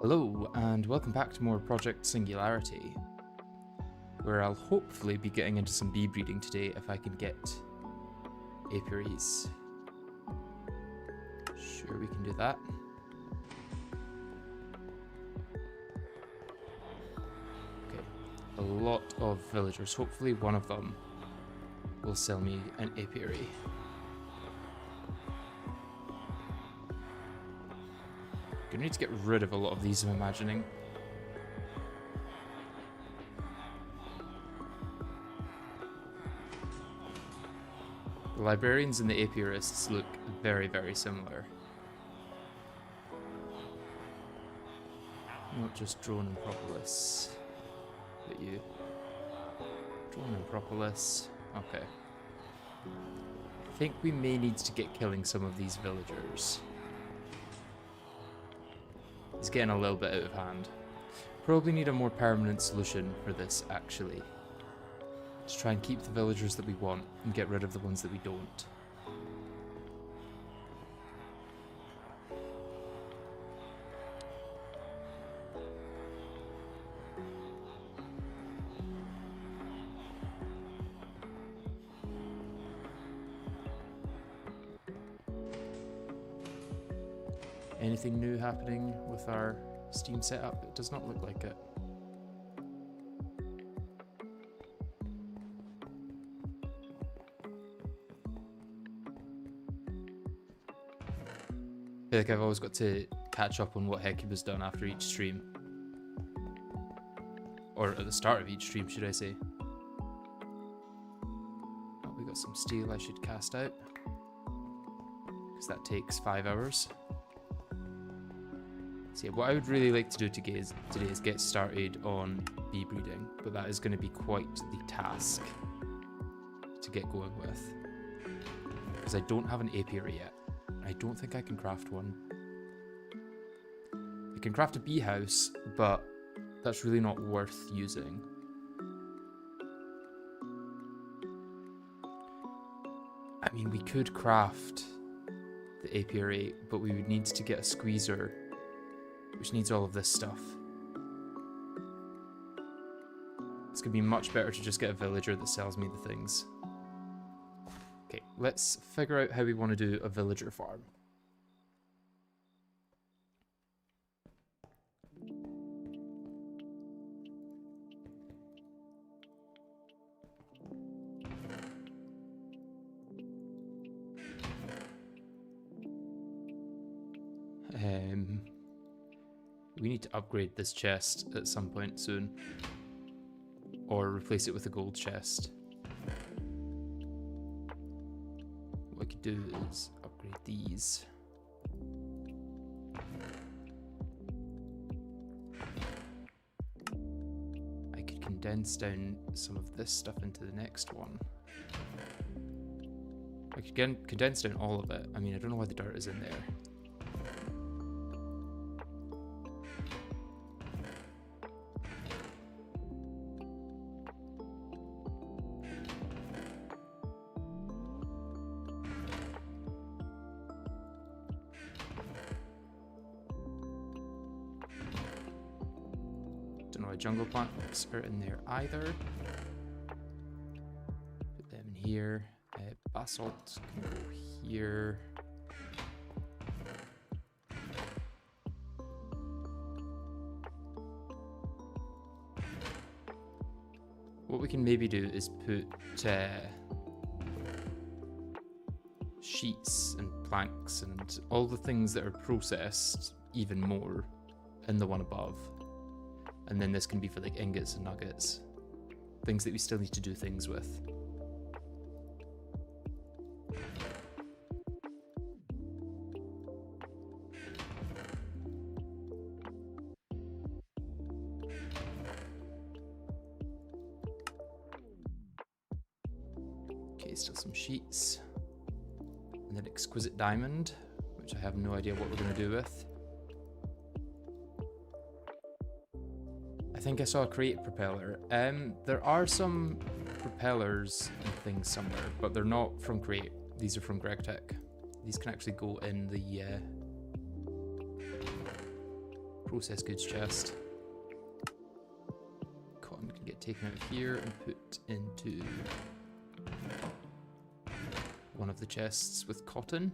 Hello, and welcome back to more Project Singularity, where I'll hopefully be getting into some bee breeding today if I can get apiaries. Sure, we can do that. Okay, a lot of villagers. Hopefully one of them will sell me an apiary. Gonna need to get rid of a lot of these, I'm imagining. The librarians and the apiarists look very, very similar. Not just drone and propolis, but you. Drone and propolis. Okay. I think we may need to get killing some of these villagers. It's getting a little bit out of hand. Probably need a more permanent solution for this, actually. To try and keep the villagers that we want and get rid of the ones that we don't. Anything new happening with our Steam setup? It does not look like it. I feel like I've always got to catch up on what Hecky was done after each stream. Or at the start of each stream, should I say. Oh, we got some steel I should cast out. Because that takes 5 hours. So yeah, what I would really like to do today is get started on bee breeding, but that is going to be quite the task to get going with. Because I don't have an apiary yet. I don't think I can craft one. I can craft a bee house, but that's really not worth using. I mean, we could craft the apiary, but we would need to get a squeezer, which needs all of this stuff. It's going to be much better to just get a villager that sells me the things. Okay, let's figure out how we want to do a villager farm. We need to upgrade this chest at some point soon, or replace it with a gold chest. What I could do is upgrade these. I could condense down some of this stuff into the next one. I could condense down all of it. I mean, I don't know why the dirt is in there. Don't know why jungle plants are in there either. Put them in here. Basalt can go here. What we can maybe do is put sheets and planks and all the things that are processed even more in the one above. And then this can be for like ingots and nuggets. Things that we still need to do things with. Okay, still some sheets. And then exquisite diamond, which I have no idea what we're going to do with. I think I saw a create propeller. There are some propellers and things somewhere, but they're not from Create. These are from GregTech. These can actually go in the processed goods chest. Cotton can get taken out of here and put into one of the chests with cotton.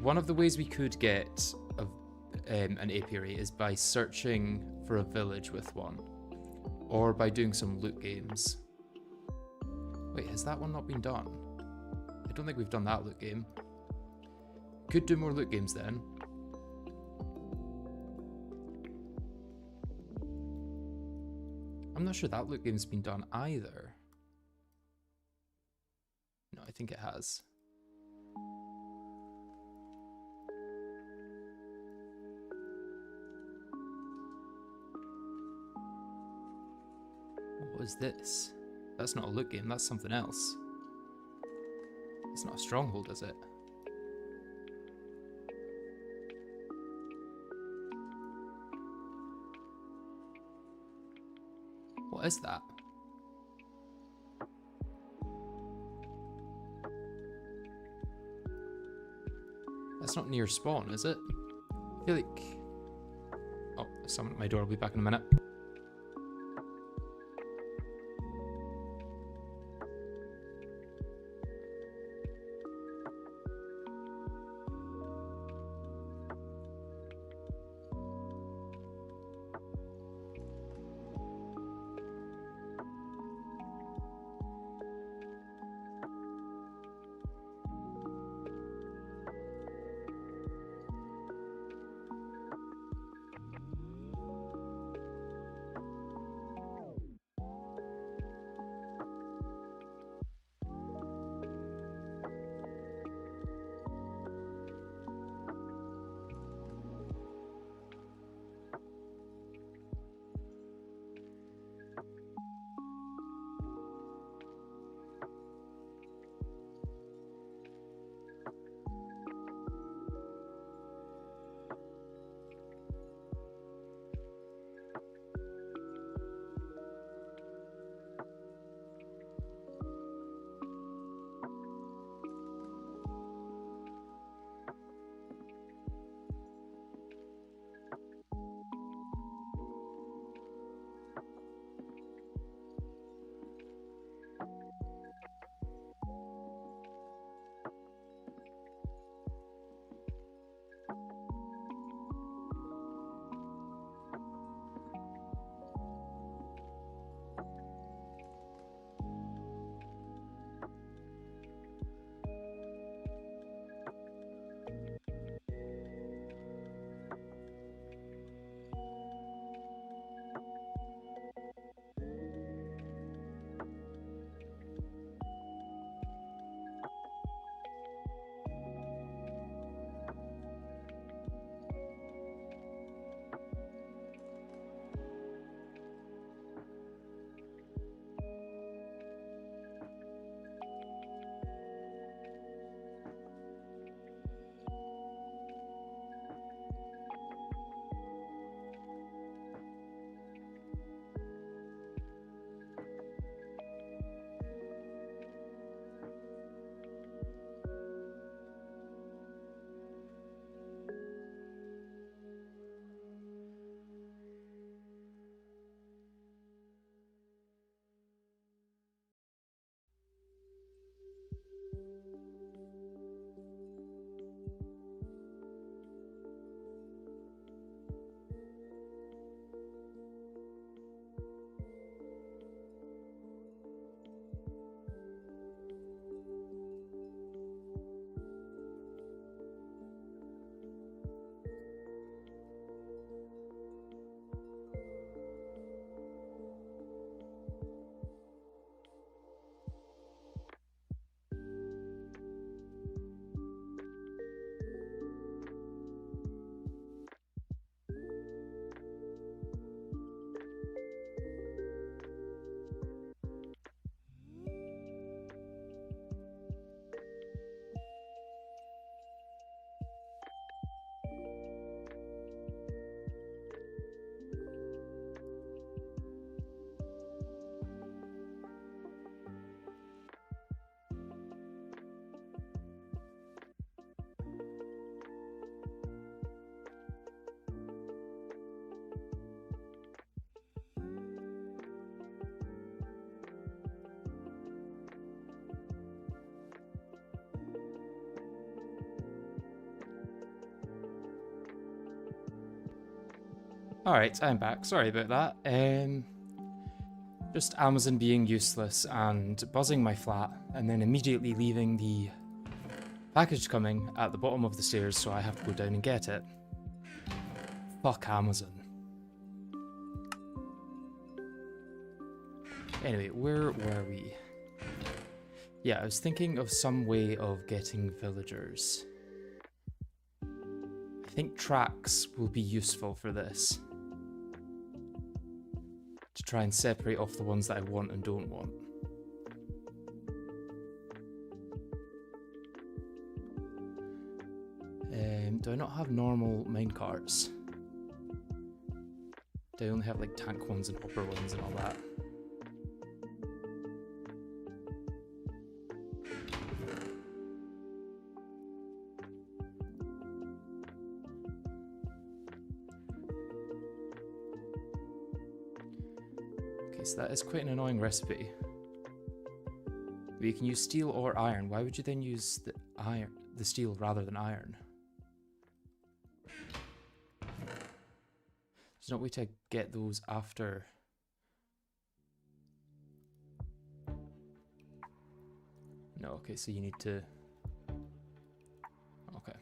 One of the ways we could get an apiary is by searching for a village with one, or by doing some loot games. Wait, has that one not been done? I don't think we've done that loot game. Could do more loot games then. I'm not sure that loot game's been done either. No, I think it has. What is this? That's not a loot game, that's something else. It's not a stronghold, is it? What is that? That's not near spawn, is it? I feel like... Oh, someone at my door. I'll be back in a minute. Alright, I'm back. Sorry about that. Just Amazon being useless and buzzing my flat, and then immediately leaving the package coming at the bottom of the stairs, so I have to go down and get it. Fuck Amazon. Anyway, where were we? Yeah, I was thinking of some way of getting villagers. I think tracks will be useful for this. To try and separate off the ones that I want and don't want. Do I not have normal minecarts? Do I only have like tank ones and hopper ones and all that? Okay, so that is quite an annoying recipe. You can use steel or iron. Why would you then use the steel rather than iron? There's no way to get those after. No, okay, so you need to. Okay.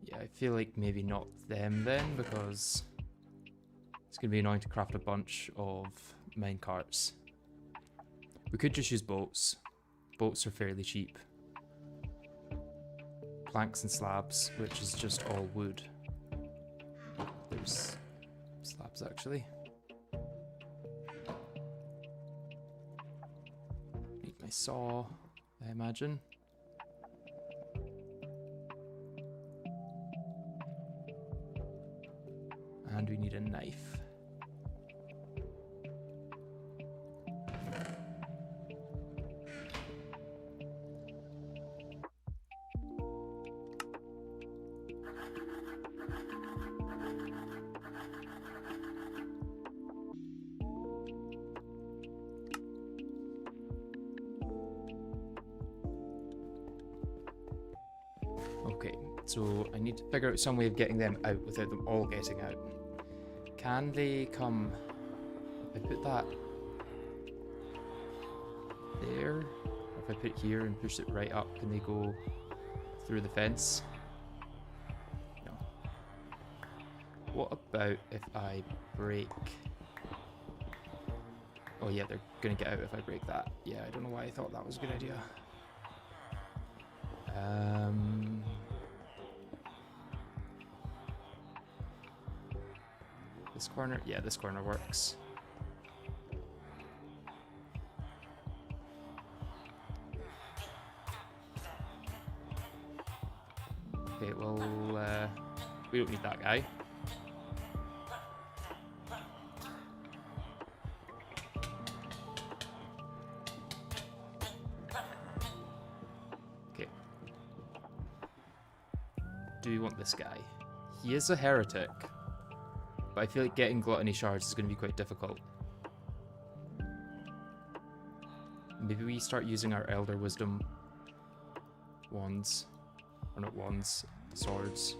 Yeah, I feel like maybe not them then, because it's going to be annoying to craft a bunch of minecarts. We could just use boats. Boats are fairly cheap. Planks and slabs, which is just all wood. There's slabs actually. Need my saw, I imagine. And we need a knife. Okay, so I need to figure out some way of getting them out without them all getting out. Can they come... If I put that there, or if I put it here and push it right up, can they go through the fence? No. What about if I break... Oh yeah, they're gonna get out if I break that. Yeah, I don't know why I thought that was a good idea. This corner? Yeah, this corner works. Okay, well, we don't need that guy. Okay. Do we want this guy? He is a heretic. But I feel like getting gluttony shards is going to be quite difficult. Maybe we start using our Elder Wisdom wands. Or not wands, swords.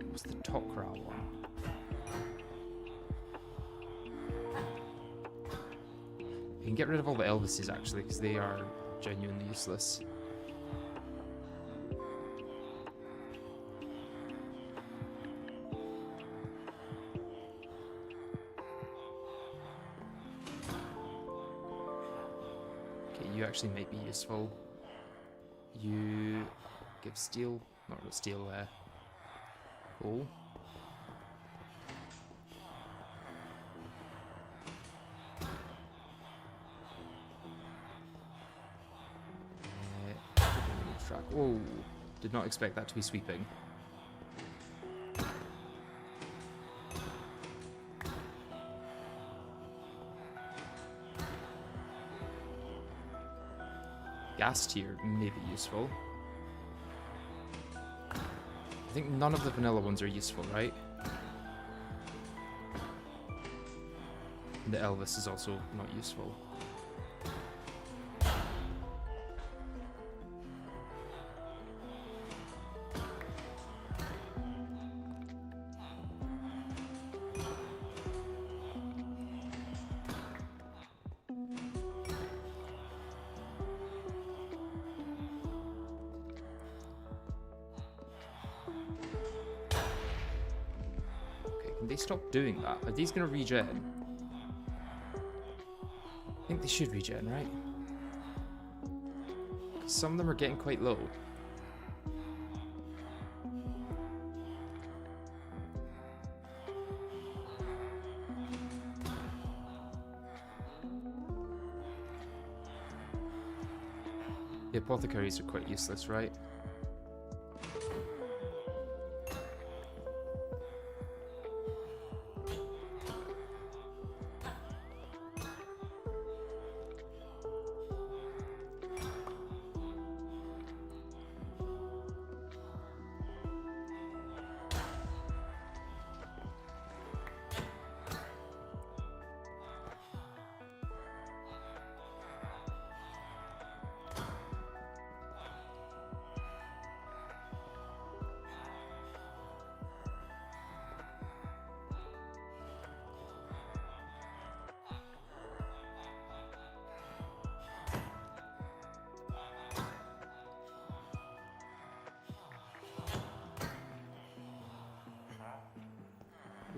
What's the Tok'ra one? You can get rid of all the Elvises actually, because they are genuinely useless. Okay, you actually might be useful. You give steel, not steel, coal. Whoa, did not expect that to be sweeping. Gas tier may be useful. I think none of the vanilla ones are useful, right? And the Elvis is also not useful. Can they stop doing that? Are these going to regen? I think they should regen, right? 'Cause some of them are getting quite low. The apothecaries are quite useless, right?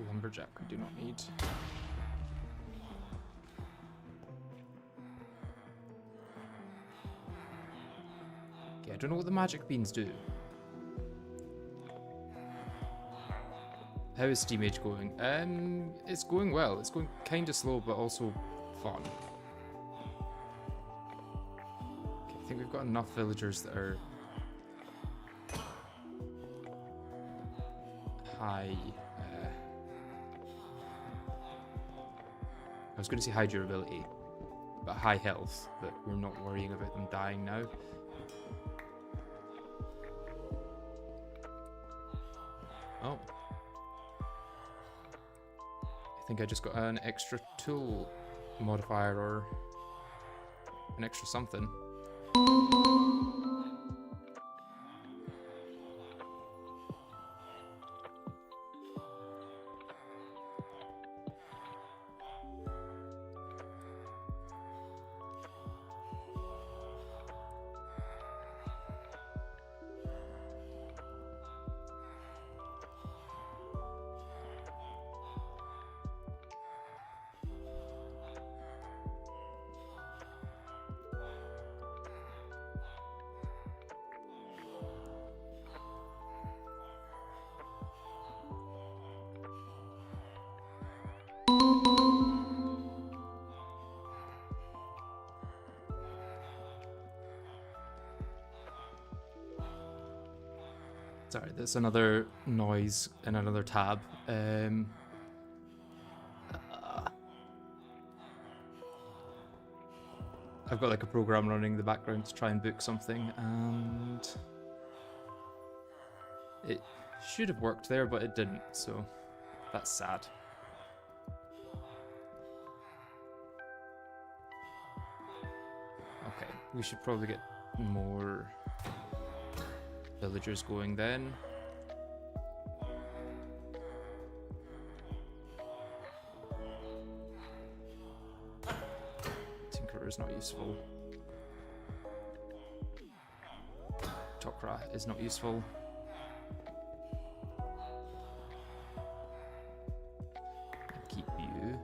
Lumberjack I do not need. Okay, I don't know what the magic beans do. How is Steam Age going? It's going well. It's going kind of slow, but also fun. Okay, I think we've got enough villagers that are high. I was going to say high durability, but high health, but we're not worrying about them dying now. Oh. I think I just got an extra tool modifier or an extra something. Sorry, there's another noise in another tab. I've got like a program running in the background to try and book something, and it should have worked there, but it didn't, so that's sad. Okay, we should probably get more villagers going then. Tinkerer is not useful. Tok'ra is not useful. Keep you.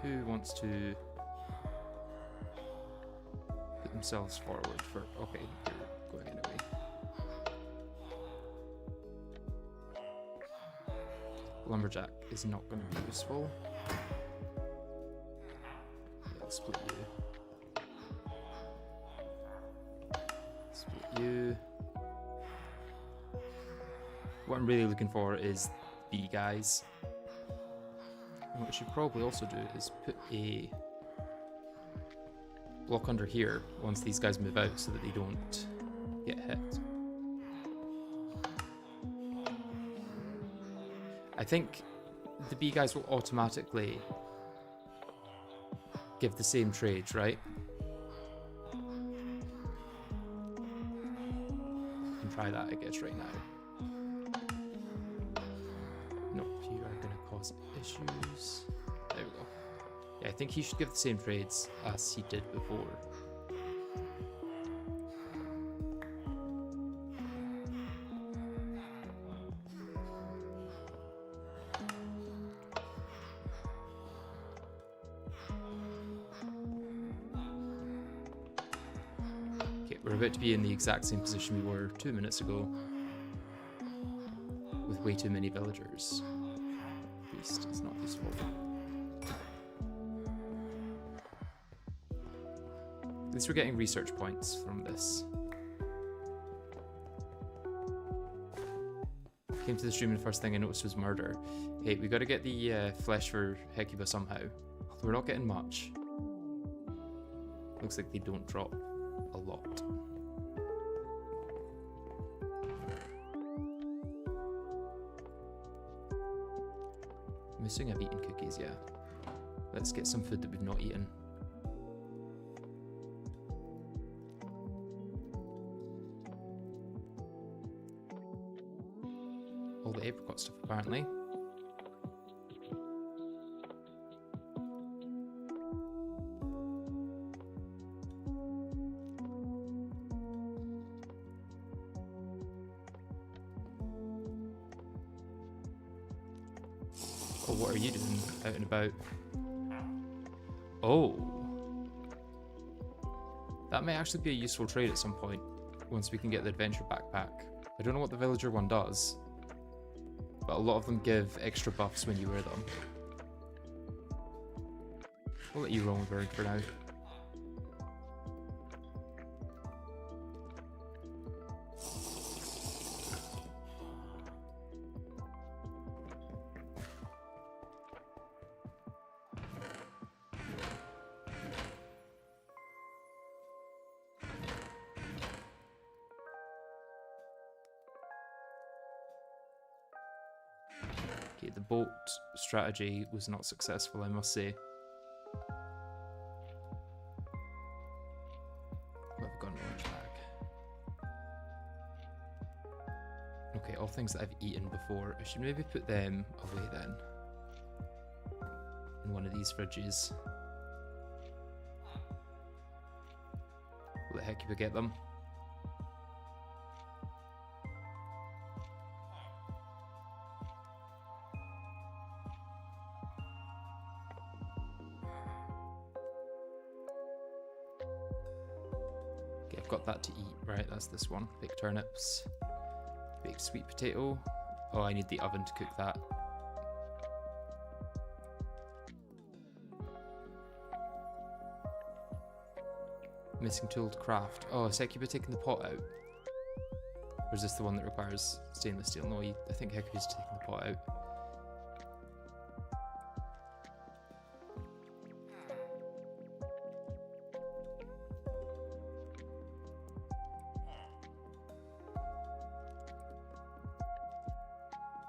Who wants to put themselves forward for... Okay, you're going anyway. Lumberjack is not going to be useful. Yeah, I'll split you. Split you. What I'm really looking for is B guys. And what we should probably also do is put a block under here once these guys move out so that they don't get hit. I think the bee guys will automatically give the same trades, right? I can try that, I guess, right now. Nope, you are going to cause issues. There we go. Yeah, I think he should give the same trades as he did before. We're about to be in the exact same position we were 2 minutes ago, with way too many villagers. Beast is not useful. At least we're getting research points from this. Came to the stream and the first thing I noticed was murder. Hey, we gotta get the flesh for Hecuba somehow. Although we're not getting much. Looks like they don't drop a lot. I'm assuming I've eaten cookies, yeah. Let's get some food that we've not eaten. All the apricot stuff, apparently. Oh, what are you doing out and about? Oh. That may actually be a useful trade at some point, once we can get the adventure backpack. I don't know what the villager one does, but a lot of them give extra buffs when you wear them. We'll let you roam with bird for now. Okay, the boat strategy was not successful, I must say. What have we got in orange bag? Okay, all things that I've eaten before. I should maybe put them away then. In one of these fridges. Let Hecuba get them. Got that to eat, right? That's this one. Baked turnips, baked sweet potato. Oh, I need the oven to cook that. Missing tool to craft. Oh, is Hecuba taking the pot out? Or is this the one that requires stainless steel? No, I think Hecuba's taking the pot out.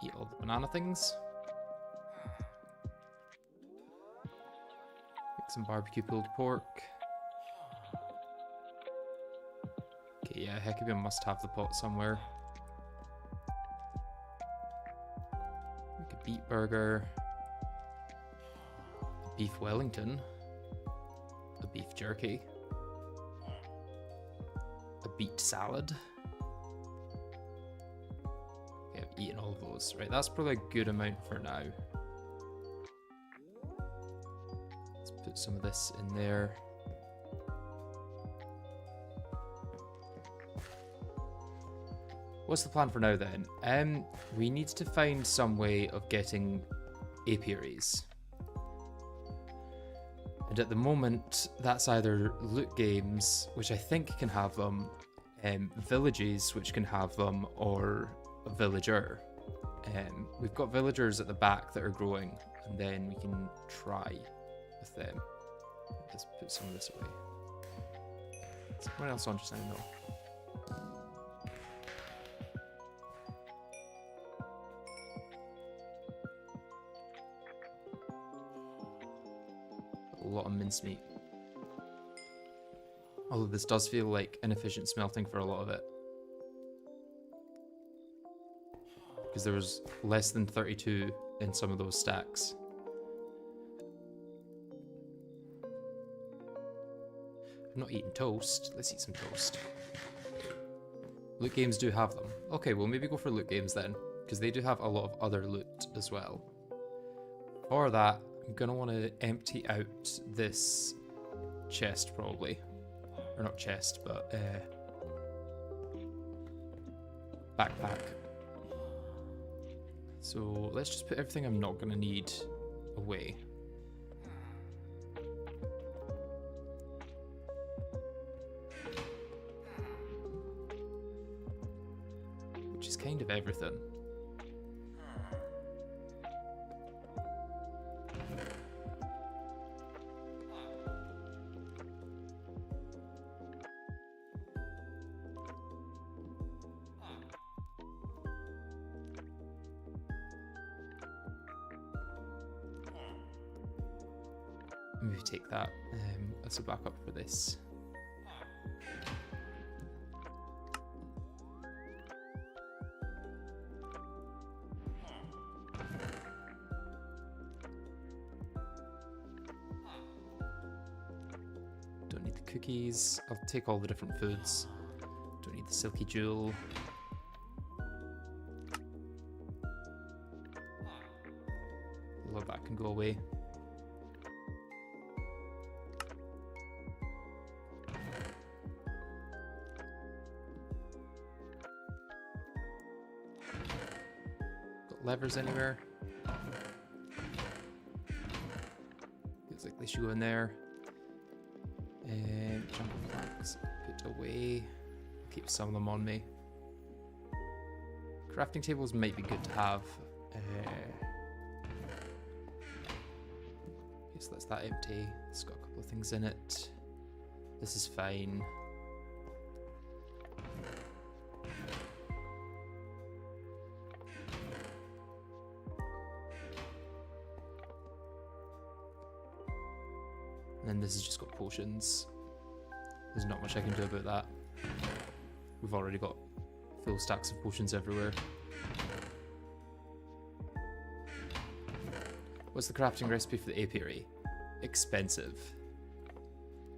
Eat all the banana things. Make some barbecue pulled pork. Okay, yeah, Hecuba must have the pot somewhere. Make a beet burger. A beef Wellington. A beef jerky. A beet salad. Eating all of those. Right, that's probably a good amount for now. Let's put some of this in there. What's the plan for now then? We need to find some way of getting apiaries. And at the moment, that's either loot games, which I think can have them, villages, which can have them, or a villager. We've got villagers at the back that are growing, and then we can try with them. Let's put some of this away. Is someone else on just now? No. lot of mincemeat. Although this does feel like inefficient smelting for a lot of it. Because there was less than 32 in some of those stacks. I'm not eating toast. Let's eat some toast. Loot games do have them. Okay, we'll maybe go for loot games then, because they do have a lot of other loot as well. For that, I'm gonna want to empty out this chest probably. Or not chest, but backpack. So let's just put everything I'm not gonna need away. Which is kind of everything. Maybe take that as a backup for this. Don't need the cookies. I'll take all the different foods. Don't need the silky jewel. A lot of that can go away. Levers anywhere? Feels like they should go in there. Jungle planks put away. Keep some of them on me. Crafting tables might be good to have. Yes, that's that empty. It's got a couple of things in it. This is fine. And then this has just got potions. There's not much I can do about that. We've already got full stacks of potions everywhere. What's the crafting recipe for the apiary? Expensive.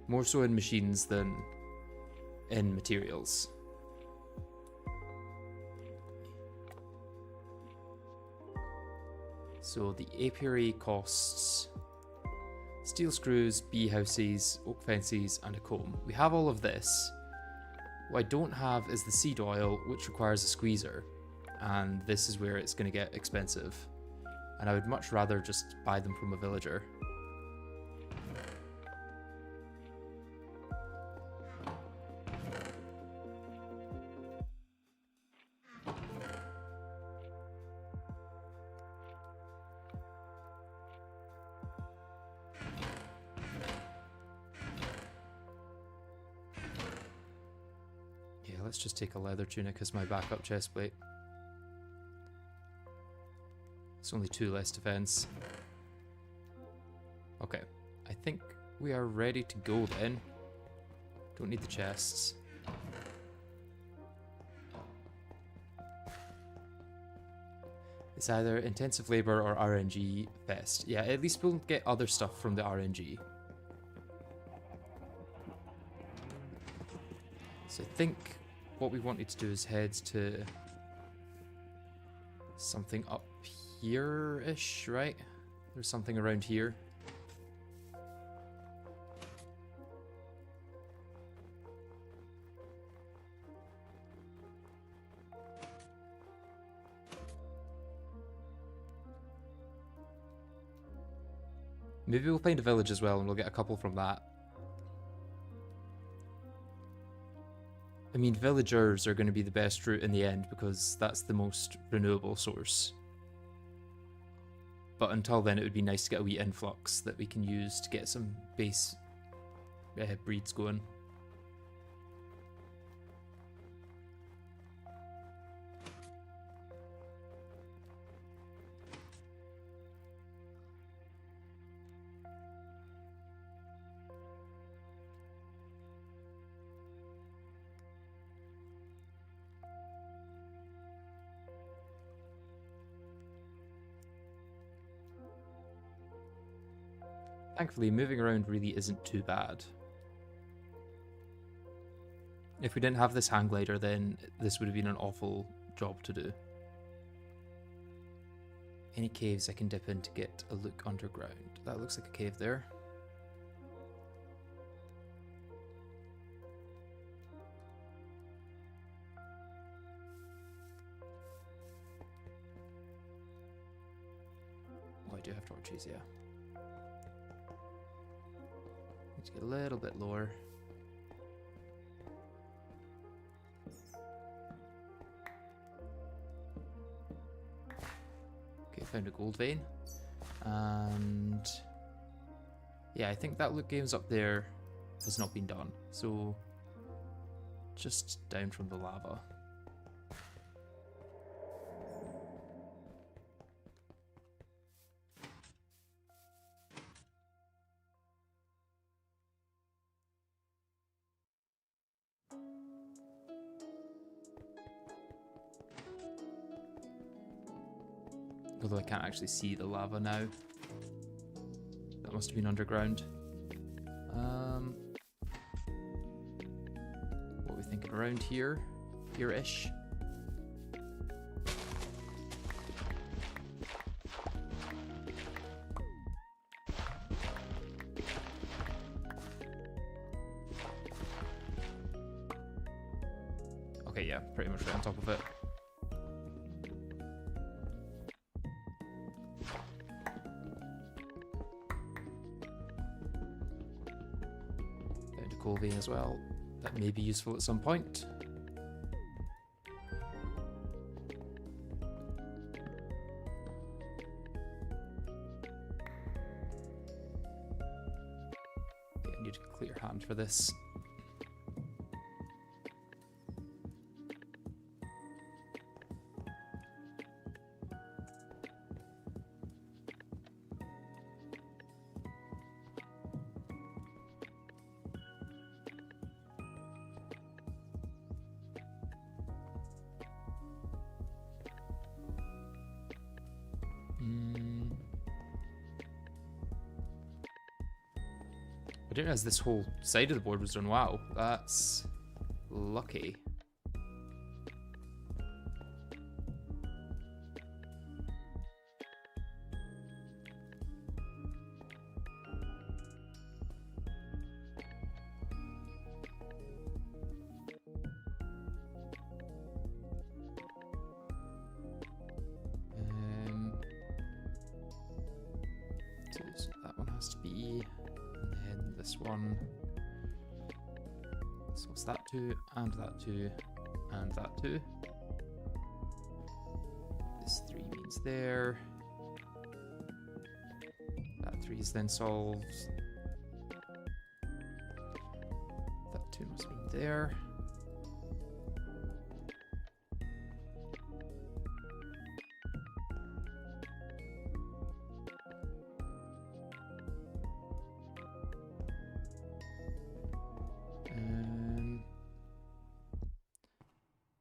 More so in machines than in materials. So the apiary costs steel screws, bee houses, oak fences, and a comb. We have all of this. What I don't have is the seed oil, which requires a squeezer. And this is where it's going to get expensive. And I would much rather just buy them from a villager. Let's just take a leather tunic as my backup chest plate. It's only 2 less defense. Okay, I think we are ready to go then. Don't need the chests. It's either intensive labor or RNG fest. Yeah, at least we'll get other stuff from the RNG. So I think what we wanted to do is head to something up here-ish, right? There's something around here. Maybe we'll find a village as well and we'll get a couple from that. I mean, villagers are going to be the best route in the end because that's the most renewable source. But until then, it would be nice to get a wee influx that we can use to get some base breeds going. Thankfully, moving around really isn't too bad. If we didn't have this hang glider, then this would have been an awful job to do. Any caves I can dip in to get a look underground? That looks like a cave there. Oh, I do have torches, yeah. Need to get a little bit lower. Okay, found a gold vein. And yeah, I think that look games up there has not been done. So just down from the lava. Although I can't actually see the lava now. That must have been underground. What are we thinking around here? Here-ish. Okay, yeah, pretty much right on top of it. Gold vein as well. That may be useful at some point. Okay, I need a clear hand for this. I didn't realize this whole side of the board was done. Wow, that's lucky. So that one has to be, and then this one. So it's that two, and that two, and that two. This 3 means there. That 3 is then solved. That 2 must mean there.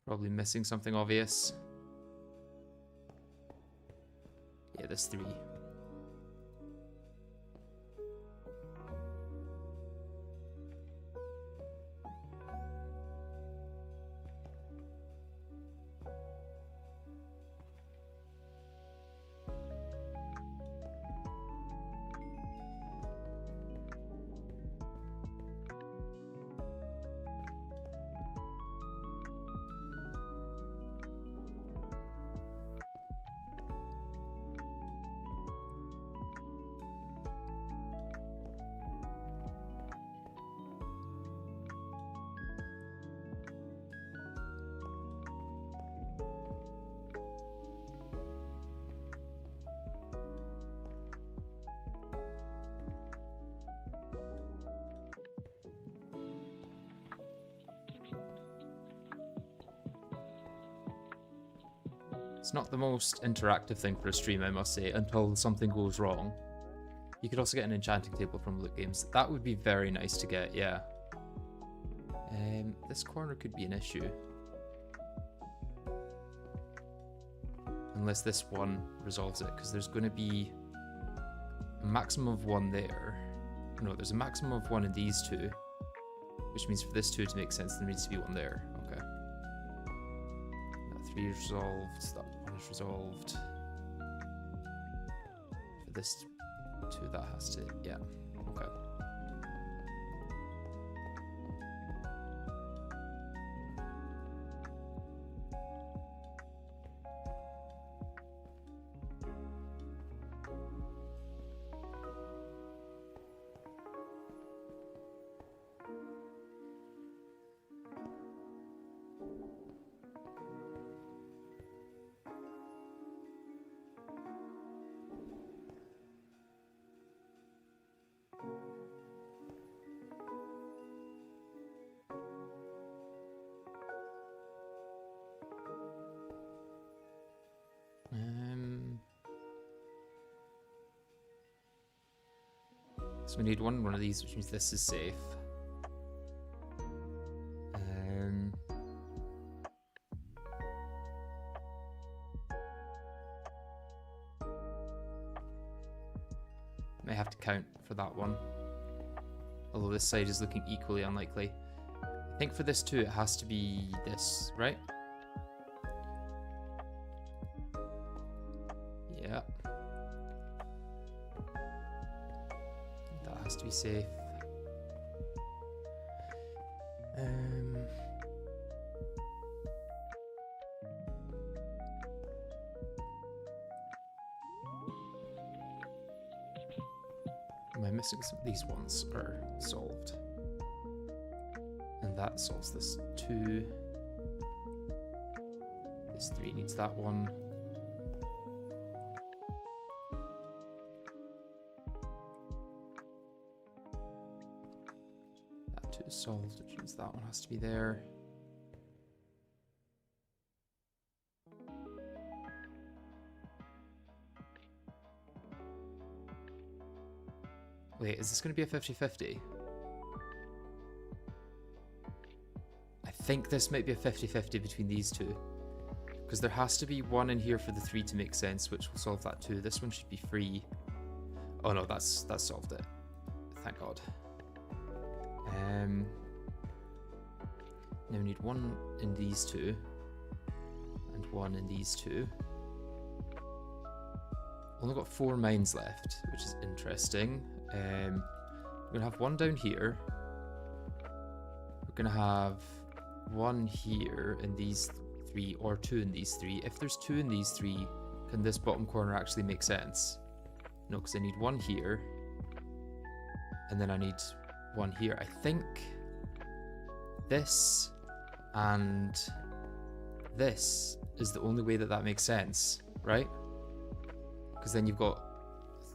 Probably missing something obvious. Yeah, there's 3. It's not the most interactive thing for a stream, I must say, until something goes wrong. You could also get an enchanting table from loot games. That would be very nice to get, yeah. This corner could be an issue. Unless this one resolves it, because there's going to be a maximum of 1 there. No, there's a maximum of 1 in these two, which means for this 2 to make sense, there needs to be 1 there. Okay. That 3 is resolved. That 1 is resolved. For this 2, that has to. Yeah. Okay. So we need one of these, which means this is safe. May have to count for that one. Although this side is looking equally unlikely. I think for this too, it has to be this, right? Yeah. That has to be safe. Am I missing some? These ones are solved. And that solves this 2. This 3 needs that one. That 2 is solved, which means that one has to be there. Wait, is this going to be a 50-50? I think this might be a 50-50 between these two. Because there has to be 1 in here for the 3 to make sense, which will solve that too. This one should be free. Oh no, that's solved it. Thank God. Now we need 1 in these 2. And 1 in these 2. Only got 4 mines left, which is interesting. We're going to have 1 down here. We're going to have 1 here in these 3, or 2 in these 3. If there's 2 in these 3, can this bottom corner actually make sense? No, because I need 1 here. And then I need 1 here. I think this and this is the only way that that makes sense, right? Because then you've got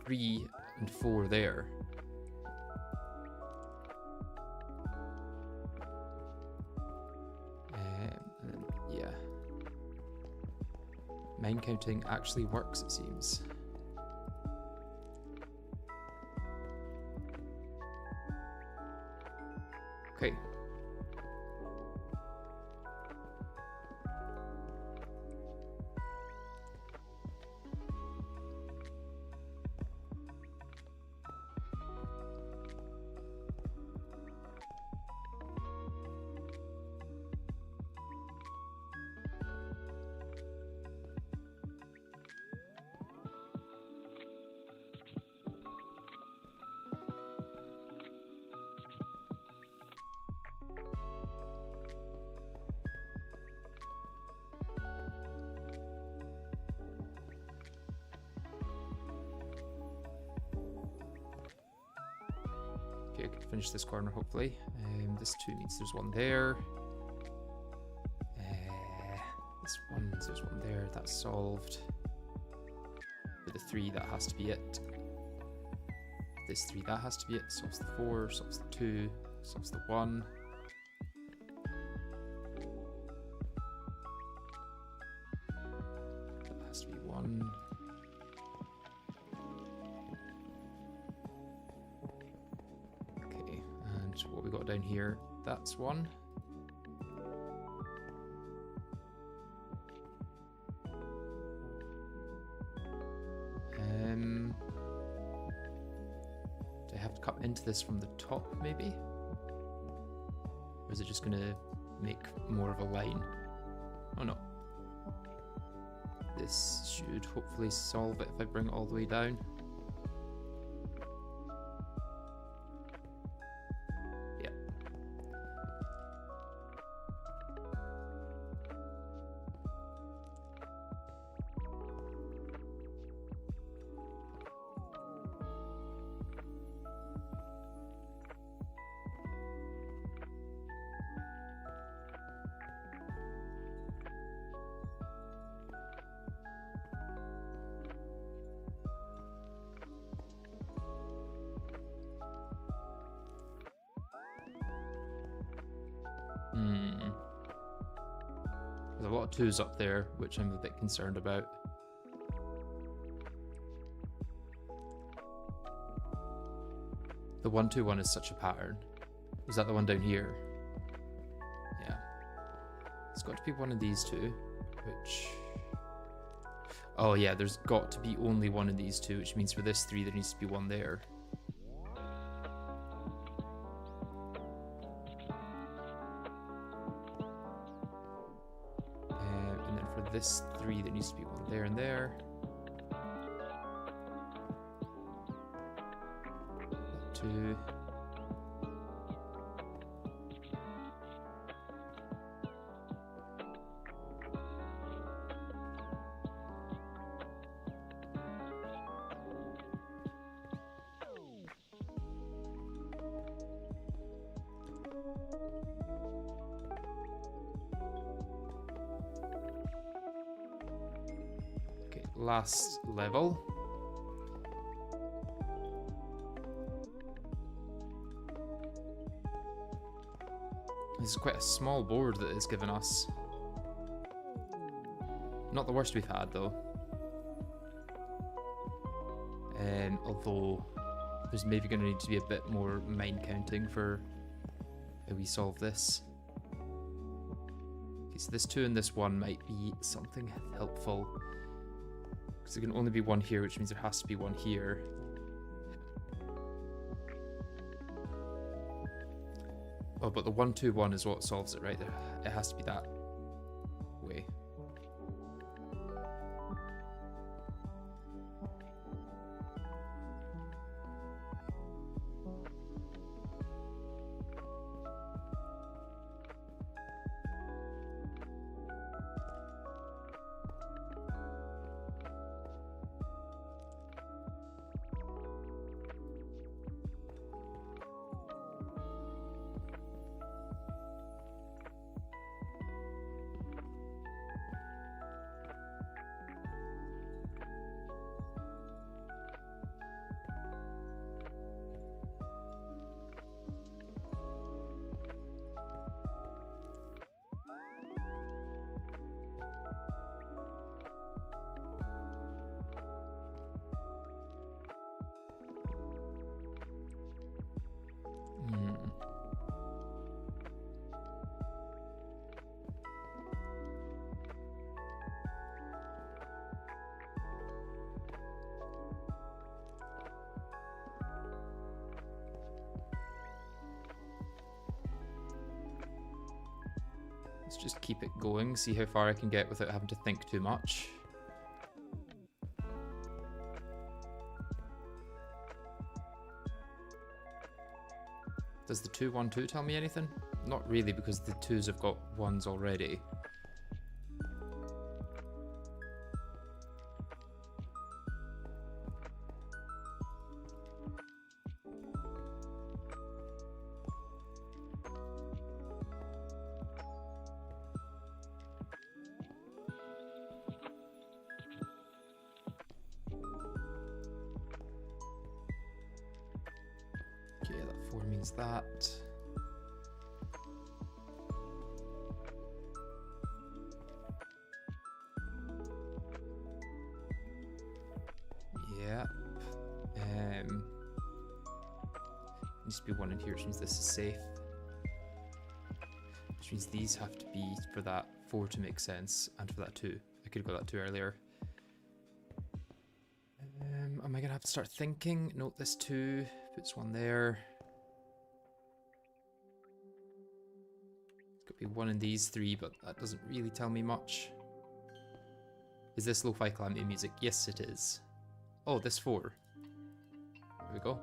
3 and 4 there. And then, yeah. Mine counting actually works, it seems. Okay. Okay, I can finish this corner hopefully. This 2 means there's 1 there. This 1 means there's 1 there. That's solved. For the 3, that has to be it. This 3, that has to be it. Solves the 4, solves the 2, solves the 1. That has to be 1. Okay, and what we got down here, that's 1. Do I have come into this from the top, maybe? Or is it just gonna make more of a line? Oh no. This should hopefully solve it if I bring it all the way down. Yeah. There's a lot of 2s up there, which I'm a bit concerned about. The 1 2 1 is such a pattern. Is that the one down here? Yeah. It's got to be one of these two, which... Oh yeah, there's got to be only one of these two, which means for this 3 there needs to be one there. This 3 there needs to be one there and there. That 2. Last level. This is quite a small board that it's given us. Not the worst we've had though. Although there's maybe going to need to be a bit more mind counting for how we solve this. Okay, so this 2 and this 1 might be something helpful. Because there can only be one here, which means there has to be one here. Oh, but the 1 2 1 is what solves it, right? It has to be that way. Let's just keep it going, see how far I can get without having to think too much. Does the 2 1 2 tell me anything? Not really, because the 2s have got 1s already. Okay, that 4 means that. Yeah. Needs to be 1 in here, which means this is safe. Which means these have to be for that 4 to make sense, and for that 2. I could have got that 2 earlier. Am I gonna have to start thinking? Note this 2 Puts one there. Could be one in these three, but that doesn't really tell me much. Is this lo-fi calamity music? Yes, it is. Oh, this 4. There we go.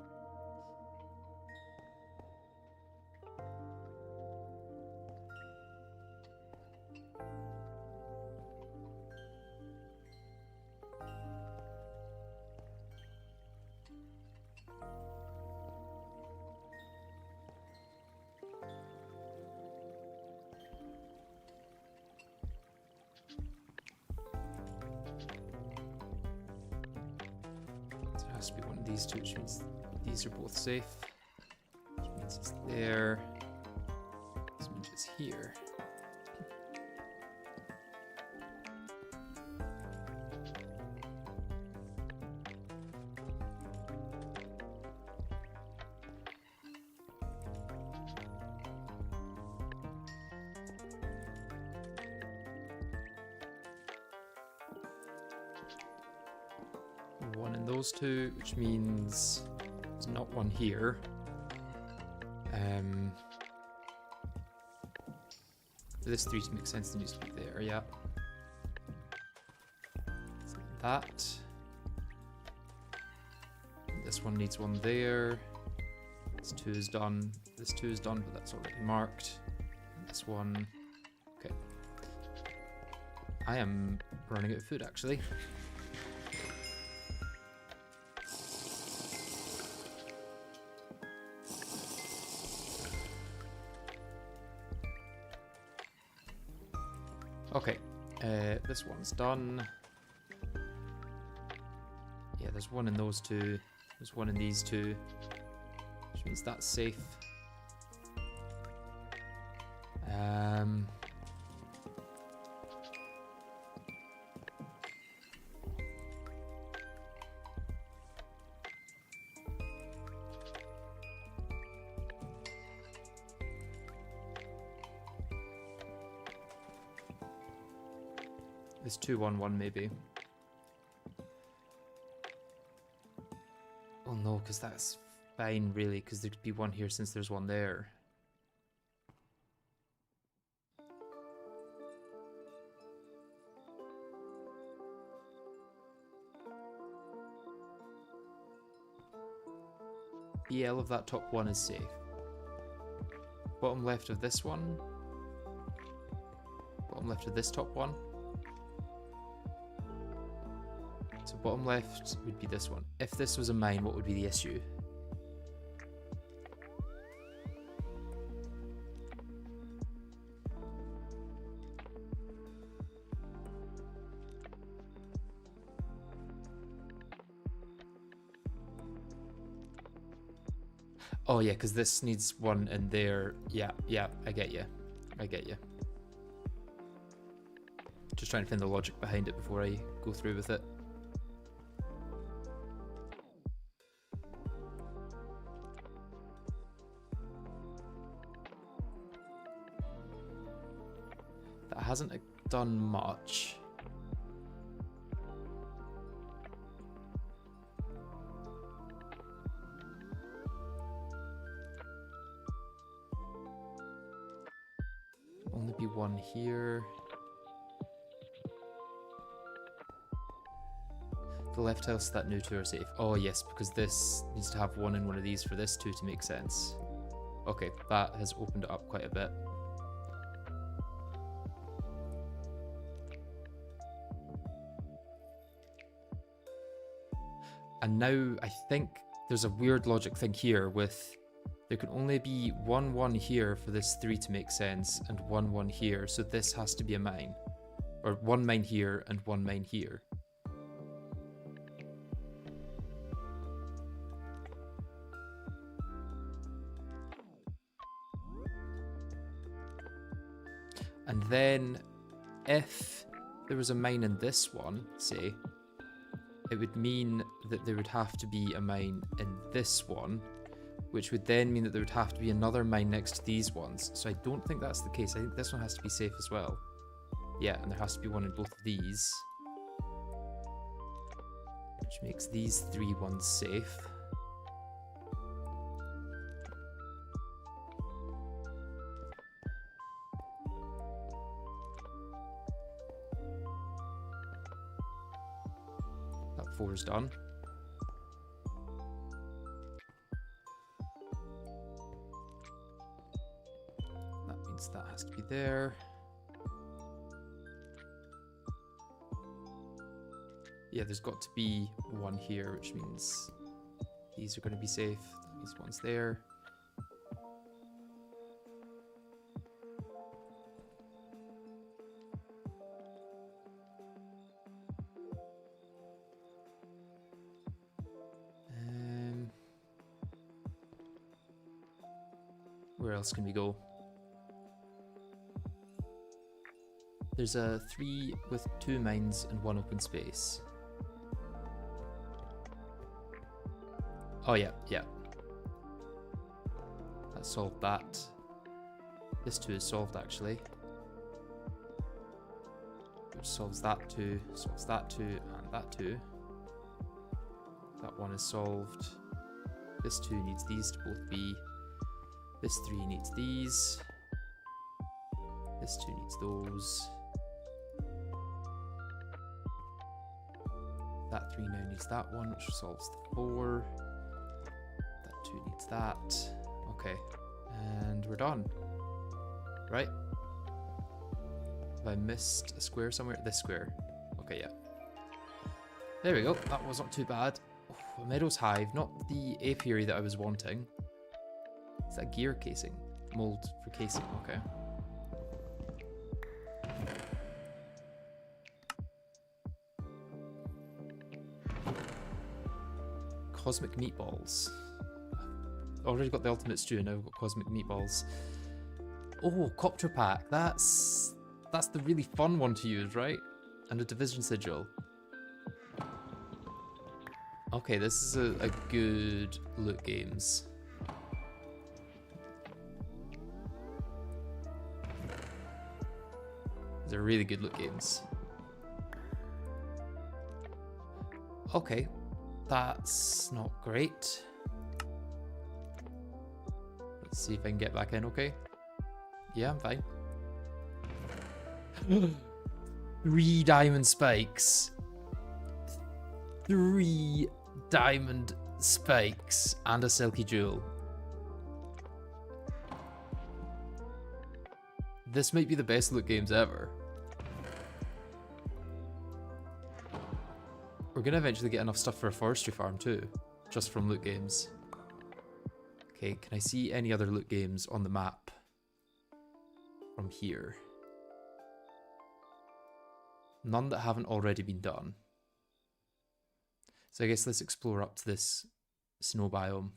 Has to be one of these two, which means these are both safe. Which means it's there. This means it's here. One in those two, which means there's not one here. For this 3 to make sense, there needs to be there, yeah. So that. And this one needs one there. This 2 is done. This 2 is done, but that's already marked. And this one. Okay. I am running out of food, actually. Okay, this one's done. Yeah, there's one in those two. There's one in these two, which means that's safe. It's 2-1-1 maybe. Oh no, because that's fine really, because there could be one here since there's one there. BL of that top one is safe. Bottom left of this one. Bottom left of this top one. So bottom left would be this one. If this was a mine, what would be the issue? Oh yeah, because this needs one in there. Yeah, I get you. I get you. Just trying to find the logic behind it before I go through with it. That hasn't done much. Only be one here. The left house, that new 2 are safe. Oh yes, because this needs to have one in one of these for this 2 to make sense. Okay, that has opened it up quite a bit. And now I think there's a weird logic thing here with there can only be 1-1 here for this 3 to make sense and 1-1 here, so this has to be a mine. Or 1 mine here and 1 mine here. And then if there was a mine in this one, say, it would mean that there would have to be a mine in this one, which would then mean that there would have to be another mine next to these ones. So I don't think that's the case. I think this one has to be safe as well. Yeah, and there has to be one in both of these. Which makes these 3 ones safe. 4 is done. That means that has to be there. Yeah, there's got to be one here, which means these are going to be safe. That means one's there. Where else can we go? There's a 3 with 2 mines and 1 open space. Oh yeah, yeah. That solved that. This 2 is solved actually. Which solves that 2, solves that 2, and that 2. That 1 is solved. This 2 needs these to both be. This 3 needs these. This 2 needs those. That 3 now needs that one, which solves the 4. That 2 needs that. Okay, and we're done. Right? Have I missed a square somewhere? This square. Okay, yeah. There we go. That was not too bad. Oh, a Meadows Hive, not the apiary that I was wanting. Is that gear casing? Mold for casing, okay. Cosmic meatballs. Already got the ultimate stew, now I've got cosmic meatballs. Oh, copter pack. That's the really fun one to use, right? And a division sigil. Okay, this is a good loot games. They're really good loot games. Okay, that's not great. Let's see if I can get back in, okay? Yeah, I'm fine. 3 diamond spikes. 3 diamond spikes and a silky jewel. This might be the best loot games ever. We're gonna eventually get enough stuff for a forestry farm too, just from loot games. Okay, can I see any other loot games on the map from here? None that haven't already been done. So I guess let's explore up to this snow biome.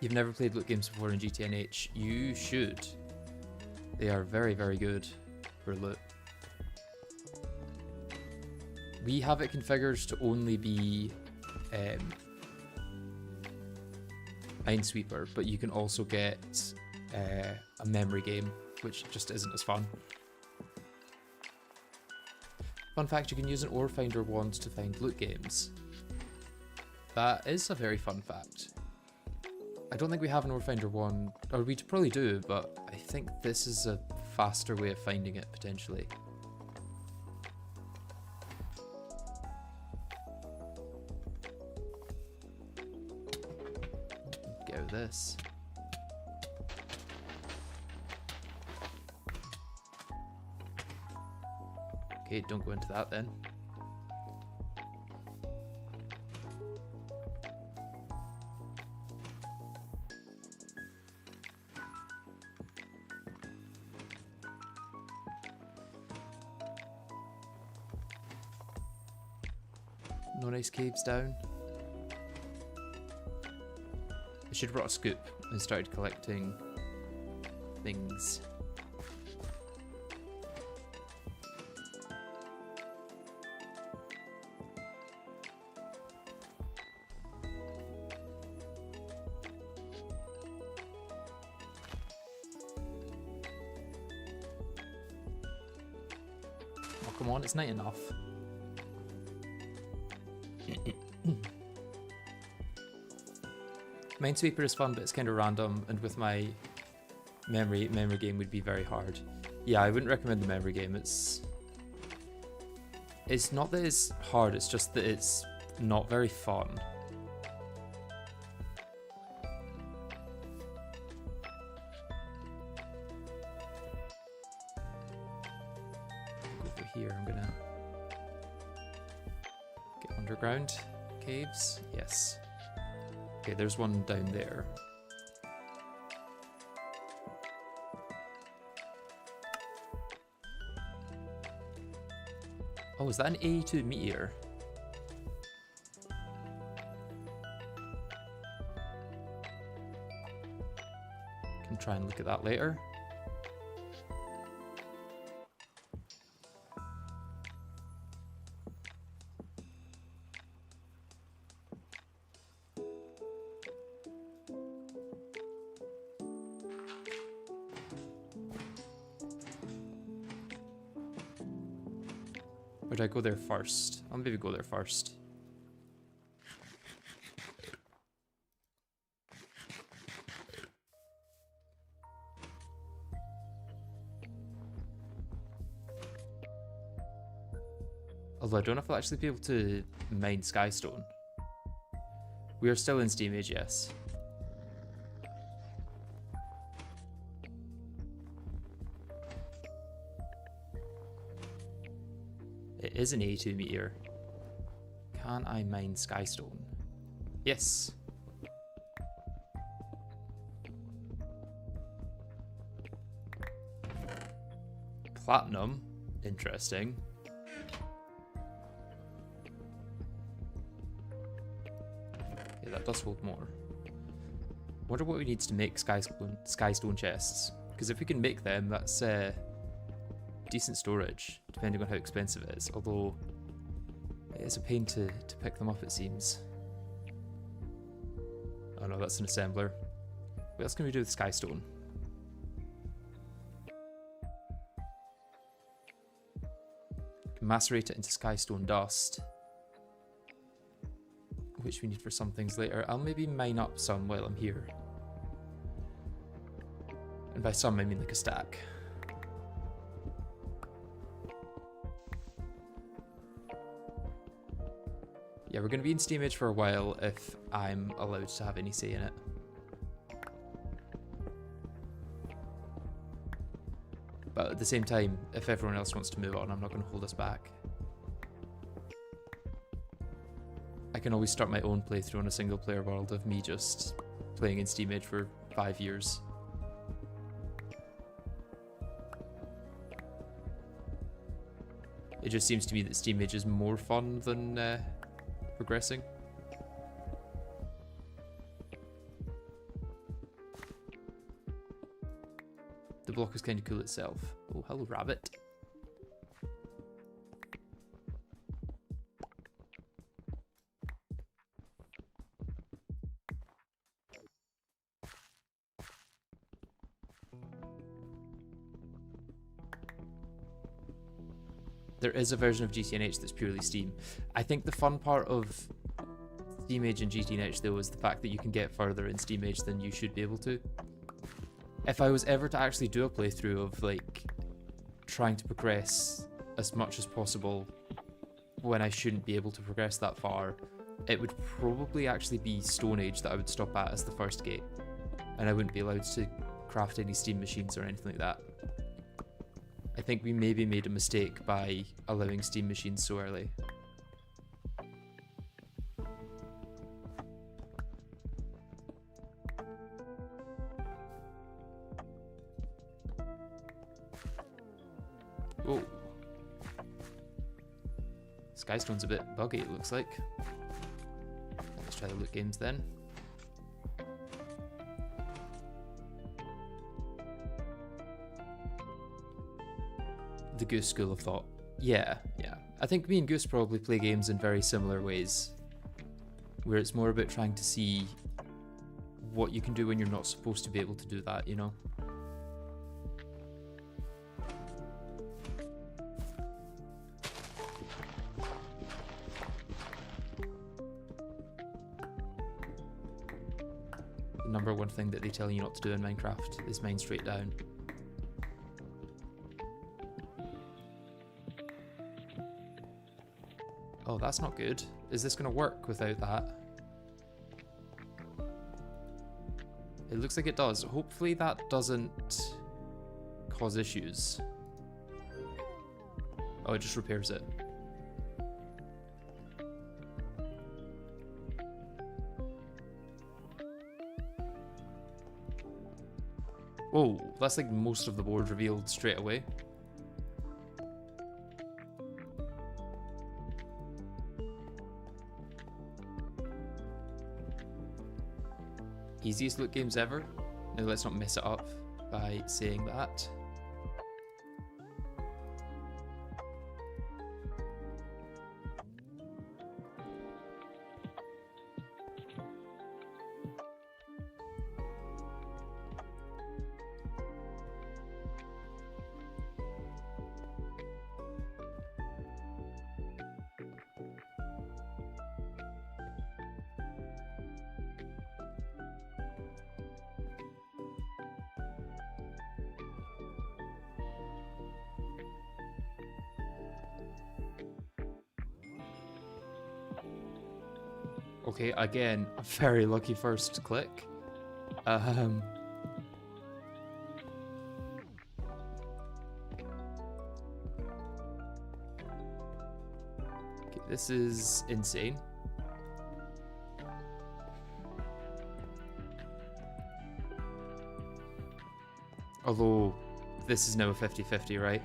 You've never played loot games before in GTNH, you should. They are very, very good for loot. We have it configured to only be Minesweeper, but you can also get a memory game, which just isn't as fun. Fun fact, you can use an ore finder wand to find loot games. That is a very fun fact. I don't think we have an ore finder wand, or we probably do, but I think this is a faster way of finding it, potentially. Go this. Okay, don't go into that then. No nice caves down. I should have brought a scoop and started collecting things. Come on, it's night enough. Minesweeper is fun, but it's kind of random, and with my memory game would be very hard. Yeah, I wouldn't recommend the memory game. It's not that it's hard, it's just that it's not very fun. Over here, I'm gonna get underground caves. Yes. Okay, there's one down there. Oh, is that an A2 meteor? Can try and look at that later. Or do I go there first? I'll maybe go there first. Although I don't know if I'll actually be able to mine Skystone. We are still in Steam Age, yes. It is an A2 meteor. Can I mine Skystone? Yes. Platinum. Interesting. Yeah, that does hold more. Wonder what we need to make Skystone chests. Because if we can make them, that's decent storage, depending on how expensive it is. Although, it is a pain to pick them up, it seems. Oh no, that's an assembler. What else can we do with Skystone? Can macerate it into Skystone dust, which we need for some things later. I'll maybe mine up some while I'm here. And by some, I mean like a stack. Yeah, we're going to be in Steam Age for a while if I'm allowed to have any say in it. But at the same time, if everyone else wants to move on, I'm not going to hold us back. I can always start my own playthrough on a single player world of me just playing in Steam Age for 5 years. It just seems to me that Steam Age is more fun than progressing. The block is kind of cool itself. Oh, hello, rabbit. There is a version of GTNH that's purely Steam. I think the fun part of Steam Age and GTNH though is the fact that you can get further in Steam Age than you should be able to. If I was ever to actually do a playthrough of like trying to progress as much as possible when I shouldn't be able to progress that far, it would probably actually be Stone Age that I would stop at as the first gate, and I wouldn't be allowed to craft any Steam machines or anything like that. I think we maybe made a mistake by allowing Steam machines so early. Whoa. Skystone's a bit buggy, it looks like. Let's try the loot games then. The Goose school of thought. Yeah. I think me and Goose probably play games in very similar ways, where it's more about trying to see what you can do when you're not supposed to be able to do that, you know? number one thing that they tell you not to do in Minecraft is mine straight down. Oh, that's not good. Is this going to work without that? It looks like it does. Hopefully that doesn't cause issues. Oh, it just repairs it. Whoa, that's like most of the board revealed straight away. Easiest loot games ever? No, let's not mess it up by saying that. Okay, again, a very lucky first click. Okay, this is insane. Although, this is now a 50-50, right?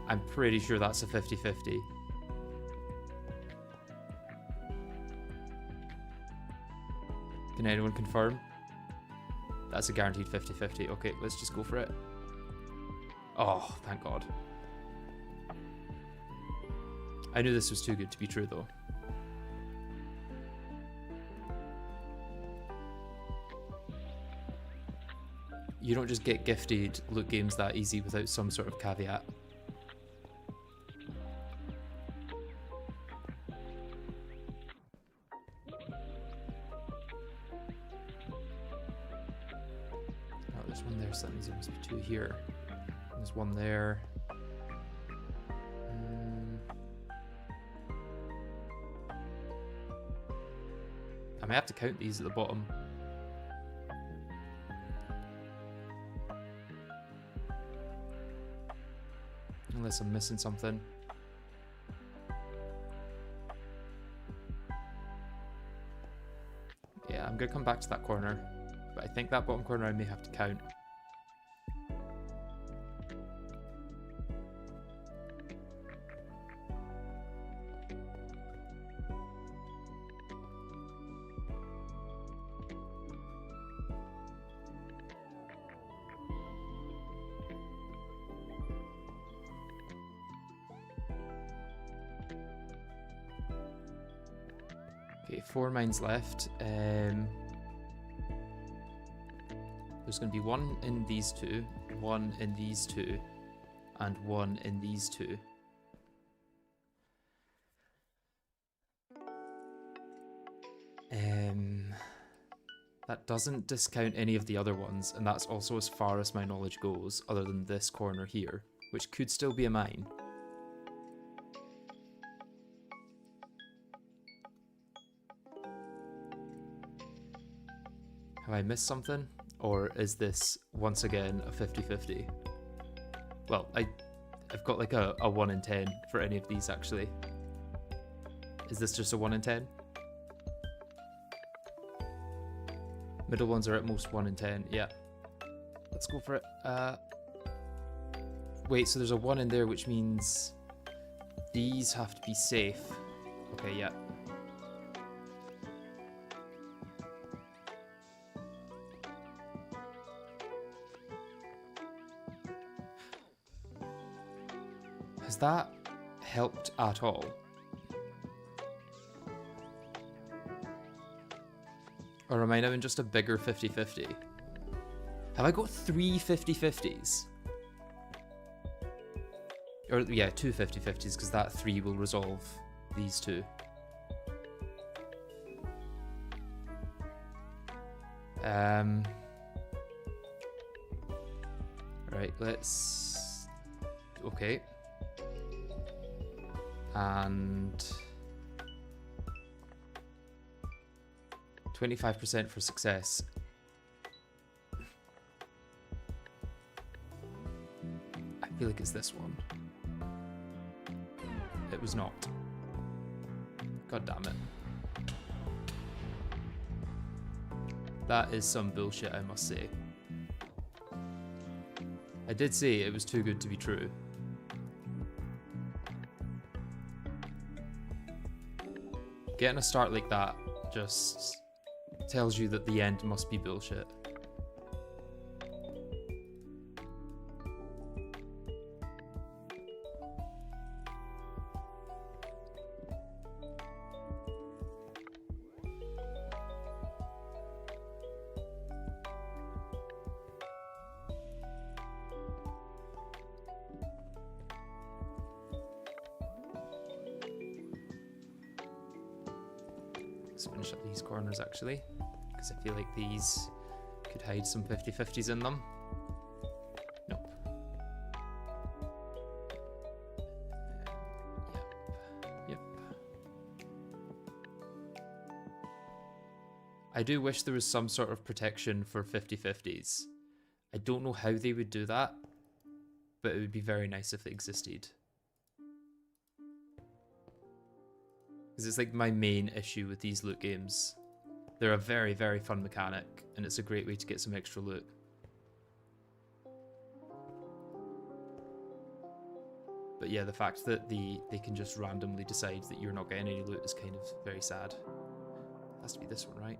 I'm pretty sure that's a 50-50. Can anyone confirm? That's a guaranteed 50-50. Okay, let's just go for it. Oh, thank God. I knew this was too good to be true, though. You don't just get gifted loot games that easy without some sort of caveat. So that means there must be two here. There's one there. I may have to count these at the bottom. Unless I'm missing something. Yeah, I'm gonna come back to that corner. But I think that bottom corner I may have to count. Okay, 4 mines left. There's going to be one in these two, one in these two, and one in these two. That doesn't discount any of the other ones, and that's also as far as my knowledge goes, other than this corner here, which could still be a mine. Have I missed something? Or is this, once again, a 50-50? Well, I've got like a 1 in 10 for any of these, actually. Is this just a 1 in 10? Middle ones are at most 1 in 10, yeah. Let's go for it. Wait, so there's a 1 in there, which means these have to be safe. Okay, yeah. Has that helped at all? Or am I now in just a bigger 50-50? Have I got 3 50-50s? Or yeah, two 50-50s, because that 3 will resolve these 2. Right, let's... Okay. And... 25% for success. I feel like it's this one. It was not. God damn it. That is some bullshit, I must say. I did say it was too good to be true. Getting a start like that just tells you that the end must be bullshit. Let's finish up these corners actually, because I feel like these could hide some 50-50s in them. Nope. Yep. I do wish there was some sort of protection for 50-50s. I don't know how they would do that, but it would be very nice if it existed. Because it's like my main issue with these loot games. They're a very, very fun mechanic, and it's a great way to get some extra loot. But yeah, the fact that they can just randomly decide that you're not getting any loot is kind of very sad. It has to be this one, right?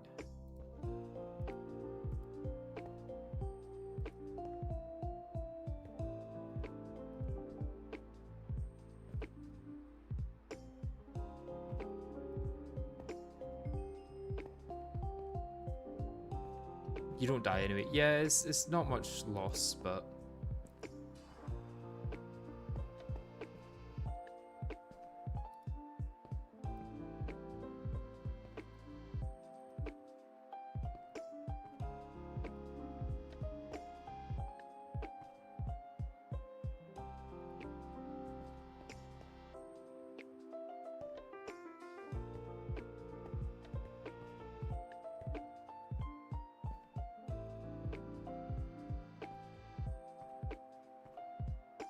You don't die anyway. Yeah, it's not much loss, but...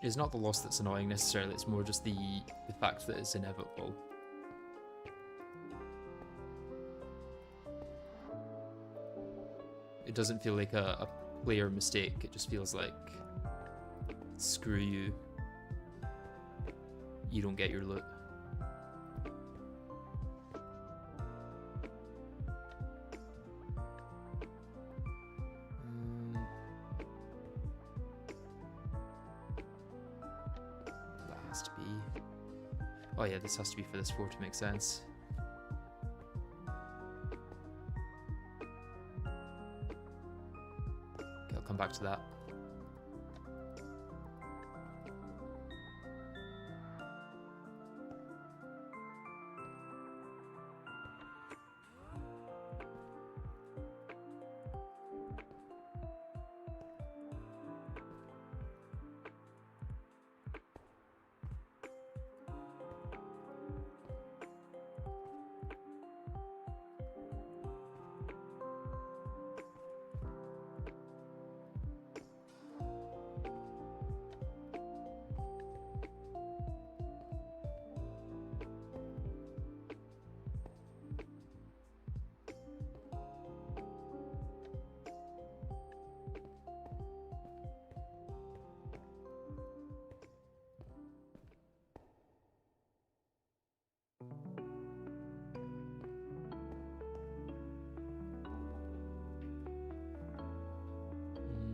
It's not the loss that's annoying necessarily, it's more just the fact that it's inevitable. It doesn't feel like a player mistake, it just feels like, screw you, you don't get your loot. Oh yeah, this has to be for this 4 to make sense. Okay, I'll come back to that.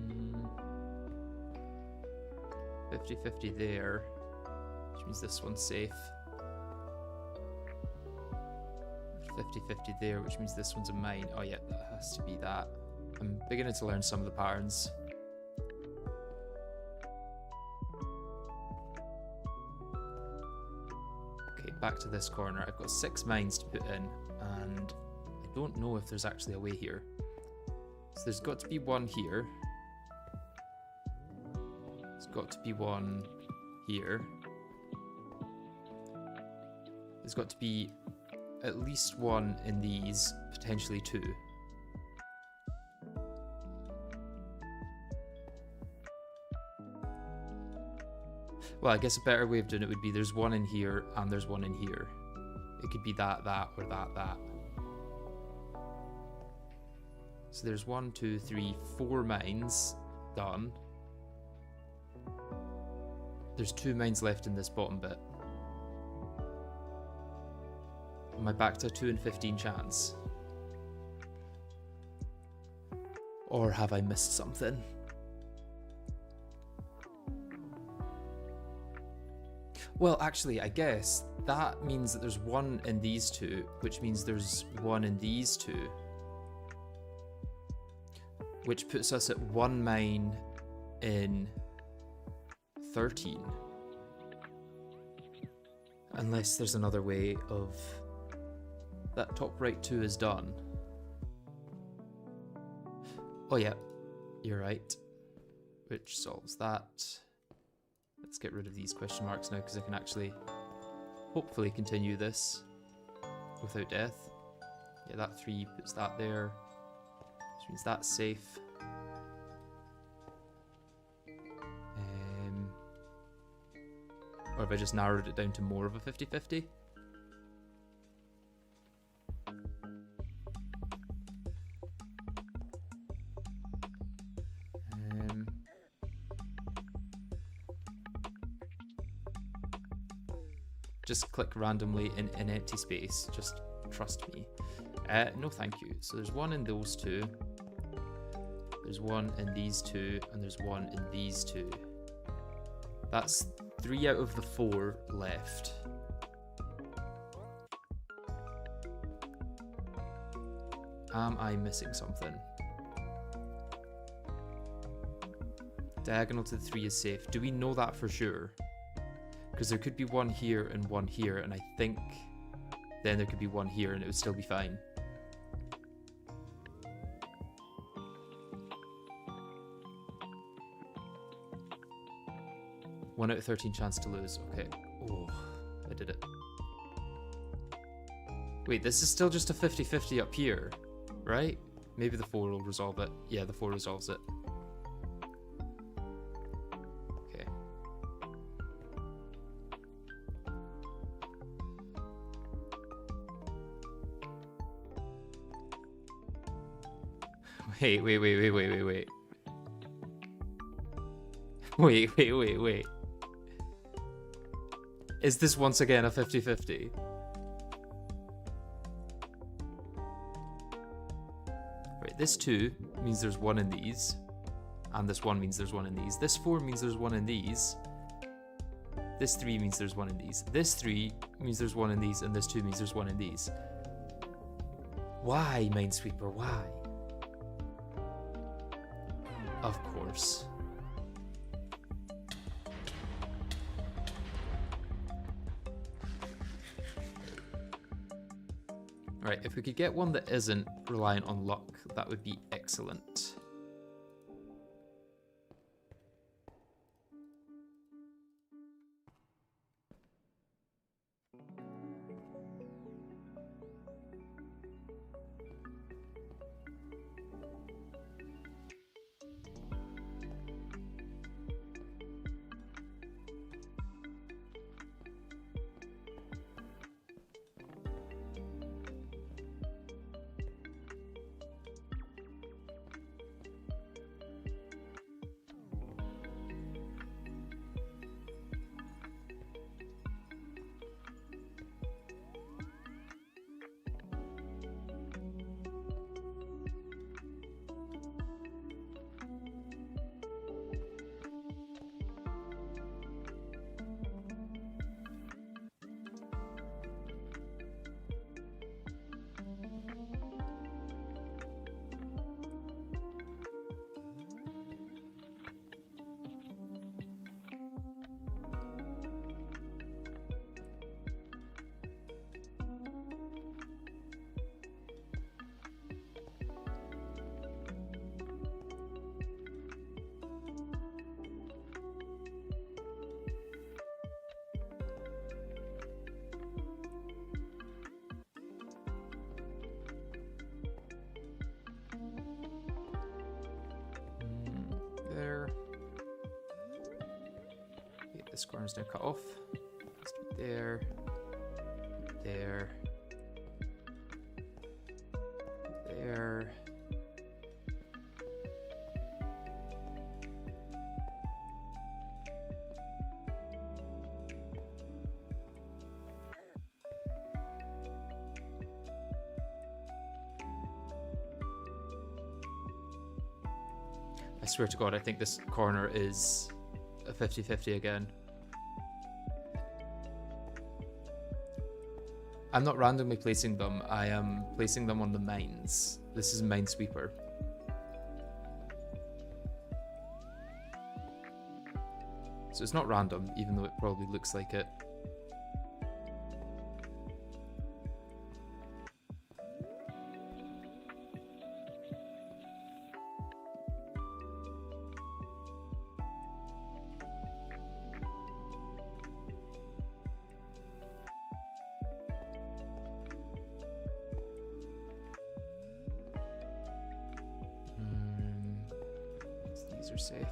Mm, 50-50 there, which means this one's safe. 50-50 there, which means this one's a mine. Oh yeah, that has to be that. I'm beginning to learn some of the patterns. back to this corner. I've got 6 mines to put in, and I don't know if there's actually a way here. So there's got to be one here. There's got to be one here. There's got to be at least one in these, potentially 2. Well, I guess a better way of doing it would be there's one in here and there's one in here. It could be that, or that. So there's 1, 2, 3, 4 mines done. There's 2 mines left in this bottom bit. Am I back to a 2 in 15 chance? Or have I missed something? Well, actually, I guess that means that there's 1 in these 2, which means there's 1 in these 2. Which puts us at 1 mine in 13. Unless there's another way of... That top right 2 is done. Oh yeah, you're right. Which solves that. Let's get rid of these question marks now, because I can actually hopefully continue this without death. Yeah, that 3 puts that there, which means that's safe. Or have I just narrowed it down to more of a 50-50? Just click randomly in empty space. Just trust me. No, thank you. So there's 1 in those 2. There's 1 in these 2, and there's 1 in these 2. That's 3 out of the 4 left. Am I missing something? Diagonal to the 3 is safe. Do we know that for sure? Because there could be 1 here and 1 here, and I think then there could be 1 here and it would still be fine. One out of 13 chance to lose. Okay. Oh, I did it. Wait, this is still just a 50-50 up here, right? Maybe the 4 will resolve it. Yeah, the 4 resolves it. Okay. Wait. Wait. Is this once again a 50-50? Right, this 2 means there's 1 in these, and this 1 means there's 1 in these. This 4 means there's 1 in these. This 3 means there's 1 in these. This 3 means there's 1 in these, and this 2 means there's 1 in these. Why, Minesweeper, why? Of course. Right, if we could get one that isn't reliant on luck, that would be excellent. this corner's now cut off. Let's do there, there, there. I swear to God, I think this corner is a 50-50 again. I'm not randomly placing them, I am placing them on the mines. This is Minesweeper. So it's not random, even though it probably looks like it. These are safe.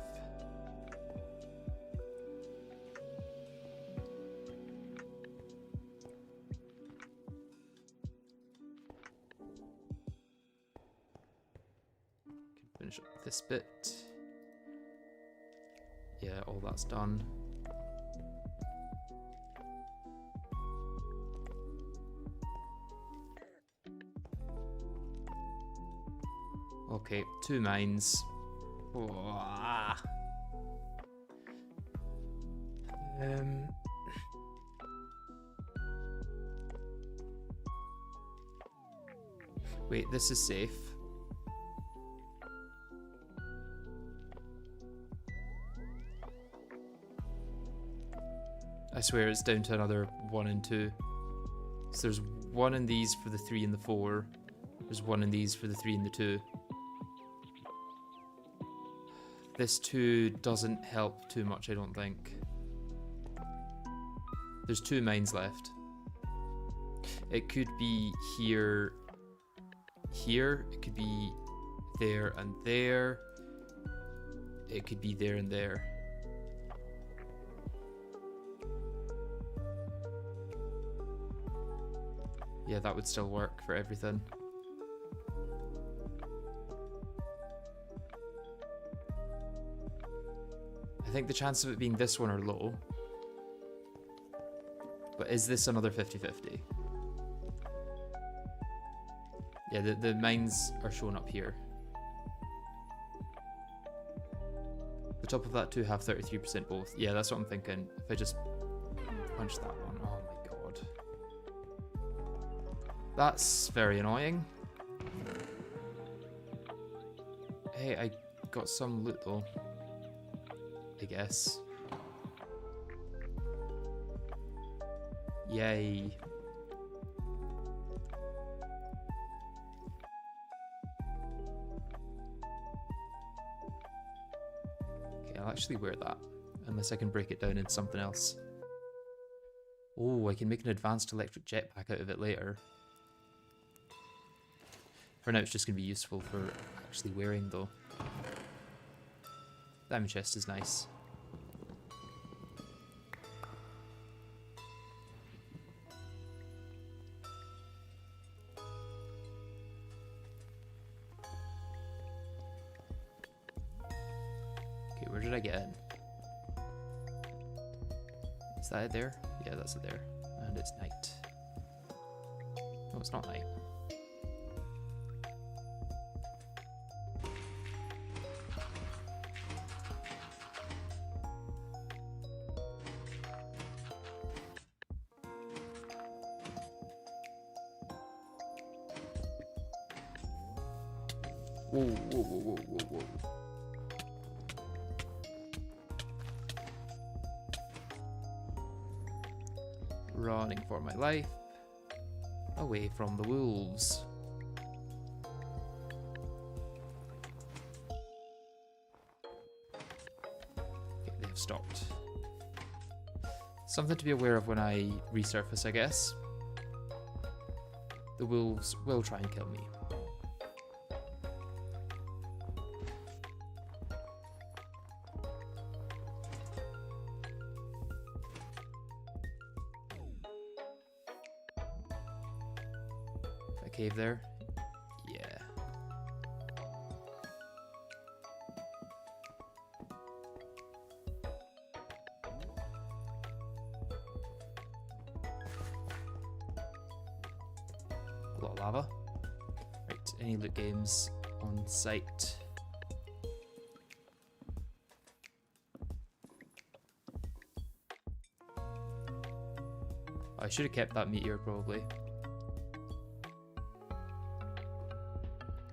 Can finish up this bit. Yeah, all that's done. Okay, 2 mines. Wait, this is safe. I swear it's down to another 1 and 2. So there's 1 in these for the 3 and the 4. There's 1 in these for the 3 and the 2. This 2 doesn't help too much, I don't think. There's 2 mines left. It could be here, here. It could be there and there. It could be there and there. Yeah, that would still work for everything. I think the chance of it being this one are low. But is this another 50-50? Yeah, the mines are shown up here. The top of that 2 have 33% both. Yeah, that's what I'm thinking. If I just punch that one. Oh my god. That's very annoying. Hey, I got some loot though. I guess. Yay. Okay, I'll actually wear that. Unless I can break it down into something else. Oh, I can make an advanced electric jetpack out of it later. For now, it's just going to be useful for actually wearing though. Diamond chest is nice. Okay, where did I get in? Is that it there? Yeah, that's it there. And it's night. No, it's not night. Whoa, whoa, whoa, whoa, whoa, whoa. Running for my life. Away from the wolves. Okay, they've stopped. Something to be aware of when I resurface, I guess. The wolves will try and kill me. cave there? Yeah. A lot of lava. Right, any loot games on site? I should have kept that meteor probably.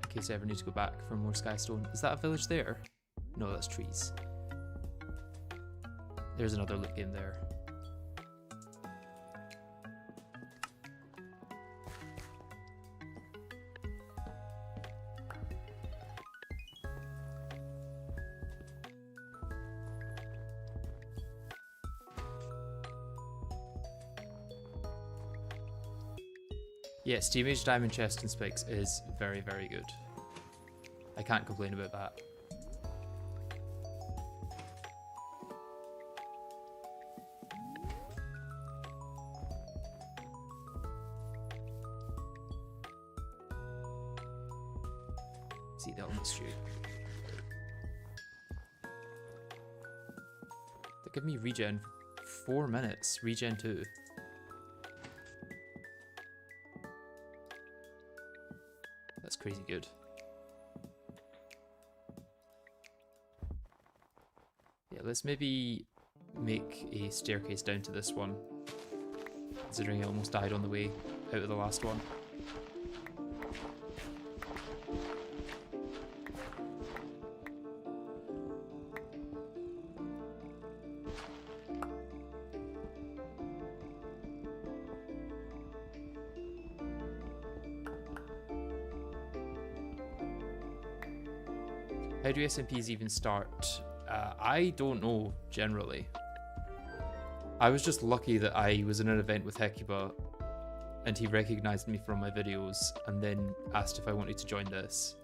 In case I ever need to go back for more skystone. Is that a village there? No, that's trees. There's another loot game there. Yeah, Steam Age Diamond Chest and Spikes is very, very good. I can't complain about that. See that on the street. They give me regen for 4 minutes, regen 2. That's crazy good. Yeah, let's maybe make a staircase down to this one, considering I almost died on the way out of the last one. How do SMPs even start? I don't know, generally. I was just lucky that I was in an event with Hecuba and he recognized me from my videos and then asked if I wanted to join this.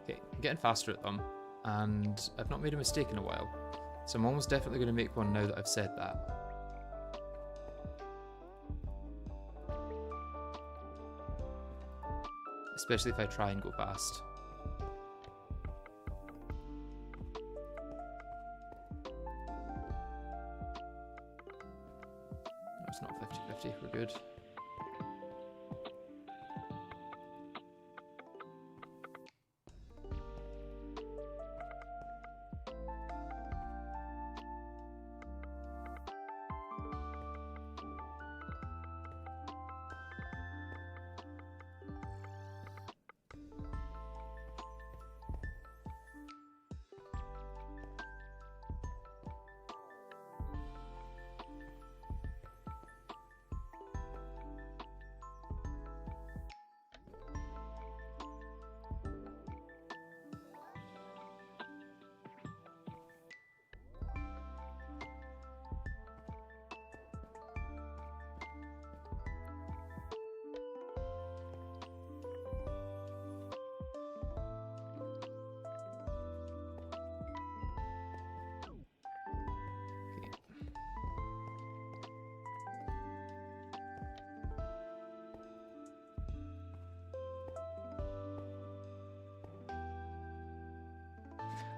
Okay, I'm getting faster at them, and I've not made a mistake in a while, so I'm almost definitely going to make one now that I've said that. Especially if I try and go fast. No, it's not 50-50, we're good.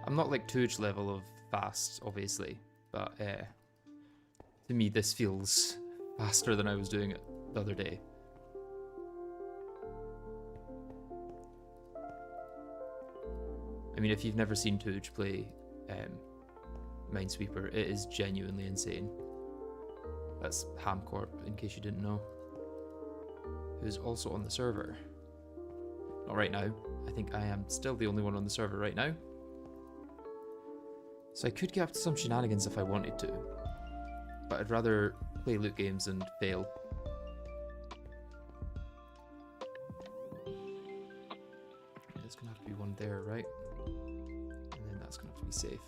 I'm not like Tooge level of fast, obviously, but to me this feels faster than I was doing it the other day. I mean, if you've never seen Tooge play Minesweeper, it is genuinely insane. That's Hamcorp, in case you didn't know. who's also on the server. Not right now. I think I am still the only one on the server right now. So I could get up to some shenanigans if I wanted to, but I'd rather play loot games and fail. There's gonna have to be one there, right? And then that's gonna have to be safe.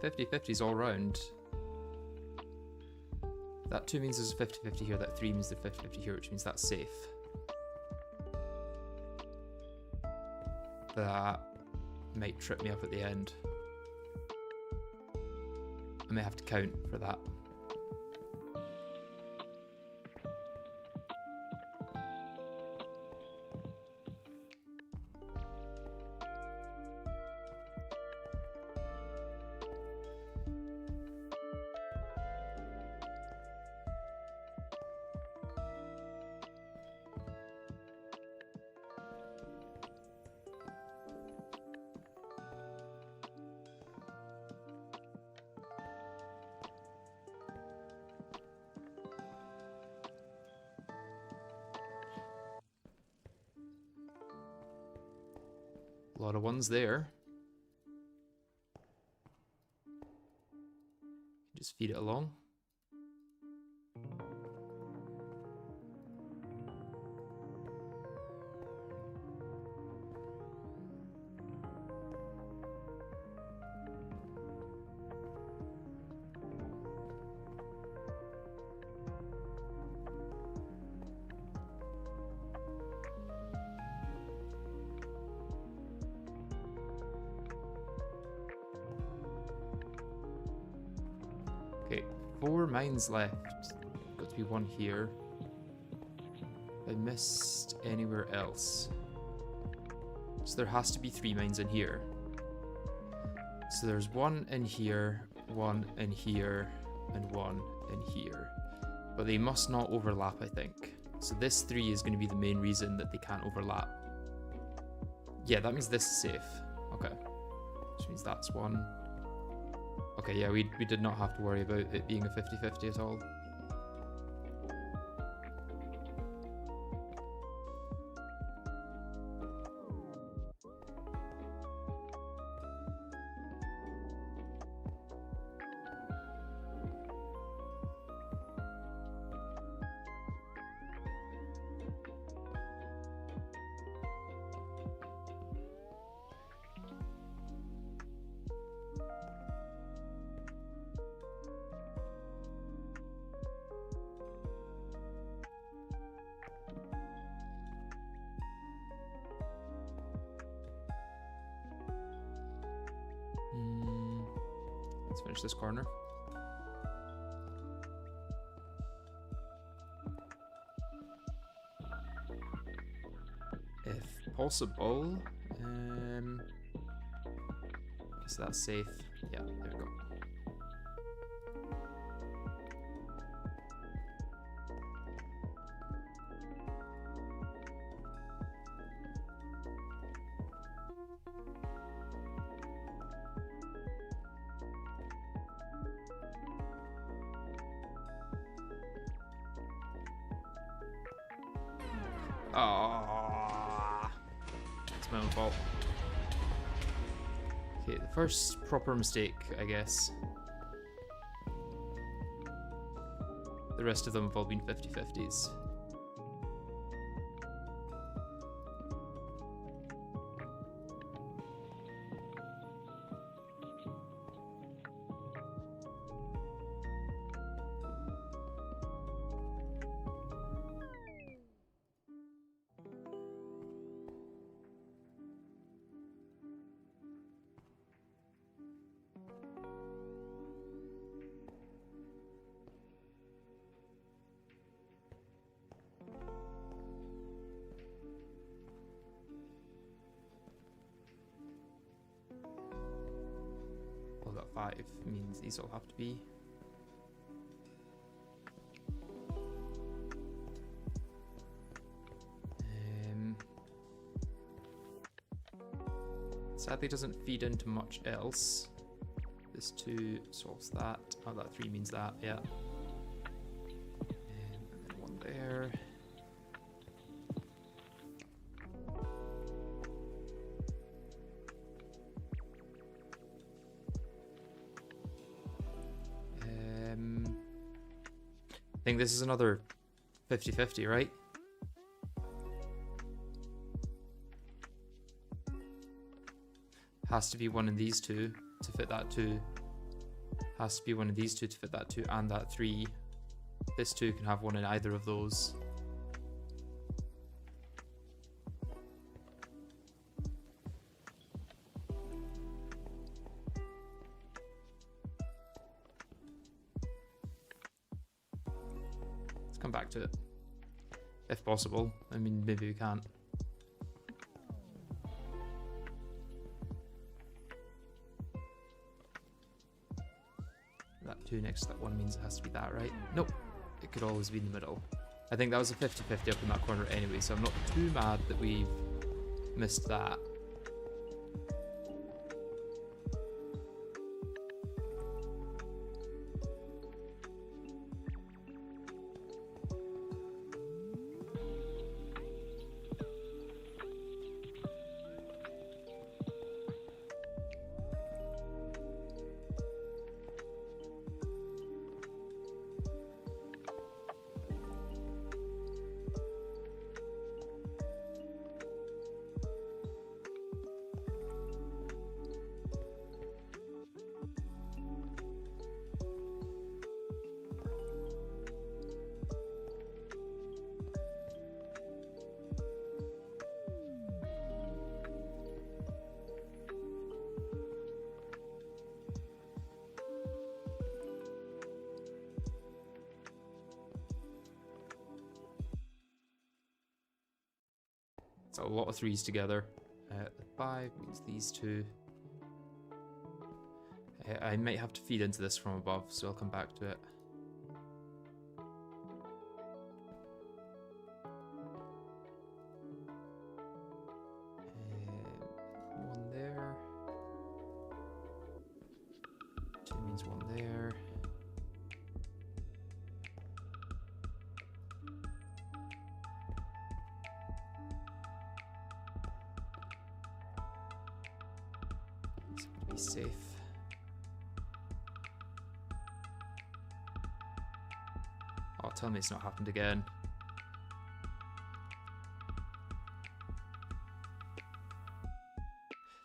50-50s all round. That 2 means there's a 50-50 here, that 3 means there's a 50-50 here, which means that's safe. That might trip me up at the end. I may have to count for that. A lot of ones there. Just feed it along. Okay, 4 mines left. Got to be one here. I missed anywhere else. So there has to be 3 mines in here. So there's 1 in here, 1 in here, and 1 in here. But they must not overlap, I think. So this 3 is going to be the main reason that they can't overlap. Yeah, that means this is safe. Okay. Which means that's 1. Okay, yeah, we did not have to worry about it being a 50-50 at all. Let's finish this corner. If possible, guess that's safe. Yeah, there we go. Ah, it's my own fault. Okay, the first proper mistake, I guess. The rest of them have all been 50-50s. that 5 means these all have to be. Sadly doesn't feed into much else. This 2 solves that. Oh, that 3 means that, yeah. And then 1 there. I think this is another 50-50, right? Has to be one of these 2 to fit that 2. Has to be one of these 2 to fit that 2 and that 3. This 2 can have one in either of those. Let's come back to it. If possible. I mean, maybe we can't. That 2 next to that 1 means it has to be that, right? Nope. It could always be in the middle. I think that was a 50-50 up in that corner anyway, so I'm not too mad that we've missed that. It's a lot of 3s together. The 5 means these 2. I might have to feed into this from above, so I'll come back to it. One there. 2 means 1 there. Be safe. Oh, tell me it's not happened again.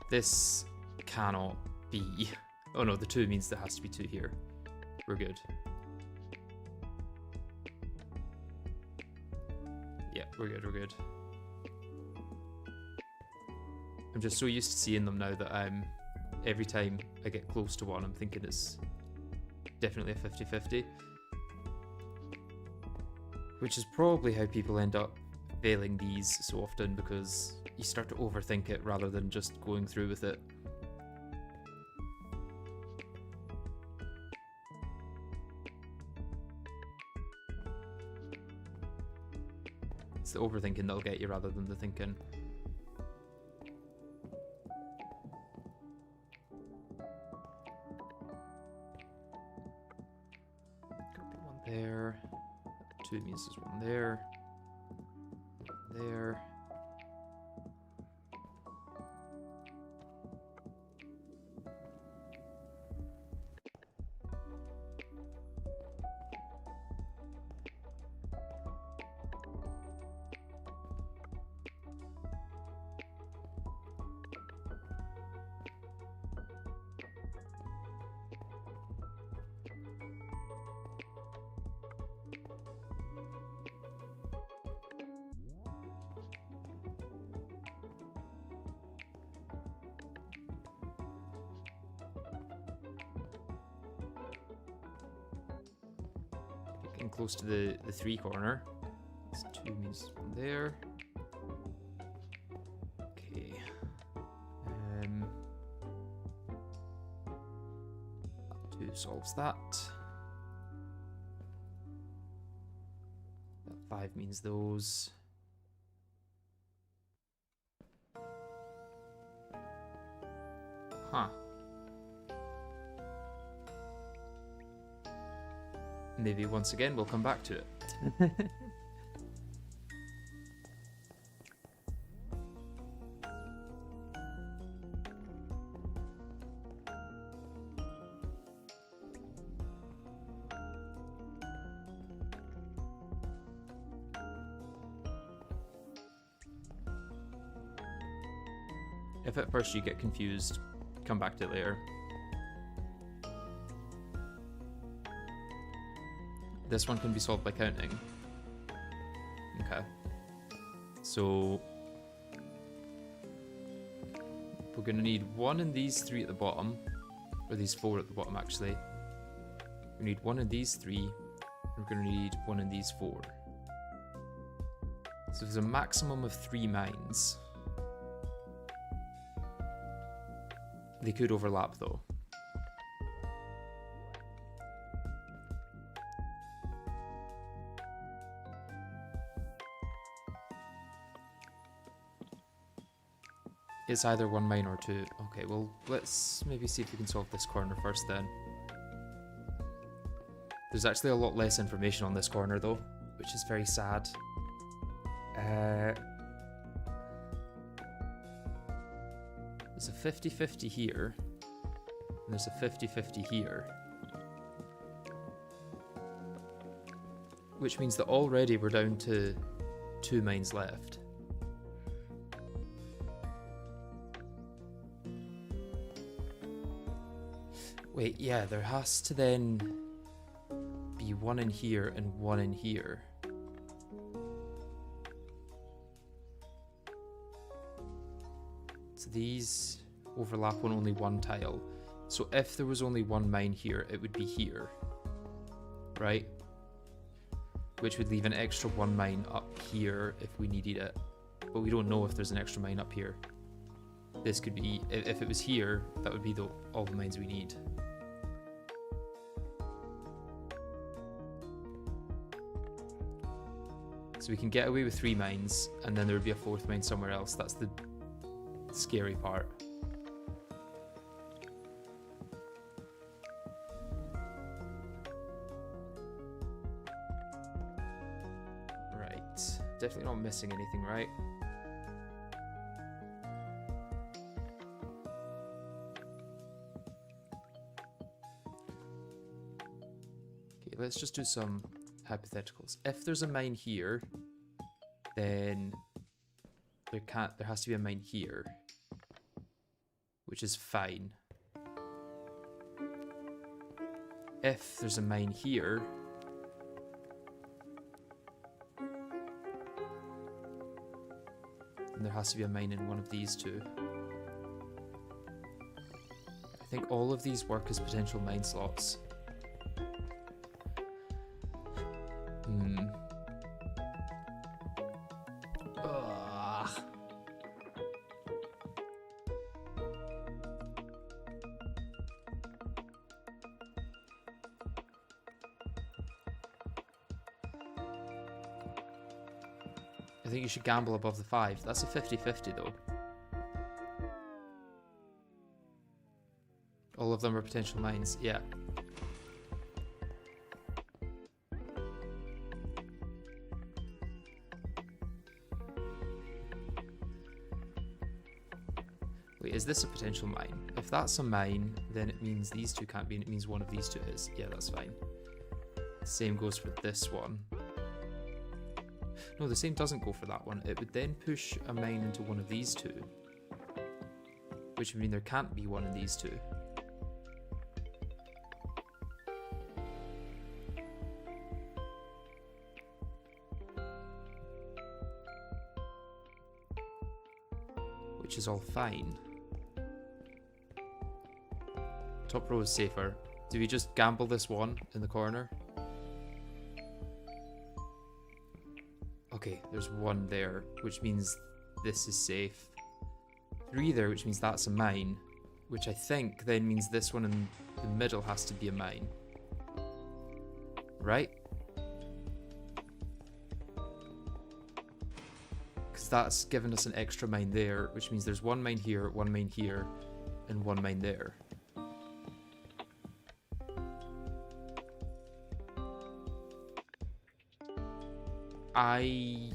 This cannot be. Oh no, the 2 means there has to be 2 here. We're good. Yeah, we're good, we're good. I'm just so used to seeing them now that every time I get close to one, I'm thinking it's definitely a 50-50. Which is probably how people end up failing these so often, because you start to overthink it rather than just going through with it. It's the overthinking that'll get you rather than the thinking. There. 2 means there's 1 there. There. Getting close to the 3 corner. This 2 means 1 there. Okay. solves that. That 5 means those. Huh. Maybe once again we'll come back to it. If at first you get confused, come back to it later. This one can be solved by counting. Okay. So we're going to need 1 in these 3 at the bottom, or these 4 at the bottom actually. We need 1 in these 3, and we're going to need 1 in these 4. So there's a maximum of 3 mines. They could overlap though. It's either 1 mine or 2. Okay, well, let's maybe see if we can solve this corner first then. There's actually a lot less information on this corner though, which is very sad. There's a 50-50 here, and there's a 50-50 here. Which means that already we're down to 2 mines left. Wait, yeah, there has to then be 1 in here and 1 in here. So these overlap on only 1 tile. So if there was only 1 mine here, it would be here, right? Which would leave an extra 1 mine up here if we needed it. But we don't know if there's an extra mine up here. This could be, if it was here, that would be all the mines we need. So we can get away with 3 mines, and then there would be a 4th mine somewhere else. That's the scary part. Right. Definitely not missing anything, right? Okay, let's just do some hypotheticals. If there's a mine here, then there has to be a mine here, which is fine. If there's a mine here, then there has to be a mine in one of these 2. I think all of these work as potential mine slots. I think you should gamble above the 5. That's a 50-50 though. All of them are potential mines, yeah. Wait, is this a potential mine? If that's a mine, then it means these 2 can't be, and it means one of these 2 is. Yeah, that's fine. Same goes for this one. No, the same doesn't go for that one. It would then push a mine into one of these 2. Which would mean there can't be one in these 2. Which is all fine. Top row is safer. Do we just gamble this 1 in the corner? Okay, there's 1 there, which means this is safe. 3 there, which means that's a mine, which I think then means this one and the middle has to be a mine. Right? Because that's given us an extra mine there, which means there's one mine here, and one mine there. I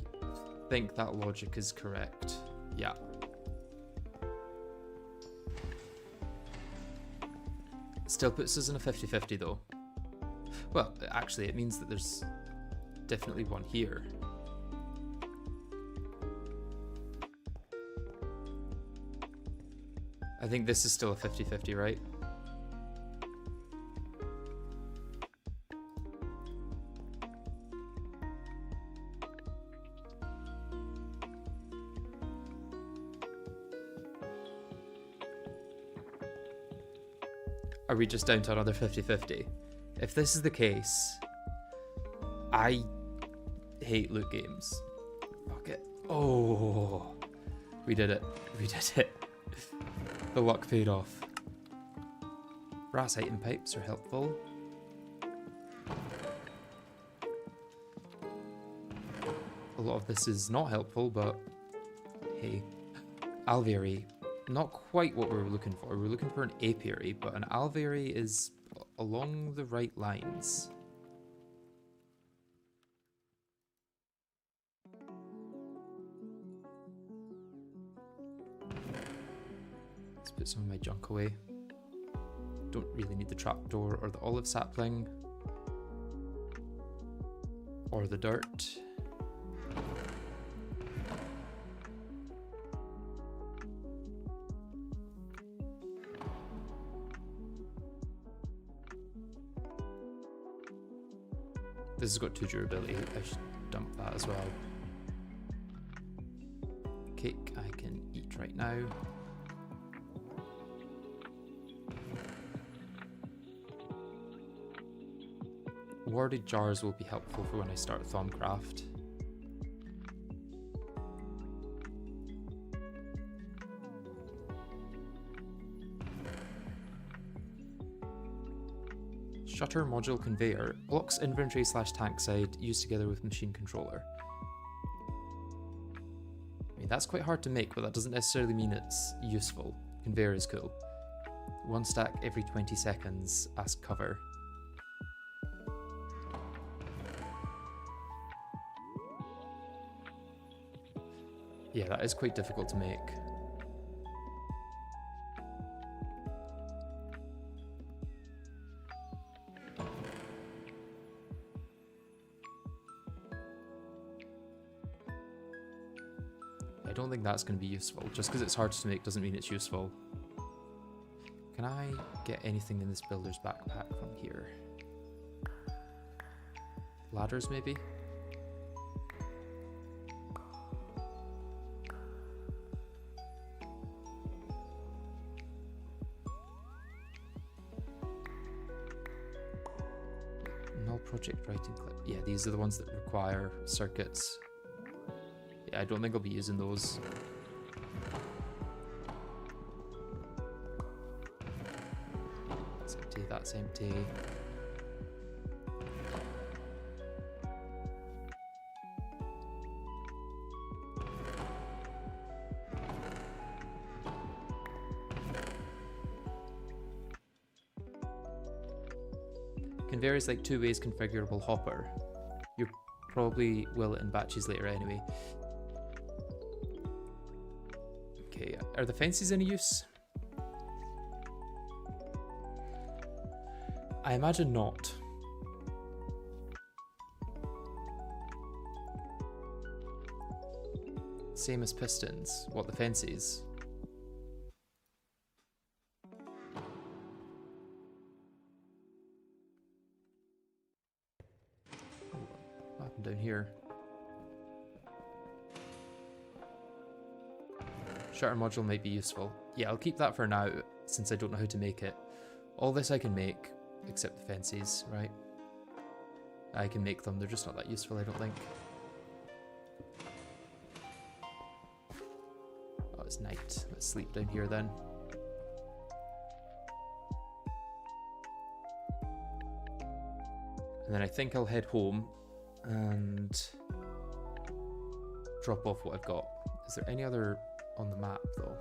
think that logic is correct. Yeah. Still puts us in a 50-50 though. Well, actually, it means that there's definitely one here. I think this is still a 50-50, right? Are we just down to another 50-50? If this is the case, I hate loot games. Fuck it. Oh, we did it. We did it. The luck paid off. Brass item pipes are helpful. A lot of this is not helpful, but hey. Alveary. Not quite what we were looking for. We were looking for an apiary, but an alveary is along the right lines. Let's put some of my junk away. Don't really need the trapdoor or the olive sapling or the dirt. This has got 2 durability, I should dump that as well. Cake I can eat right now. Warded jars will be helpful for when I start Thaumcraft. Shutter module conveyor blocks inventory / tank side used together with machine controller. I mean, that's quite hard to make, but that doesn't necessarily mean it's useful. Conveyor is cool. 1 stack every 20 seconds as cover. Yeah, that is quite difficult to make. I don't think that's going to be useful. Just because it's hard to make doesn't mean it's useful. Can I get anything in this builder's backpack from here? Ladders, maybe? Null project writing clip. Yeah, these are the ones that require circuits. Yeah, I don't think I'll be using those. That's empty, that's empty. Conveyor is like 2-ways configurable hopper. You probably will it in batches later anyway. Okay, are the fences any use? I imagine not. Same as pistons. What, the fences? What happened down here? Shutter module might be useful. Yeah, I'll keep that for now, since I don't know how to make it. All this I can make, except the fences, right? I can make them, they're just not that useful, I don't think. Oh, it's night. Let's sleep down here then. And then I think I'll head home and drop off what I've got. Is there any other on the map though?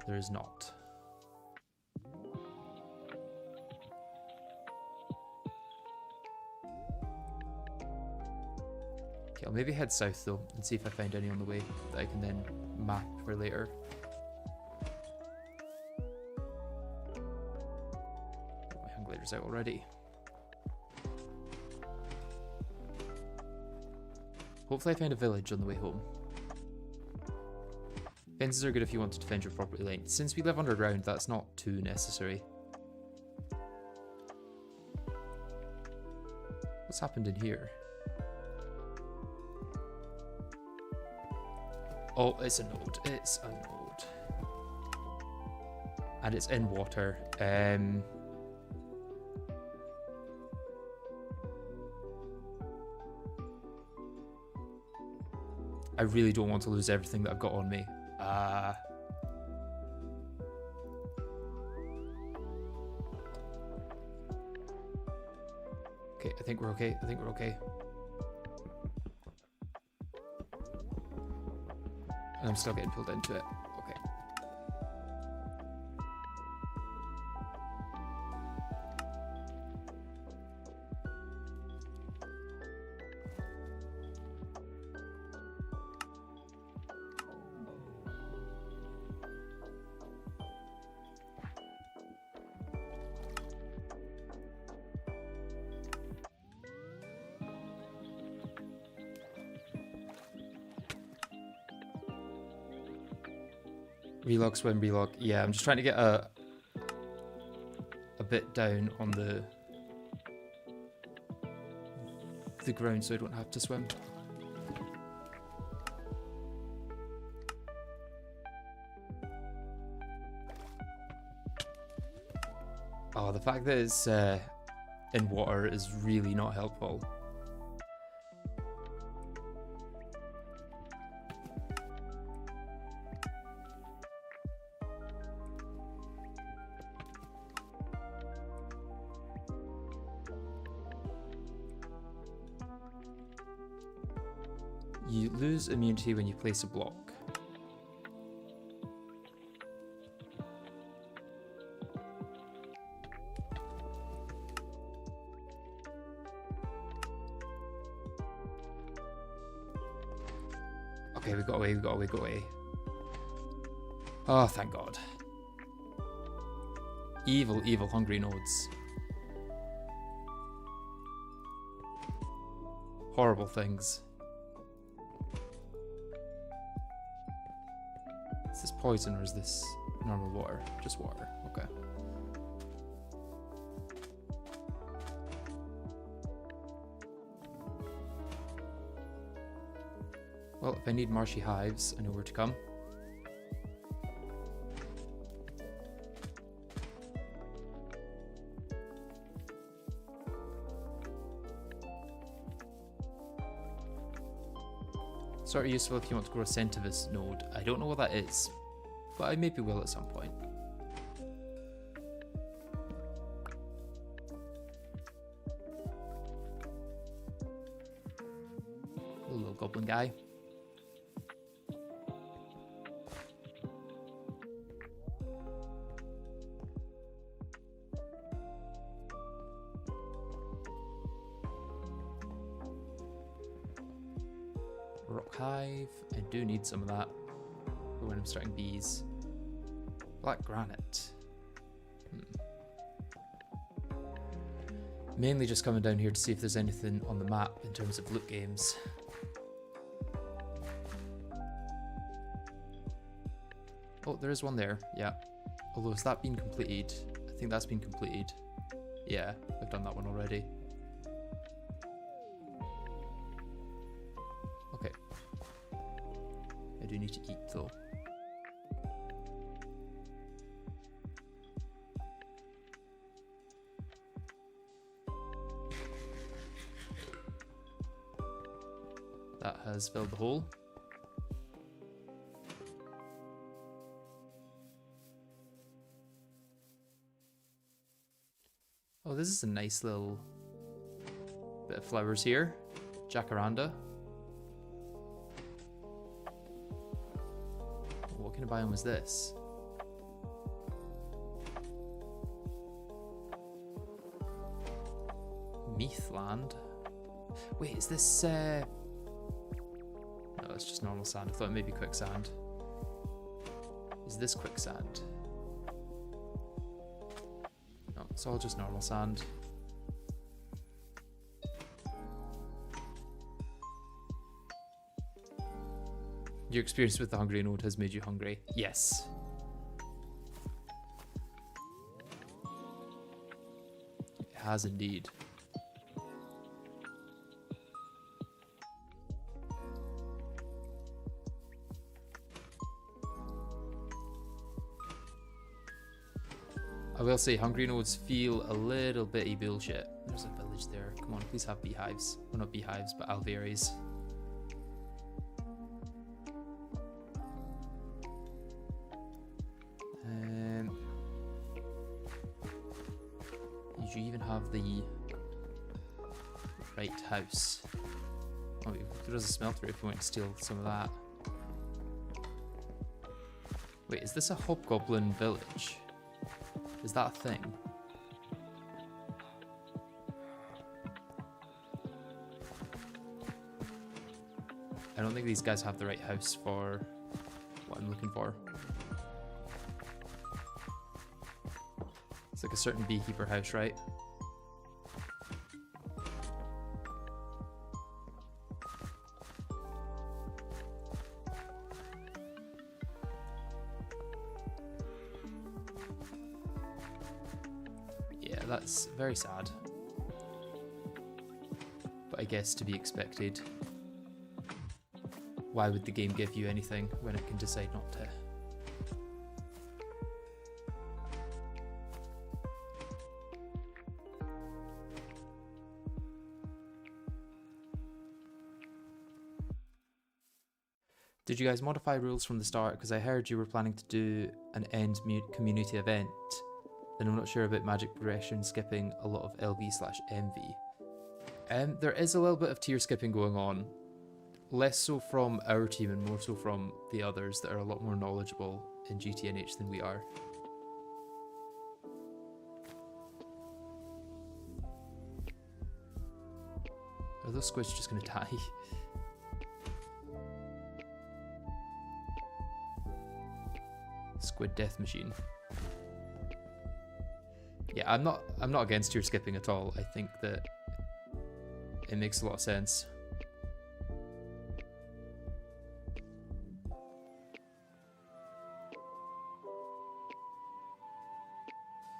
There is not. Okay, I'll maybe head south though and see if I find any on the way that I can then map for later. My hang glider's out already. Hopefully I find a village on the way home. Fences are good if you want to defend your property line. Since we live underground, that's not too necessary. What's happened in here? Oh, it's a node. It's a node. And it's in water. I really don't want to lose everything that I've got on me. Okay, I think we're okay. I think we're okay. And I'm still getting pulled into it. Okay. Relog, swim, relog. Yeah, I'm just trying to get a bit down on the ground so I don't have to swim. Oh, the fact that it's in water is really not helpful. You lose immunity when you place a block. Okay, we got away, we got away, got away. Oh, thank God. Evil, evil, hungry nodes. Horrible things. Is this poison or is this normal water? Just water, okay. Well, if I need marshy hives, I know where to come. Sort of useful if you want to grow a Centivis node. I don't know what that is, but I maybe will at some point. Little goblin guy. Rock hive. I do need some of that for when I'm starting bees. Black granite. Mainly just coming down here to see if there's anything on the map in terms of loot games. Oh, there is one there, yeah. Although, has that been completed? I think that's been completed. Yeah, I've done that one already. Okay. I do need to eat though. That has filled the hole. Oh, this is a nice little bit of flowers here. Jacaranda. What kind of biome was this? Meathland. Wait, is this no, it's just normal sand. I thought it may be quicksand. Is this quicksand? No, it's all just normal sand. Your experience with the hungry node has made you hungry. Yes. It has indeed. I will say hungry nodes feel a little bitty bullshit. There's a village there. Come on, please have beehives. Well, not beehives, but alvearies. Did you even have the right house? Oh, there is a smelter if we want to steal some of that. Wait, is this a hobgoblin village? Is that a thing? I don't think these guys have the right house for what I'm looking for. It's like a certain beekeeper house, right? Yeah, that's very sad. But I guess to be expected. Why would the game give you anything when it can decide not to? Did you guys modify rules from the start? Because I heard you were planning to do an end community event. Then I'm not sure about magic progression skipping a lot of LV/MV. There is a little bit of tier skipping going on. Less so from our team and more so from the others that are a lot more knowledgeable in GTNH than we are. Are those squids just going to die? Squid death machine. Yeah, I'm not against tier skipping at all. I think that it makes a lot of sense.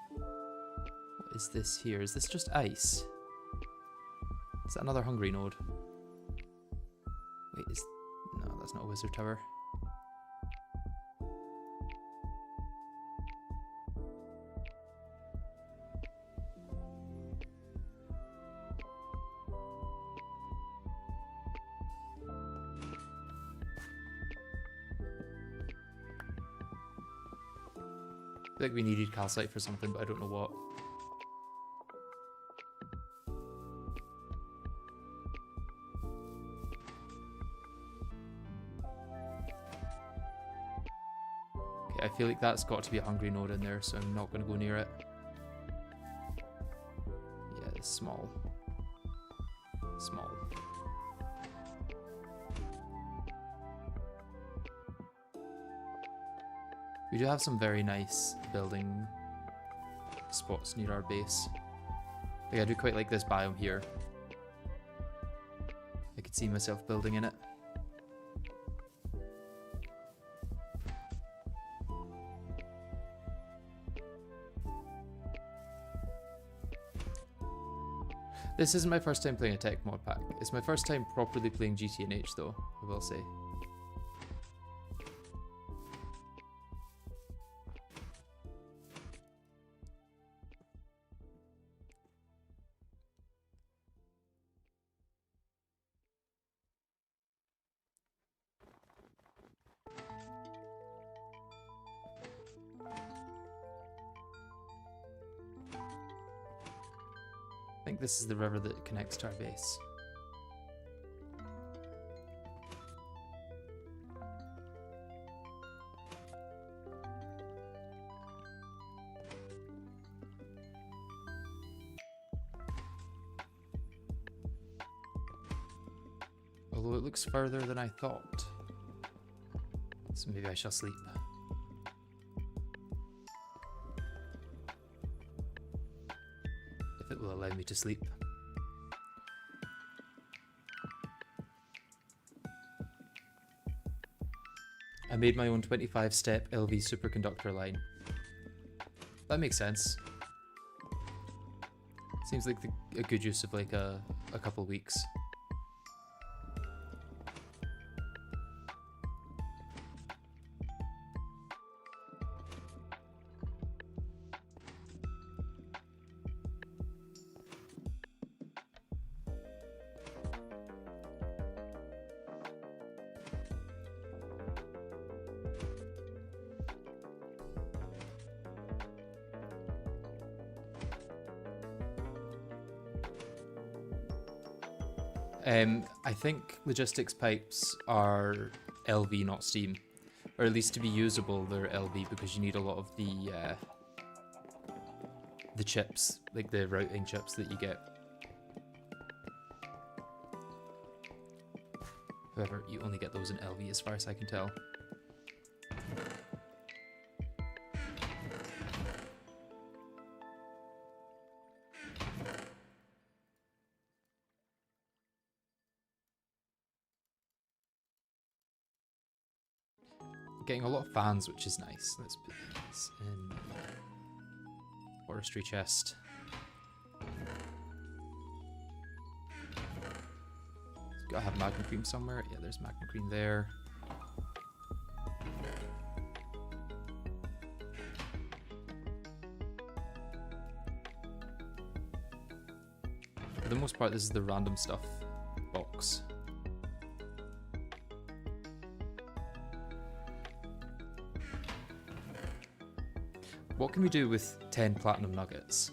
What is this here? Is this just ice? Is that another hungry node? Wait, no, that's not a wizard tower. I feel like we needed calcite for something, but I don't know what. Okay, I feel like that's got to be a hungry node in there, so I'm not going to go near it. Yeah, it's small. Small. We do have some very nice building spots near our base. Like, I do quite like this biome here. I could see myself building in it. This isn't my first time playing a tech mod pack. It's my first time properly playing GTNH though, I will say. think this is the river that connects to our base. Although it looks further than I thought. So maybe I shall sleep. If it will allow me to sleep. I made my own 25-step LV superconductor line. That makes sense. Seems like a good use of like a couple weeks. I think logistics pipes are LV, not steam. Or at least to be usable, they're LV because you need a lot of the chips, like the routing chips that you get. However, you only get those in LV as far as I can tell. Getting a lot of fans, which is nice. Let's put this in forestry chest. Gotta have magma cream somewhere. Yeah, there's magma cream there. For the most part, this is the random stuff box. What can we do with 10 platinum nuggets?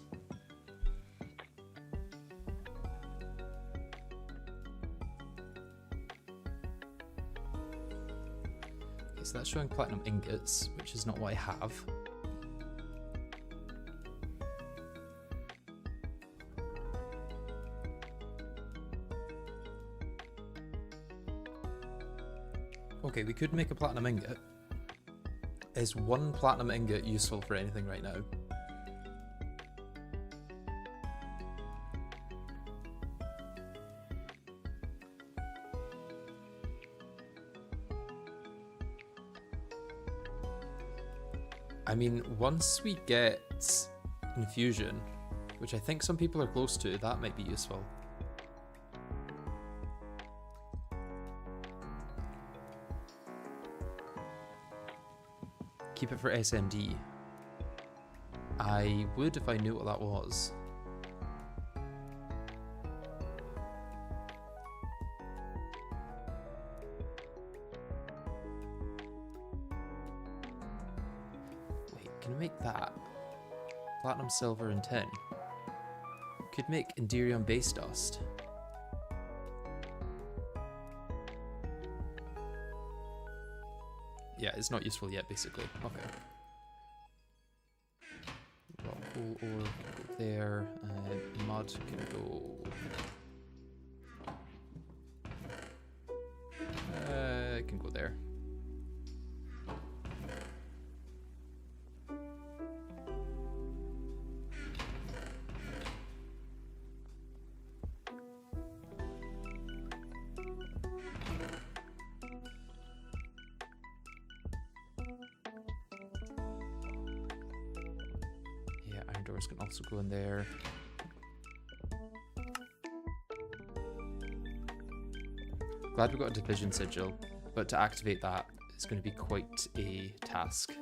Okay, so that's showing platinum ingots, which is not what I have. Okay, we could make a platinum ingot. Is one platinum ingot useful for anything right now? I mean, once we get infusion, which I think some people are close to, that might be useful. Keep it for SMD. I would if I knew what that was. Wait, can I make that? Platinum, silver, and tin. Could make Enderium base dust. Yeah, it's not useful yet, basically. Okay. Rock wool ore can go there, and mud can go... it can go there. Can also go in there. Glad we got a division sigil, but to activate that is going to be quite a task.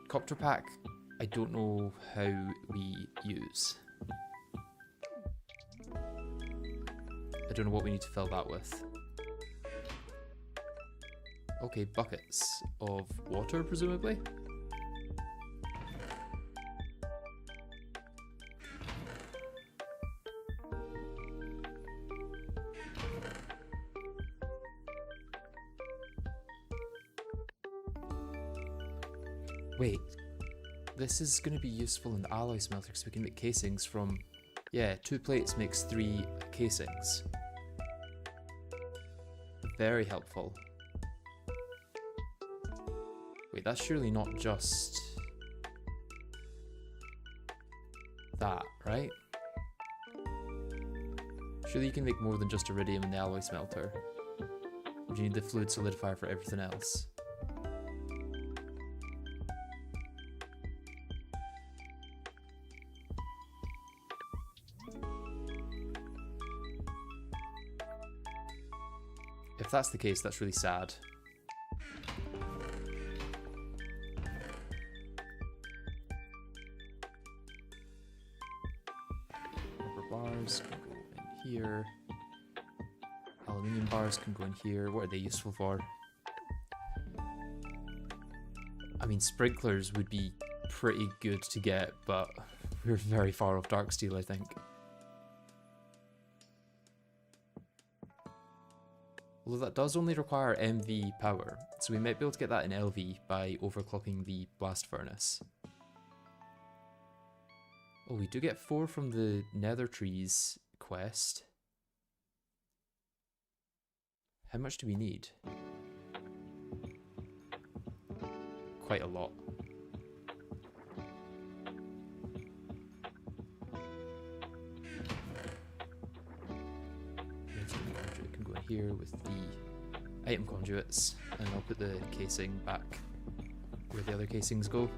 Copter pack, I don't know how we use. I don't know what we need to fill that with. Okay, buckets of water, presumably. Wait, this is going to be useful in the alloy smelter because we can make casings from, yeah, 2 plates makes 3 casings. Very helpful. Wait, that's surely not just that, right? Surely you can make more than just iridium in the alloy smelter. Or do you need the fluid solidifier for everything else? If that's the case, that's really sad. Rubber bars can go in here. Aluminium bars can go in here. What are they useful for? I mean, sprinklers would be pretty good to get, but we're very far off dark steel, I think. Although that does only require MV power, so we might be able to get that in LV by overclocking the blast furnace. Oh, we do get 4 from the Nether Trees quest. How much do we need? Quite a lot. Conduit can go in here with the item conduits, and I'll put the casing back where the other casings go.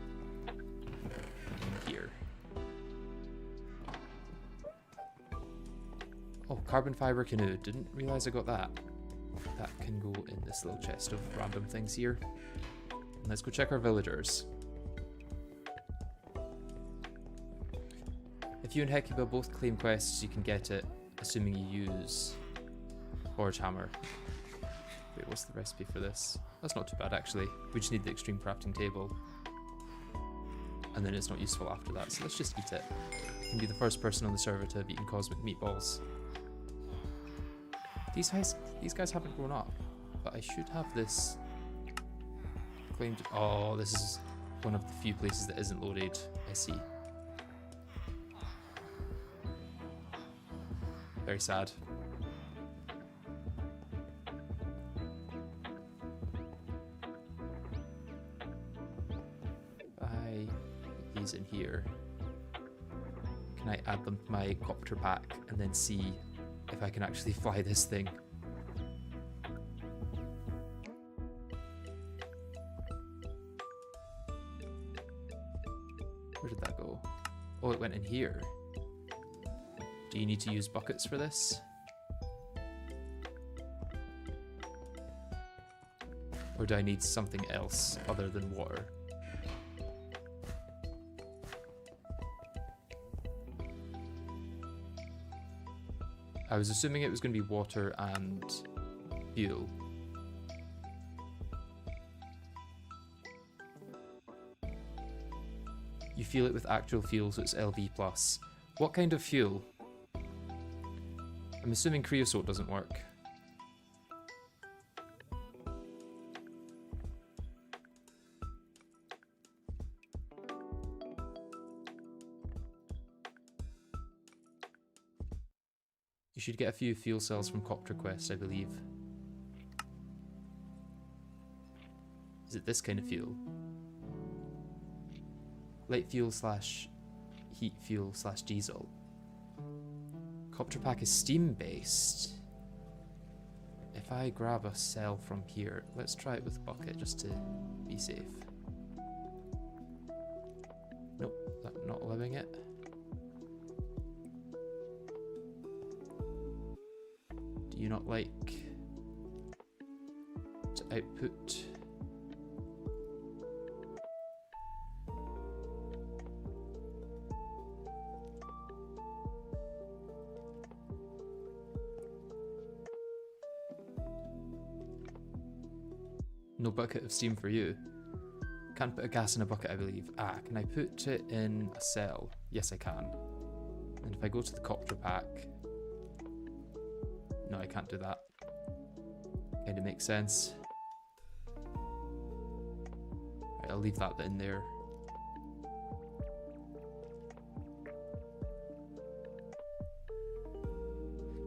In here. Oh, carbon fiber canoe. Didn't realise I got that. That can go in this little chest of random things here. And let's go check our villagers. If you and Hecuba both claim quests, you can get it, assuming you use Forge Hammer. Wait, what's the recipe for this? That's not too bad, actually. We just need the extreme crafting table. And then it's not useful after that, so let's just eat it. You can be the first person on the server to have eaten cosmic meatballs. These guys haven't grown up, but I should have this claimed. Oh, this is one of the few places that isn't loaded. I see. Very sad. I put these in here. Can I add them to my copter pack and then see if I can actually fly this thing? Where did that go? Oh, it went in here. Do you need to use buckets for this? Or do I need something else other than water? I was assuming it was going to be water and fuel. You fuel it with actual fuel, so it's LV+. What kind of fuel? I'm assuming creosote doesn't work. You should get a few fuel cells from Copter Quest, I believe. Is it this kind of fuel? Light fuel slash heat fuel slash diesel. Copter Pack is steam based. If I grab a cell from here, let's try it with a bucket just to be safe. Nope, not allowing it. Do you not like to output? No bucket of steam for you. Can't put a gas in a bucket, I believe. Ah, can I put it in a cell? Yes, I can. And if I go to the copter pack... No, I can't do that. Kinda makes sense. Right, I'll I'll leave that in there.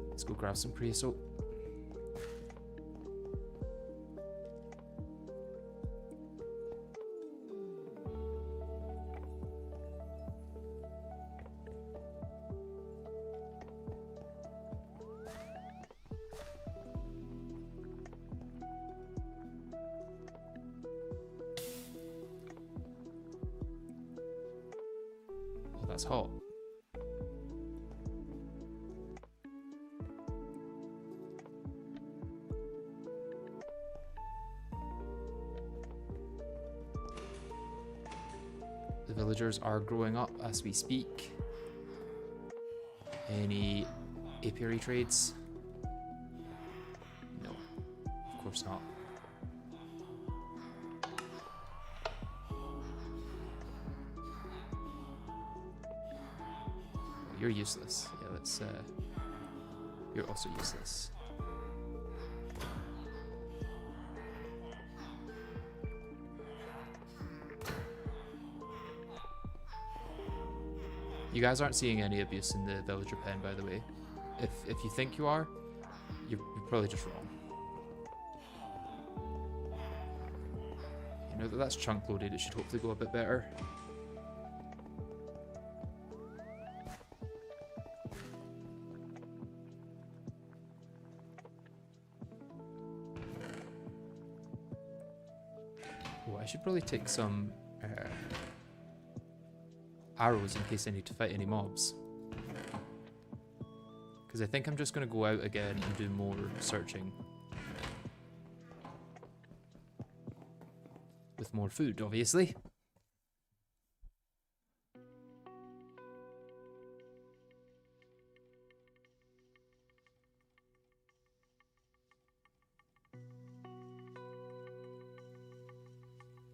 Let's go grab some creosote. Oh, that's hot. The villagers are growing up as we speak. Any apiary trades? No, of course not. You're useless. Yeah, let's. You're also useless. You guys aren't seeing any abuse in the villager pen, by the way. If you think you are, you're probably just wrong. You know that that's chunk loaded, it should hopefully go a bit better. Oh, I should probably take some arrows in case I need to fight any mobs. Because I think I'm just going to go out again and do more searching. With more food, obviously.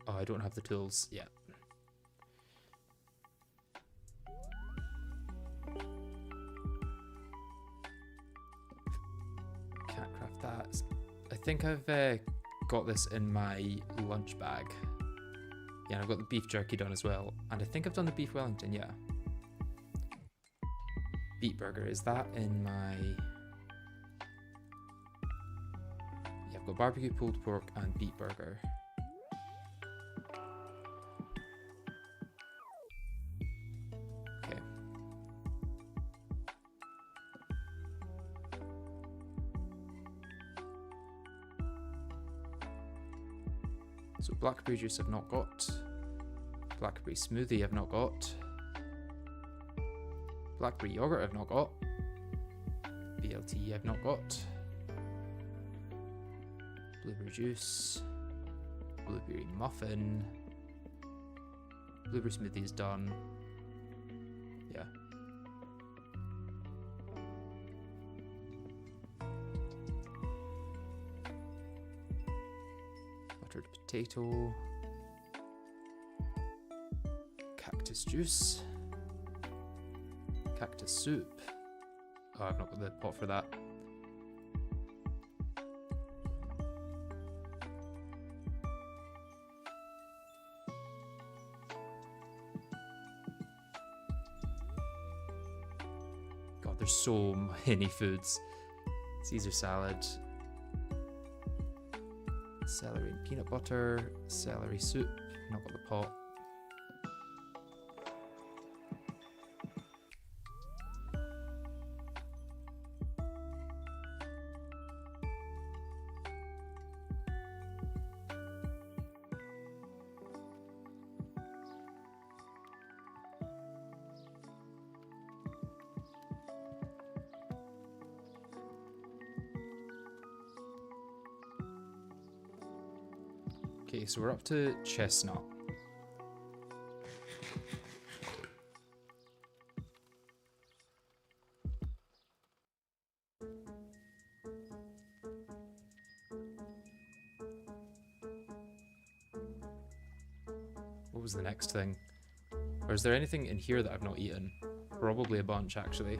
Oh, I don't have the tools yet. Can't craft that. I think I've got this in my lunch bag. Yeah, and I've got the beef jerky done as well. And I think I've done the beef Wellington, yeah. Beet burger, is that in my... Yeah, I've got barbecue pulled pork and beet burger. Okay. So blackberry juice I've not got. Blackberry smoothie I've not got. Blackberry yogurt I've not got. BLT I've not got. Blueberry juice. Blueberry muffin. Blueberry smoothie is done. Yeah. Buttered potato. Cactus juice. Cactus soup. Oh, I've not got the pot for that. God, there's so many foods. Caesar salad. Celery and peanut butter. Celery soup. Not got the pot. Okay, so we're up to chestnut. What was the next thing? Or is there anything in here that I've not eaten? Probably a bunch, actually.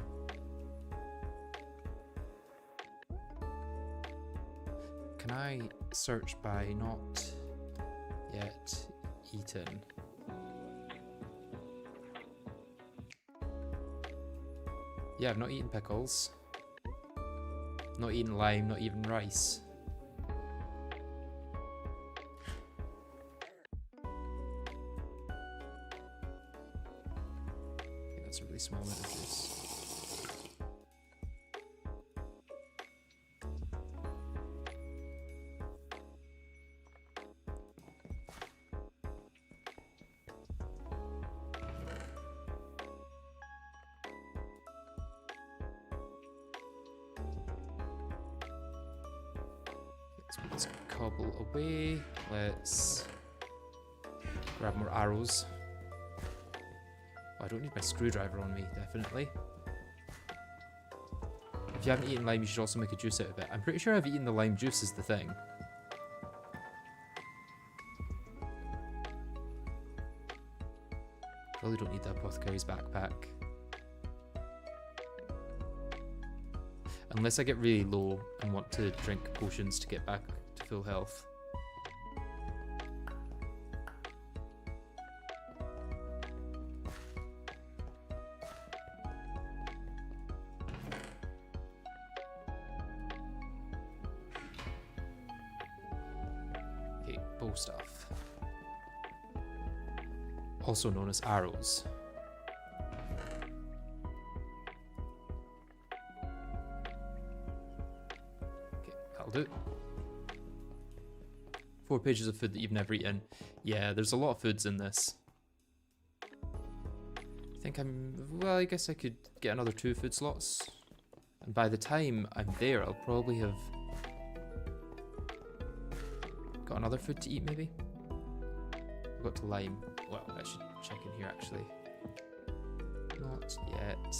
Can I search by not yet eaten. Yeah, I've not eaten pickles. Not eaten lime, not even rice. Okay, that's a really small amount of juice. Let's cobble away. Let's grab more arrows. Oh, I don't need my screwdriver on me, definitely. If you haven't eaten lime, you should also make a juice out of it. I'm pretty sure I've eaten the lime juice is the thing. Probably don't need the apothecary's backpack. Unless I get really low and want to drink potions to get back to full health. Okay, bow staff. Also known as arrows. That'll do. 4 pages of food that you've never eaten. Yeah, there's a lot of foods in this. I think well, I guess I could get another 2 food slots. And by the time I'm there, I'll probably have got another food to eat, maybe? I've got to lime. Well, I should check in here, actually. Not yet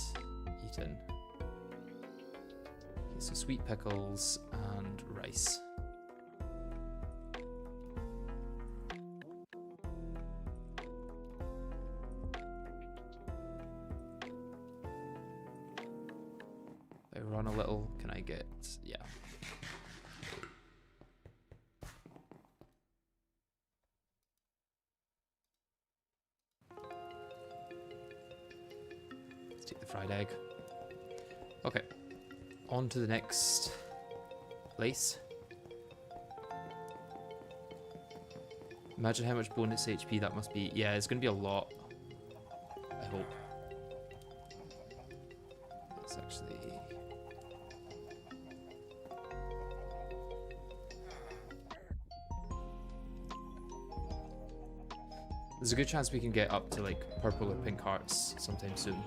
eaten. Okay, so sweet pickles and rice. If I run a little, can I get... yeah. Let's take the fried egg. Okay. On to the next place. Imagine how much bonus HP that must be. Yeah, it's going to be a lot. I hope. Let's actually... There's a good chance we can get up to like purple or pink hearts sometime soon.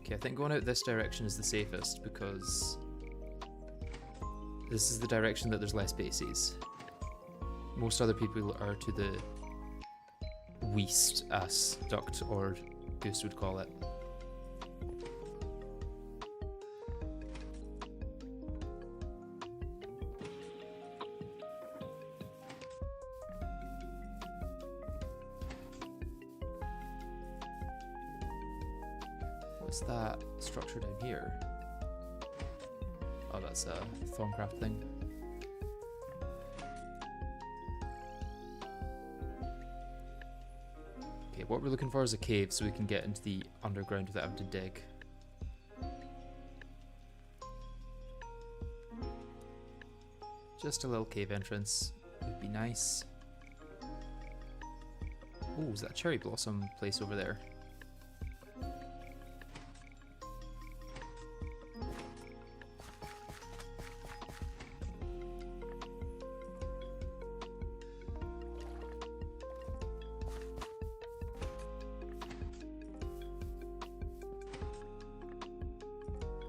Okay, I think going out this direction is the safest because this is the direction that there's less bases. Most other people are to the west, as Duct or Goose would call it. What's that structure down here? Oh, that's a Thorncraft thing. Okay, what we're looking for is a cave so we can get into the underground without having to dig. Just a little cave entrance would be nice. Oh, is that cherry blossom place over there?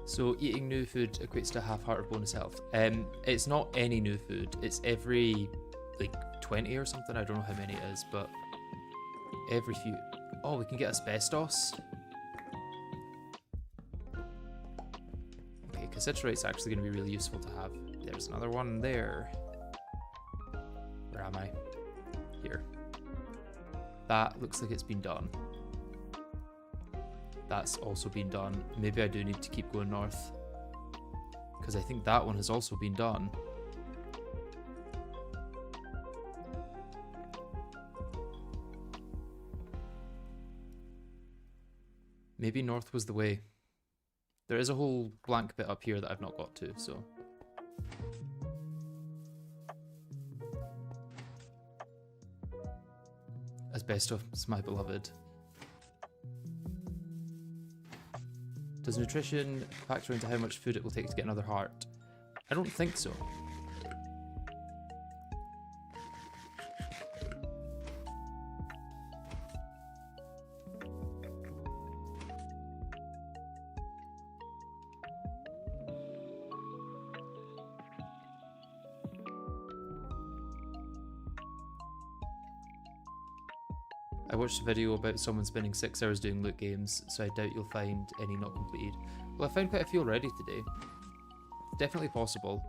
So eating new food equates to half heart or bonus health. It's not any new food. It's every like 20 or something. I don't know how many it is, but every few. Oh, we can get asbestos. Okay, cassiterite's actually going to be really useful to have. There's another one there. Where am I? Here. That looks like it's been done. That's also been done. Maybe I do need to keep going north, because I think that one has also been done. Maybe north was the way. There is a whole blank bit up here that I've not got to, so... Asbestos, my beloved. Does nutrition factor into how much food it will take to get another heart? I don't think so. I watched a video about someone spending 6 hours doing loot games, so I doubt you'll find any not completed. Well, I found quite a few already today. Definitely possible.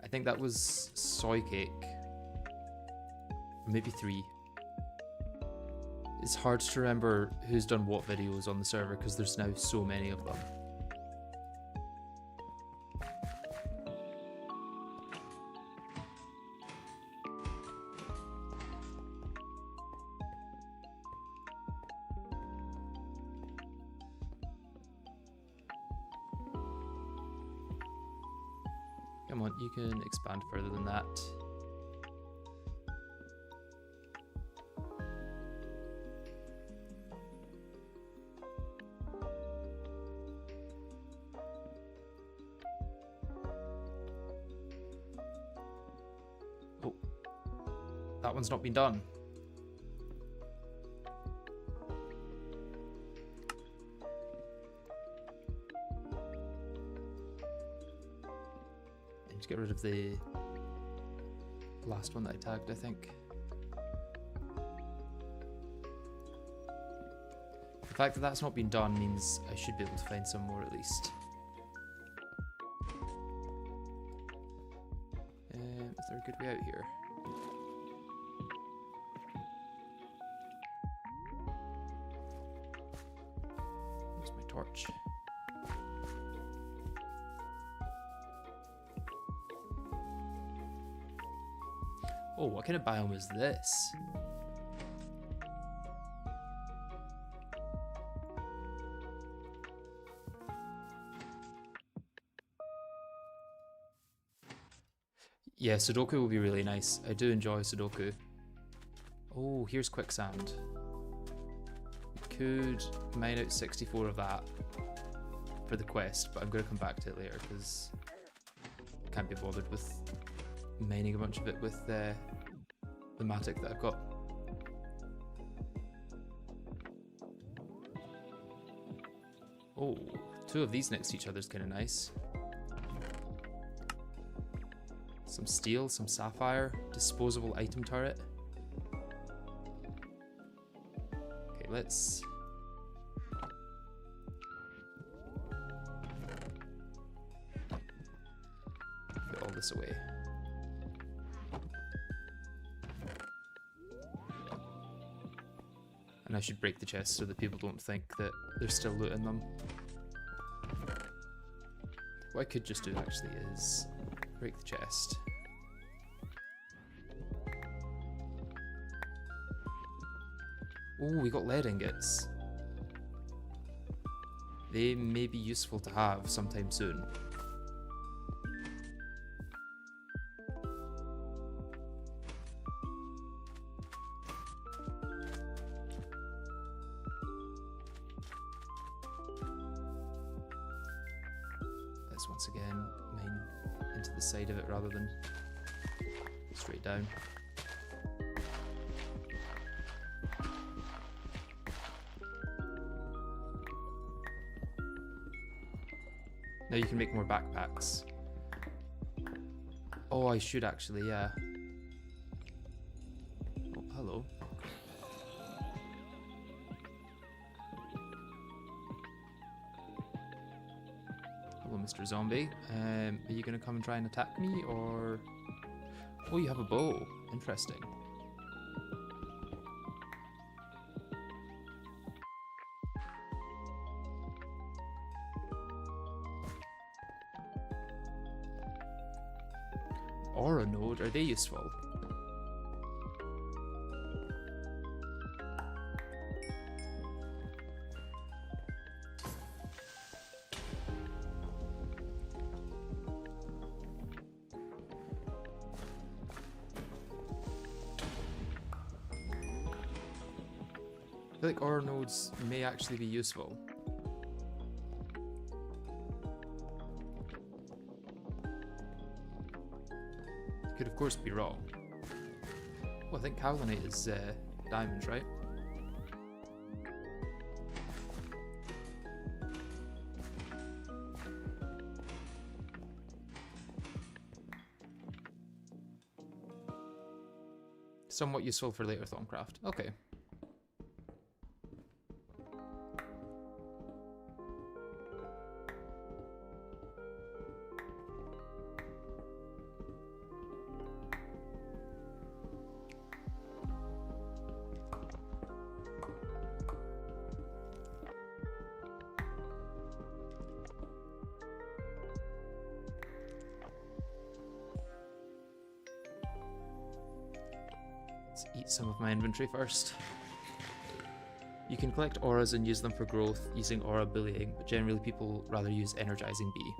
I think that was soy cake. Or maybe 3. It's hard to remember who's done what videos on the server because there's now so many of them. Come on, you can expand further than that. Oh, that one's not been done. Get rid of the last one that I tagged, I think. The fact that that's not been done means I should be able to find some more at least. Is there a good way out here? Where's my torch? Oh, what kind of biome is this? Yeah, Sudoku will be really nice. I do enjoy Sudoku. Oh, here's quicksand. We could mine out 64 of that for the quest, but I'm going to come back to it later because I can't be bothered with mining a bunch of it with the matic that I've got. Oh, 2 of these next to each other is kind of nice. Some steel, some sapphire, disposable item turret. Okay, let's... put all this away. And I should break the chest so that people don't think that there's still loot in them. What I could just do actually is break the chest. Oh, we got lead ingots. They may be useful to have sometime soon. Let's once again mine into the side of it rather than straight down. Now you can make more backpacks. Oh, I should actually, yeah. Oh, hello. Hello, Mr. Zombie. Are you gonna come and try and attack me, or... Oh, you have a bow. Interesting. Aura node, are they useful? feel like aura nodes may actually be useful. Could of course be wrong. Well, I think Howlinite is diamonds, right? Somewhat useful for later Thaumcraft. Okay. Let's eat some of my inventory first. You can collect auras and use them for growth using aura bullying, but generally people rather use energizing bee.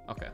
Okay.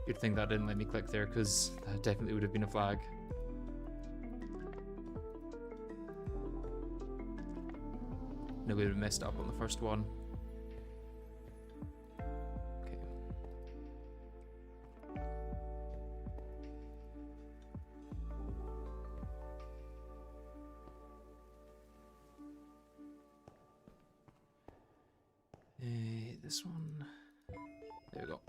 Good thing that didn't let me click there, because that definitely would have been a flag. No, we would have messed up on the first one. Okay. This one. There we go.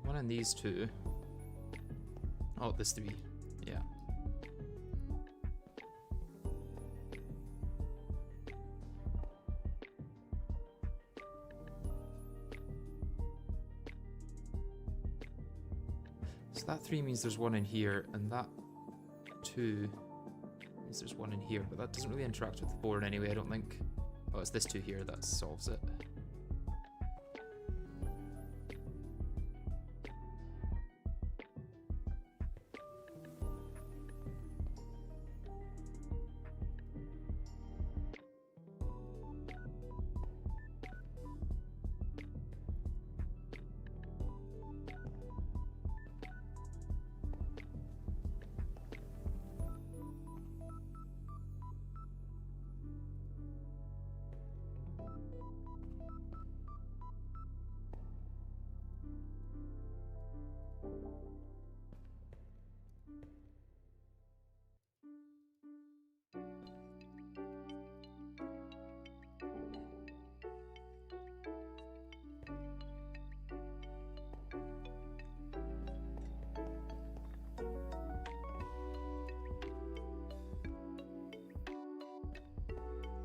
One of these two. Oh, this to be, yeah. So that 3 means there's one in here, and that 2 means there's one in here, but that doesn't really interact with the 4 in any way, I don't think. Oh, it's this 2 here that solves it.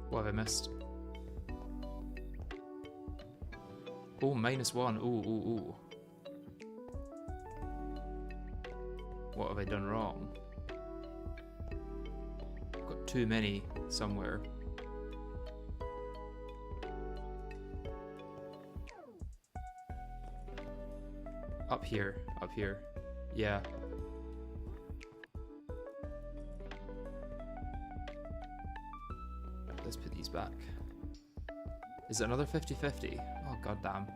What have I missed? Oh, -1. Ooh, ooh, ooh. What have I done wrong? I've got too many somewhere. Up here. Up here. Yeah. Let's put these back. Is it another 50-50? Oh, goddamn.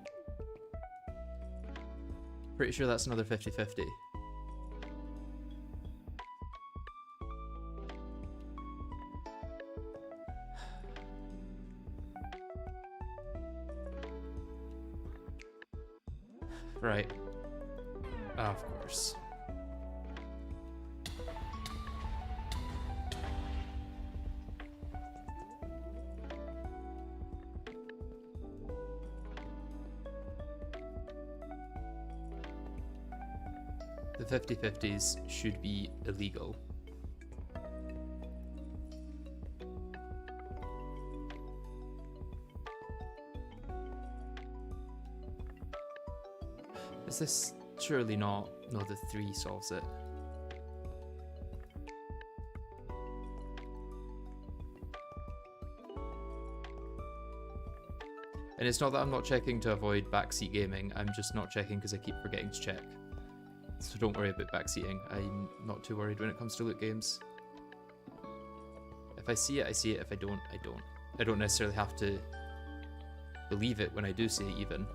Pretty sure that's another 50-50. Right. Oh, of course. The 50-50s should be illegal. Is this surely not? No, the 3 solves it. And it's not that I'm not checking to avoid backseat gaming, I'm just not checking because I keep forgetting to check. So don't worry about backseating, I'm not too worried when it comes to loot games. If I see it, I see it. If I don't, I don't. I don't necessarily have to believe it when I do see it even.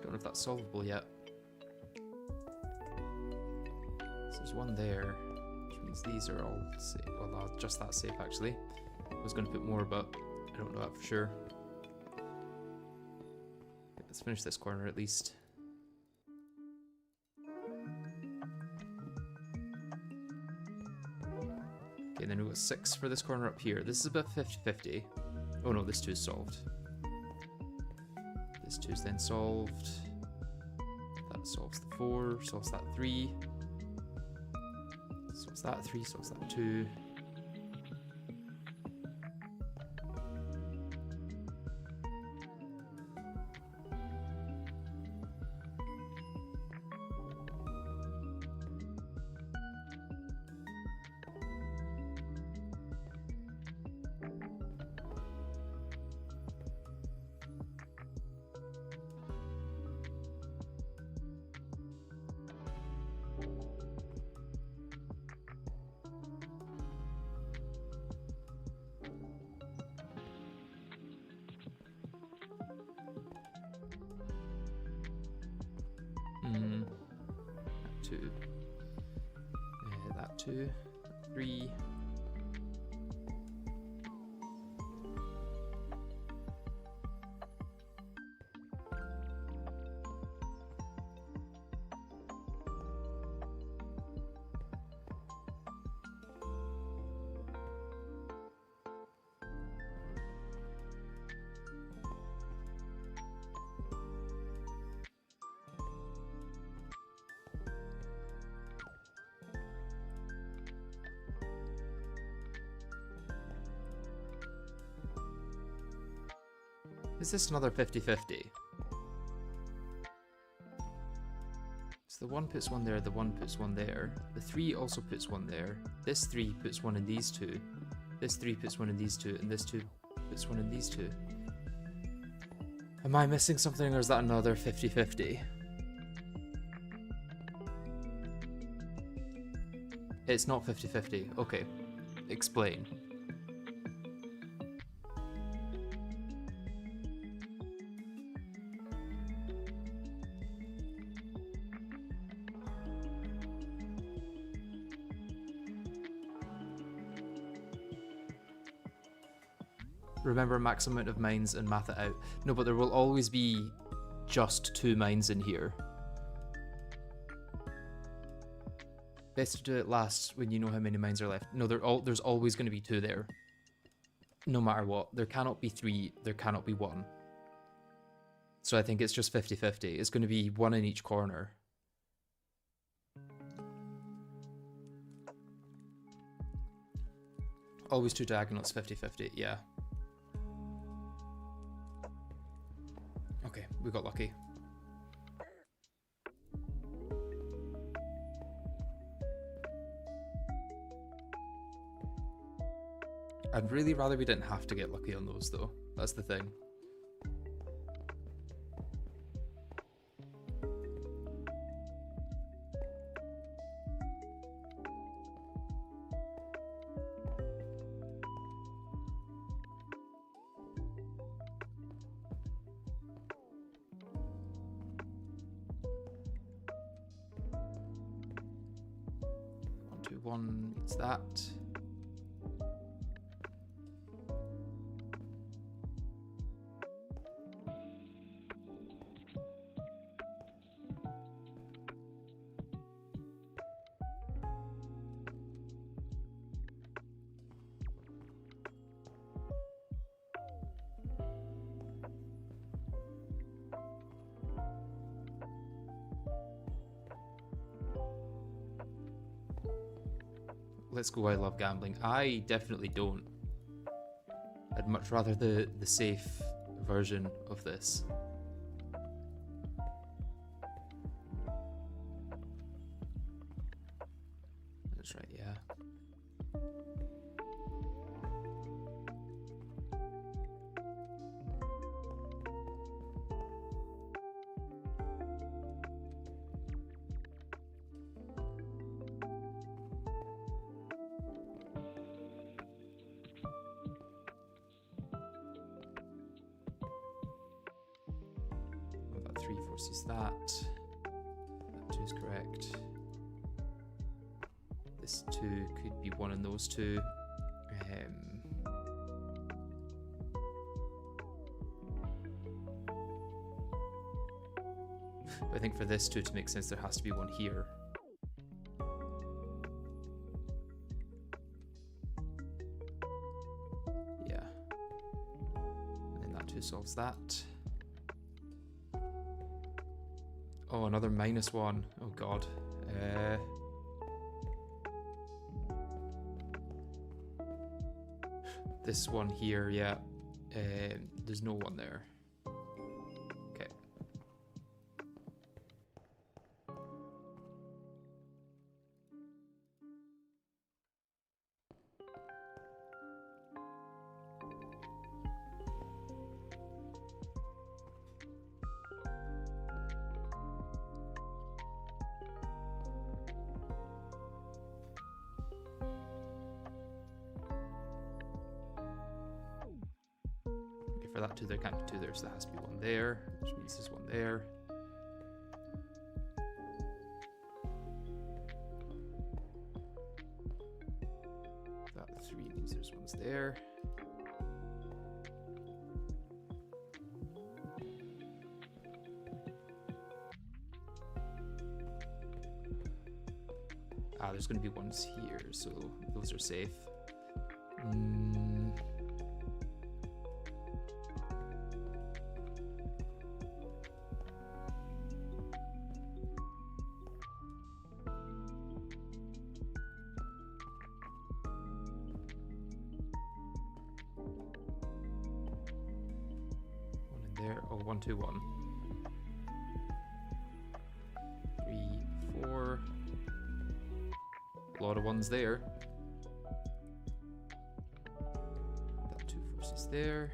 Don't know if that's solvable yet. So there's one there, which means these are all safe. Well, just that safe actually. I was going to put more, but I don't know that for sure. Let's finish this corner at least. Okay, then we've got 6 for this corner up here. This is about 50-50. Oh no, this 2 is solved. This 2 is then solved. That solves the 4, solves that 3. Solves that 3, solves that 2. That 2. That 2. 3. Is this another 50-50? So the 1 puts 1 there, the 1 puts 1 there. The 3 also puts 1 there. This 3 puts 1 in these 2. This 3 puts 1 in these 2, and this 2 puts 1 in these 2. Am I missing something, or is that another 50-50? It's not 50-50. Okay. Explain. Remember max amount of mines and math it out. No, but there will always be just 2 mines in here. Best to do it last when you know how many mines are left. No, there's always going to be 2 there. No matter what. There cannot be 3, there cannot be 1. So I think it's just 50-50. It's going to be 1 in each corner. Always two diagonals, 50-50, yeah. Okay, we got lucky. I'd really rather we didn't have to get lucky on those though. That's the thing. One meets that. Let's go, I love gambling. I definitely don't. I'd much rather the safe version of this. That's right, yeah. Three forces that. That 2 is correct. This 2 could be one in those two. But I think for this 2 to make sense, there has to be one here. Yeah. And then that 2 solves that. Oh, another -1. Oh god. This one here, yeah. There's no one there. Okay. For that 2 there can't be 2 there, so there has to be one there, which means there's one there. That 3 means there's one's there. Ah, there's going to be ones here, so those are safe. There, oh, 1, 2, 1. 3, 4. A lot of ones there. That 2 forces there.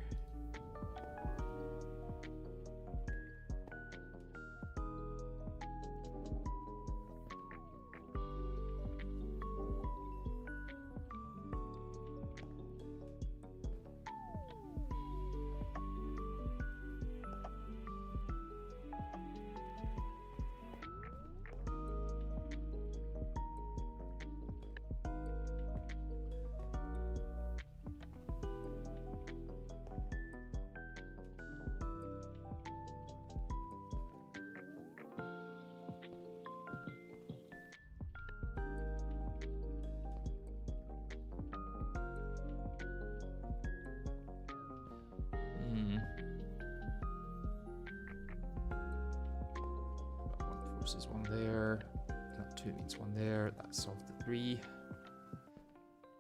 Forces 1 there. That 2 means 1 there. That solved the 3.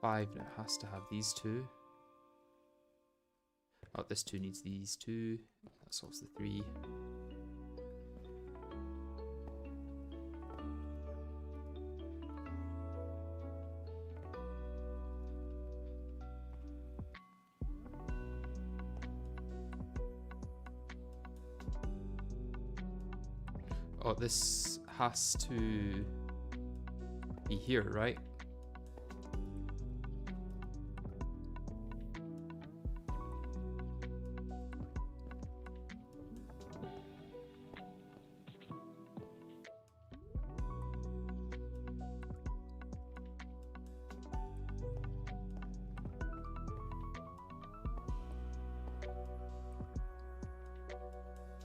5 and it has to have these two. Oh, this 2 needs these 2. That solves the 3. Oh, this has to be here, right?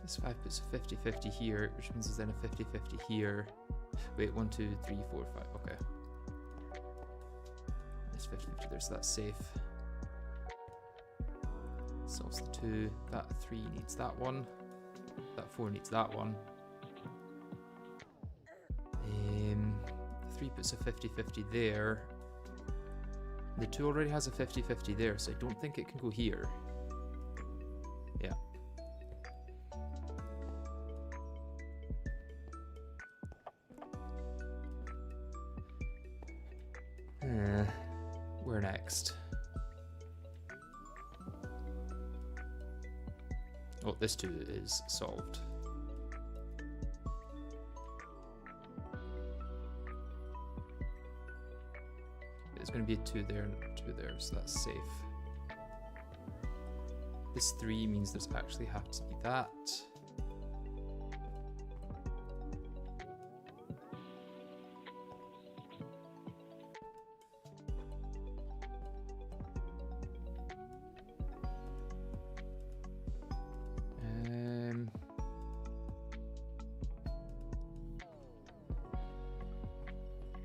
This 5 puts a 50-50 here, which means there's then a 50-50 here. Wait, 1, 2, 3, 4, 5. Okay. There's 50-50 there, so that's safe. Solves the 2. That 3 needs that one. That 4 needs that one. 3 puts a 50-50 there. The 2 already has a 50-50 there, so I don't think it can go here. Yeah. Where next? Oh, this 2 is solved. There's going to be a 2 there and a 2 there, so that's safe. This 3 means there's actually have to be that.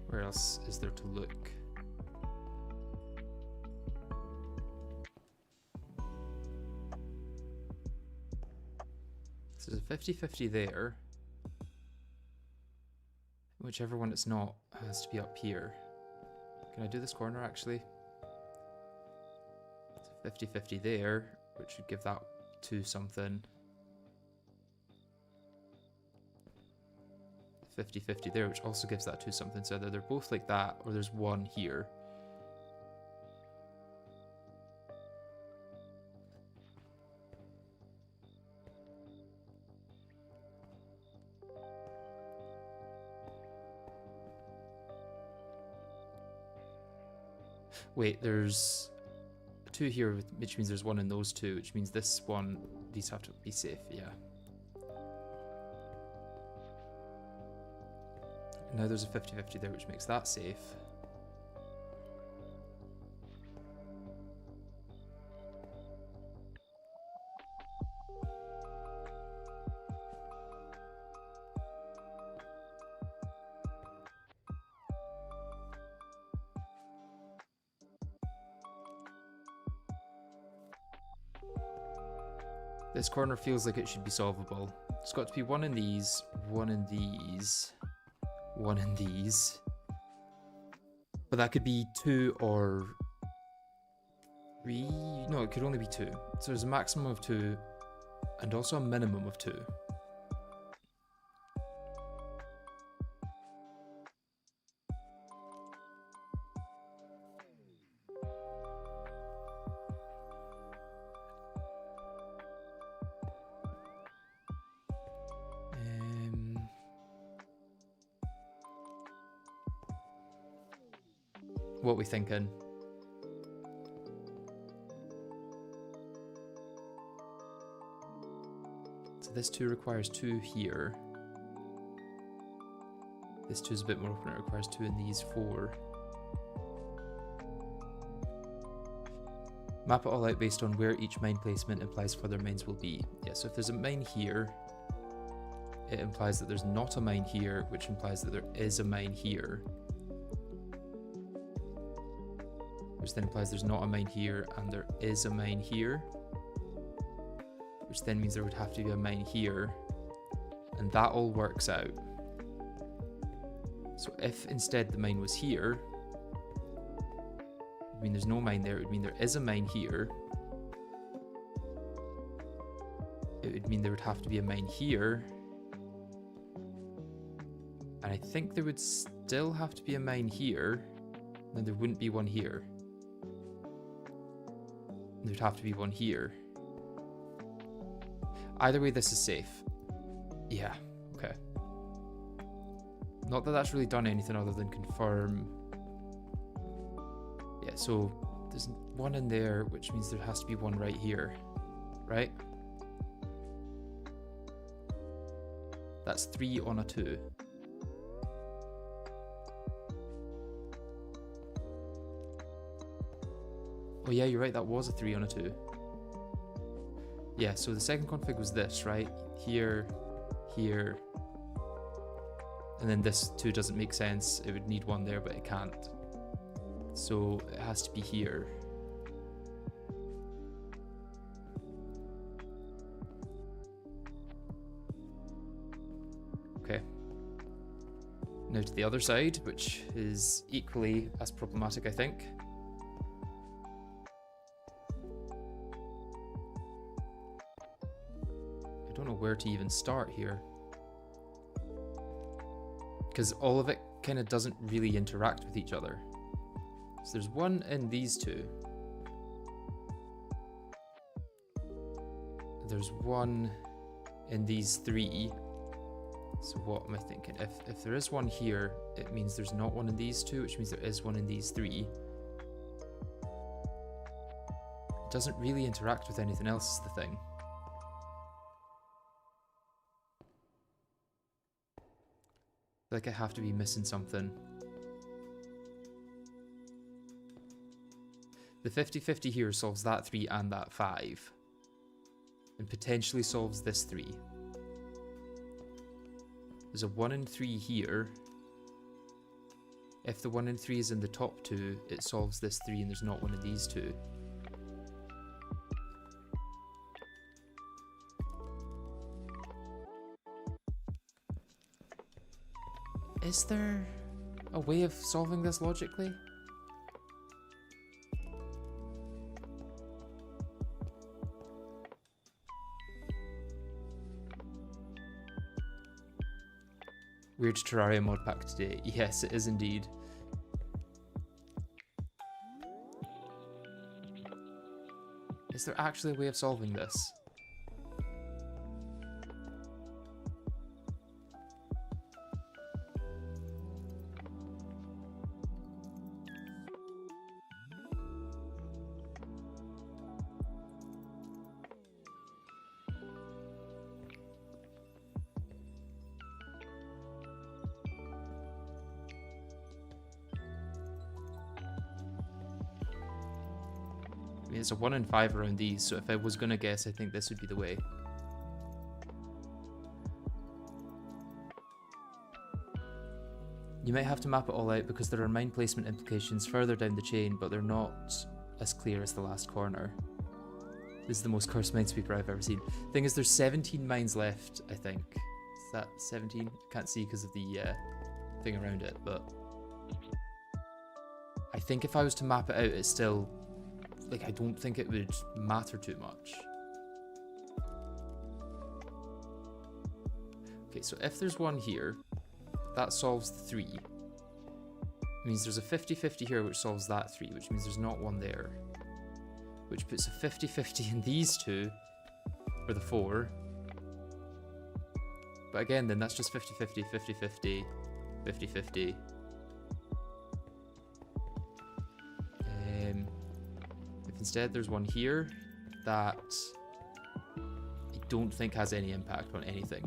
Where else is there to look? So there's a 50-50 there. Whichever one it's not has to be up here. Can I do this corner actually? It's a 50-50 there, which would give that 2 something. 50-50 there, which also gives that 2 something. So either they're both like that, or there's one here. Wait, there's 2 here, which means there's 1 in those 2, which means this one, these have to be safe, yeah. Now there's a 50-50 there, which makes that safe. This corner feels like it should be solvable. It's got to be 1 in these, 1 in these, 1 in these. But that could be 2 or 3. No, it could only be 2. So there's a maximum of 2 and also a minimum of 2. What are we thinking? So this 2 requires 2 here. This 2 is a bit more open, it requires 2 in these 4. Map it all out based on where each mine placement implies further mines will be. Yeah, so if there's a mine here, it implies that there's not a mine here, which implies that there is a mine here. Which then implies there's not a mine here and there is a mine here. Which then means there would have to be a mine here. And that all works out. So if instead the mine was here, would mean there's no mine there. It would mean there is a mine here. It would mean there would have to be a mine here. And I think there would still have to be a mine here. And there wouldn't be one here. There'd have to be one here. Either way, this is safe. Yeah, okay. Not that that's really done anything other than confirm. Yeah, so there's one in there, which means there has to be one right here, right? That's 3 on a 2. Oh yeah, you're right, that was a 3 on a 2. Yeah, so the second config was this, right? Here, here, and then this 2 doesn't make sense. It would need one there, but it can't. So it has to be here. Okay. Now to the other side, which is equally as problematic, I think. I don't know where to even start here, because all of it kind of doesn't really interact with each other. So there's one in these two. There's one in these 3. So what am I thinking? If there is one here, it means there's not one in these 2, which means there is one in these 3. It doesn't really interact with anything else, is the thing. I feel like I have to be missing something. The 50-50 here solves that 3 and that 5. And potentially solves this 3. There's a 1 in 3 here. If the 1 in 3 is in the top 2, it solves this 3 and there's not one in these 2. Is there a way of solving this logically? Weird Terraria mod pack today. Yes, it is indeed. Is there actually a way of solving this? It's a 1 in 5 around these, so if I was gonna guess, I think this would be the way. You might have to map it all out because there are mine placement implications further down the chain, but they're not as clear as the last corner. This is the most cursed minesweeper I've ever seen. Thing is, there's 17 mines left, I think. Is that 17? Can't see because of the thing around it, but I think if I was to map it out, it's still... like, I don't think it would matter too much. Okay, so if there's one here, that solves the 3. It means there's a 50-50 here, which solves that 3, which means there's not one there. Which puts a 50-50 in these 2 for the 4. But again, then that's just 50-50, 50-50, 50-50. Instead, there's one here that I don't think has any impact on anything.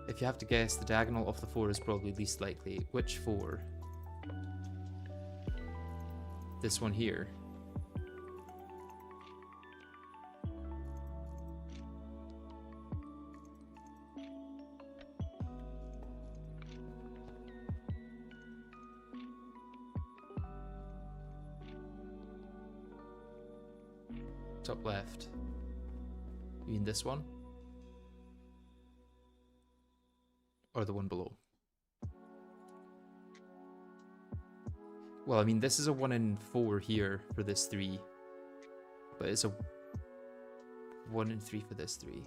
If you have to guess, the diagonal of the 4 is probably least likely. Which 4? This one here. Top left. You mean this one? or the one below? Well, I mean, this is a 1 in 4 here for this 3, but it's a 1 in 3 for this 3.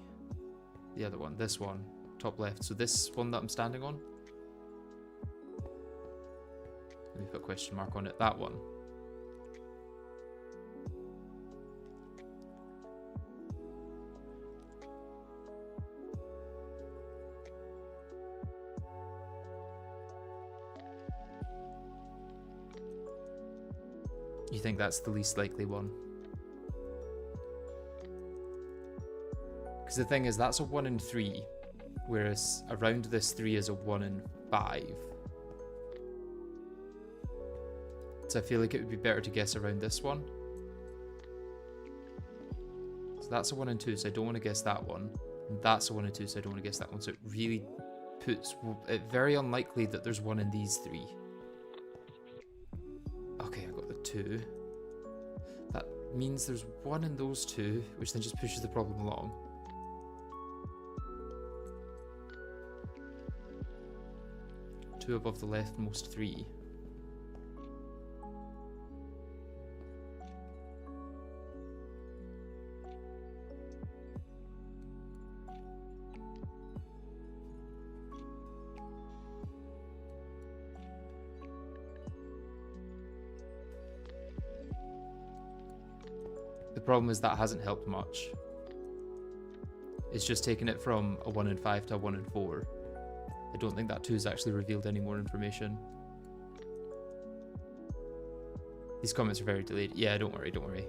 The other one, this one, top left. So this one that I'm standing on. Let me put a question mark on it. That one. You think that's the least likely one? Because the thing is, that's a 1 in 3, whereas around this 3 is a 1 in 5. So I feel like it would be better to guess around this one. So that's a 1 in 2, so I don't want to guess that one. And that's a 1 in 2, so I don't want to guess that one. So it really puts it very unlikely that there's 1 in these 3. Okay, I got the 2. That means there's 1 in those 2, which then just pushes the problem along. Two above the leftmost 3. The problem is that hasn't helped much. It's just taken it from a 1 in 5 to a 1 in 4. I don't think that 2 has actually revealed any more information. These comments are very delayed. Yeah, don't worry, don't worry.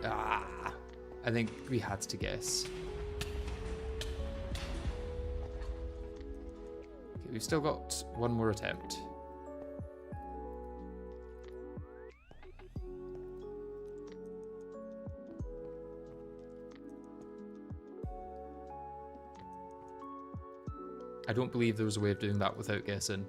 Ah, I think we had to guess. Okay, we've still got one more attempt. I don't believe there was a way of doing that without guessing.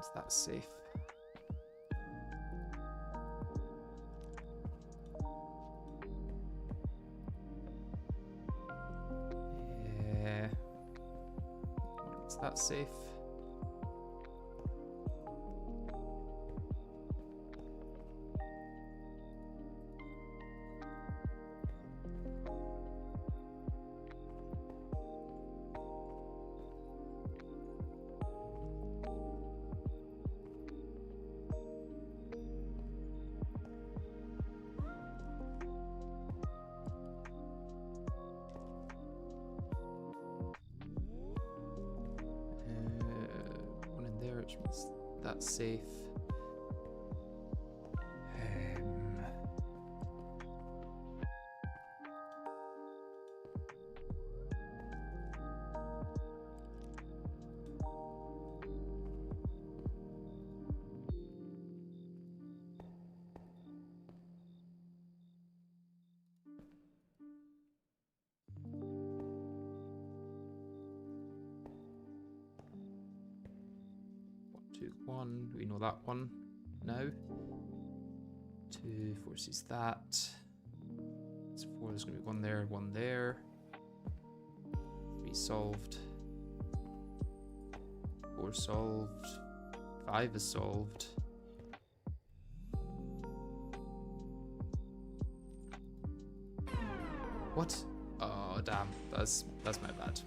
Is that safe? Yeah. Is that safe? One in there, which means that's safe. One, we know that one now. 2 forces that. So 4 is going to be 1 there, 1 there. 3 solved. 4 solved. 5 is solved. What? Oh damn, that's my bad.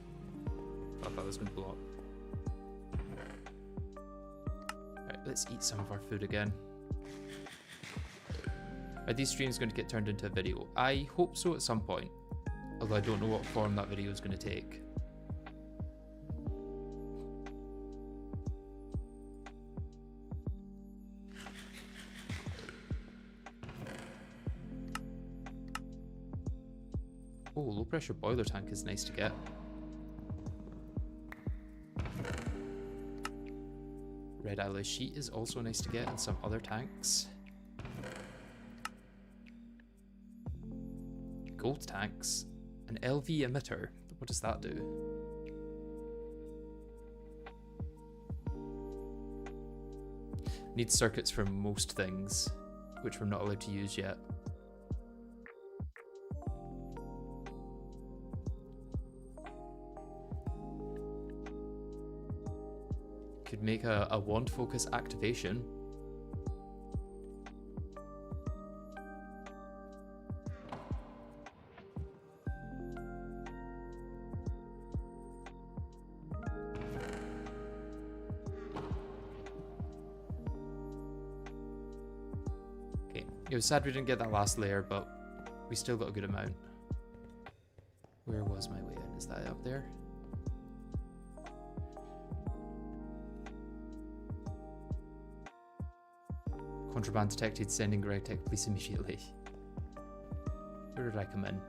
I thought that was going to blow up. Right, let's eat some of our food again. Are these streams going to get turned into a video? I hope so at some point, although I don't know what form that video is going to take. Oh, low pressure boiler tank is nice to get. Red alloy sheet is also nice to get, and some other tanks. Gold tanks. An LV emitter. What does that do? Need circuits for most things, which we're not allowed to use yet. Could make a wand focus activation. Okay, it was sad we didn't get that last layer, but we still got a good amount. Where was my way in? Is that up there? Contraband detected, sending GregTech police immediately. Where did I come in?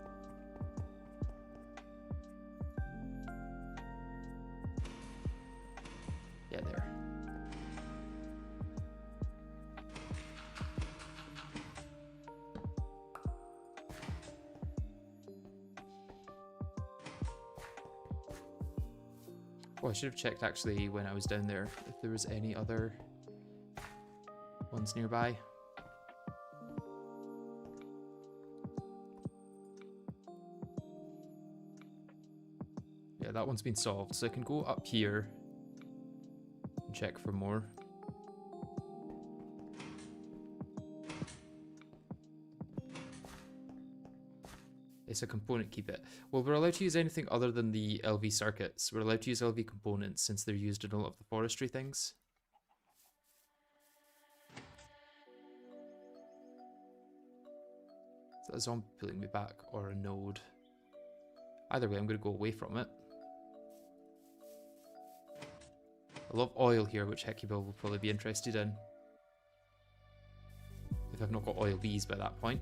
Yeah, there. Oh, I should have checked actually when I was down there if there was any other ones nearby. Yeah, that one's been solved, so I can go up here and check for more. It's a component, keep it. Well, we're allowed to use anything other than the LV circuits. We're allowed to use LV components since they're used in a lot of the forestry things. Is that a zombie pulling me back or a node? Either way, I'm going to go away from it. A lot of oil here, which Hecubill will probably be interested in. If I've not got oil bees by that point.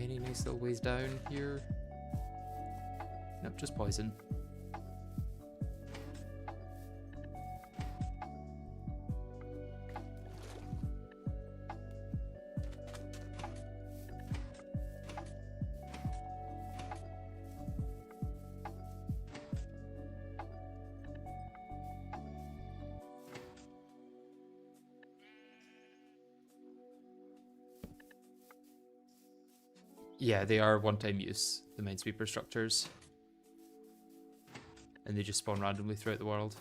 Any nice little ways down here? Nope, just poison. Yeah, they are one-time use, the Minesweeper structures. And they just spawn randomly throughout the world.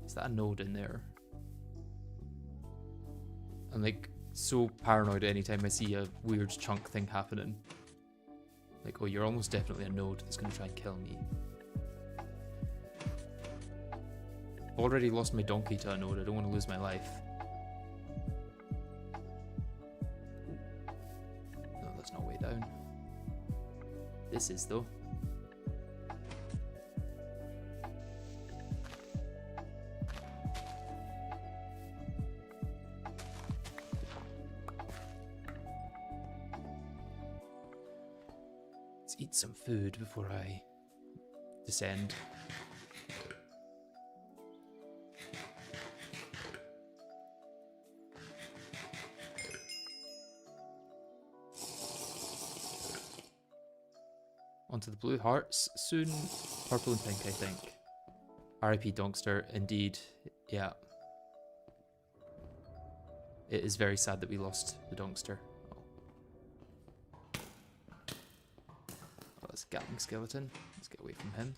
Is that a node in there? I'm like so paranoid anytime I see a weird chunk thing happening. Like, oh, you're almost definitely a node that's going to try and kill me. I've already lost my donkey to a node, I don't want to lose my life. No way down. This is though. Let's eat some food before I descend. Onto the blue hearts soon. Purple and pink, I think. R.I.P. Donkster, indeed. Yeah. It is very sad that we lost the Donkster. Oh, that's a Gatling skeleton. Let's get away from him.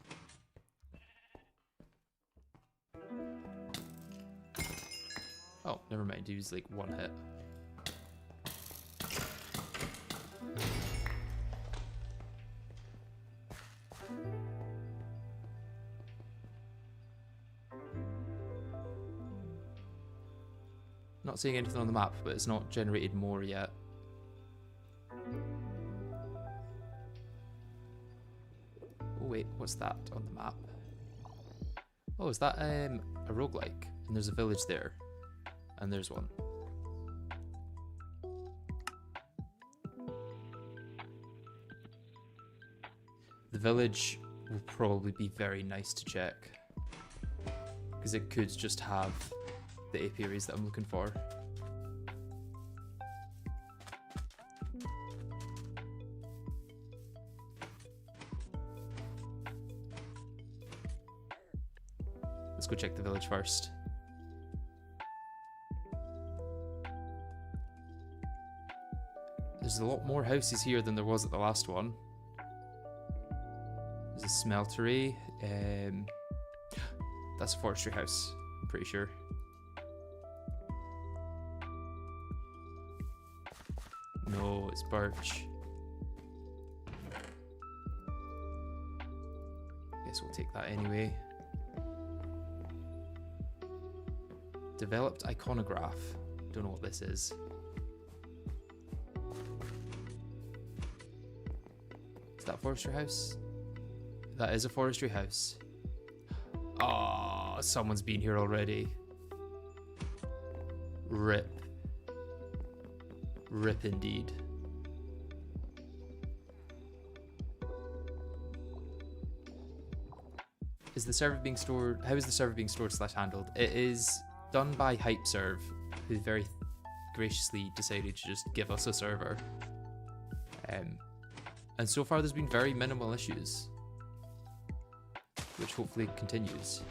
Oh, never mind. He was like one hit. Not seeing anything on the map, but it's not generated more yet. Oh wait, what's that on the map? Oh, is that a roguelike? And there's a village there. And there's one. The village will probably be very nice to check. Because it could just have the apiaries that I'm looking for. Let's go check the village first. There's a lot more houses here than there was at the last one. There's a smeltery. That's a forestry house, I'm pretty sure. No, it's birch. Guess we'll take that anyway. Developed iconograph. Don't know what this is. Is that a forestry house? That is a forestry house. Oh, someone's been here already. Rip. Rip indeed. Is the server being stored? How is the server being stored / handled? It is done by HypeServe, who very graciously decided to just give us a server. And so far there's been very minimal issues, which hopefully continues.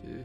2.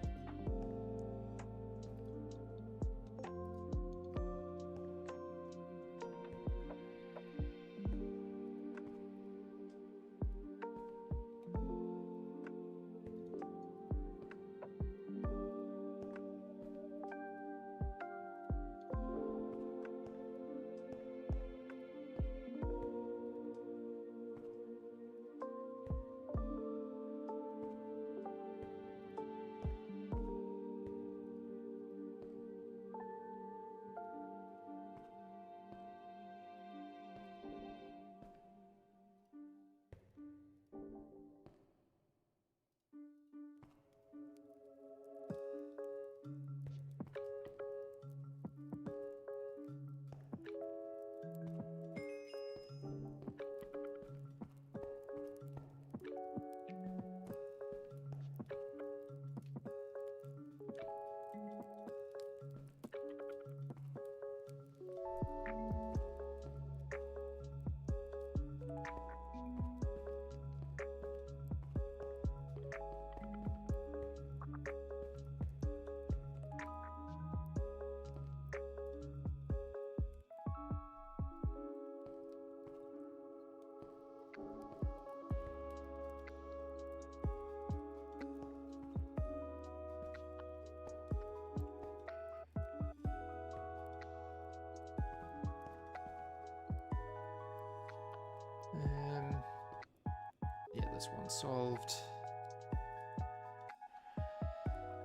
Yeah, this one's solved.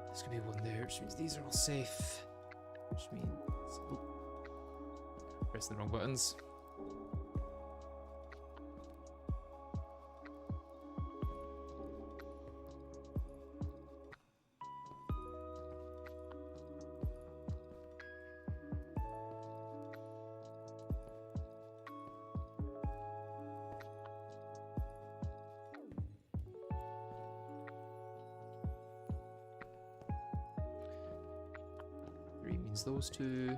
There's gonna be one there, which means these are all safe. Which means... Oh, pressing the wrong buttons. Those two.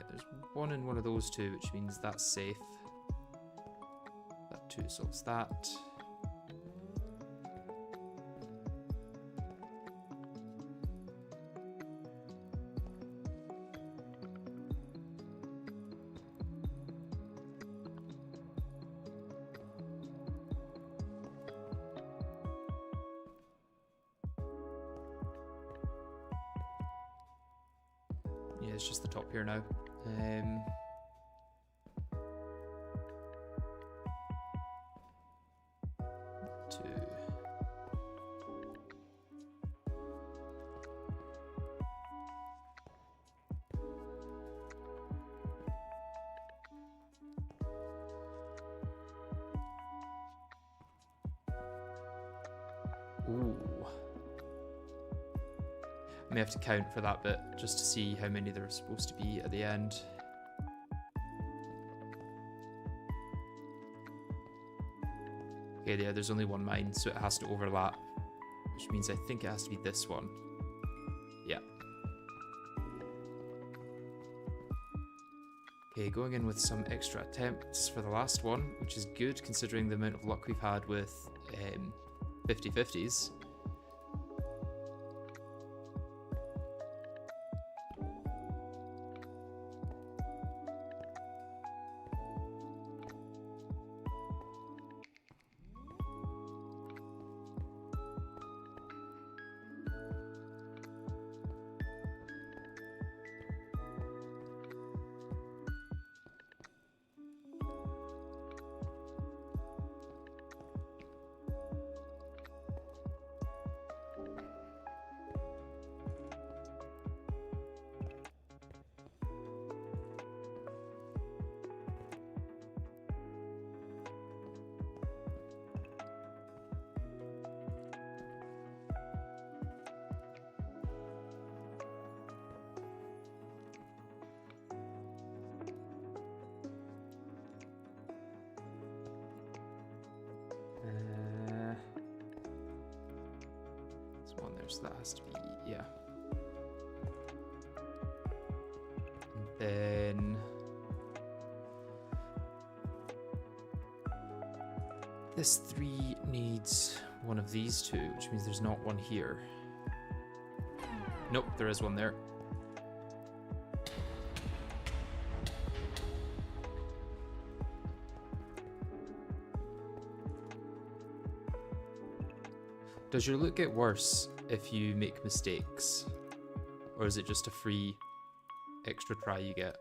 There's one in one of those two, which means that's safe. That 2 solves that. Yeah, it's just the top here now. Two. Ooh. I may have to count for that bit just to see how many there are supposed to be at the end. Okay, yeah, there's only one mine, so it has to overlap, which means I think it has to be this one. Yeah. Okay, going in with some extra attempts for the last one, which is good considering the amount of luck we've had with 50-50s. So that has to be, yeah. And then this 3 needs one of these 2, which means there's not one here. Nope, there is one there. Does your loot get worse if you make mistakes? Or is it just a free extra try you get?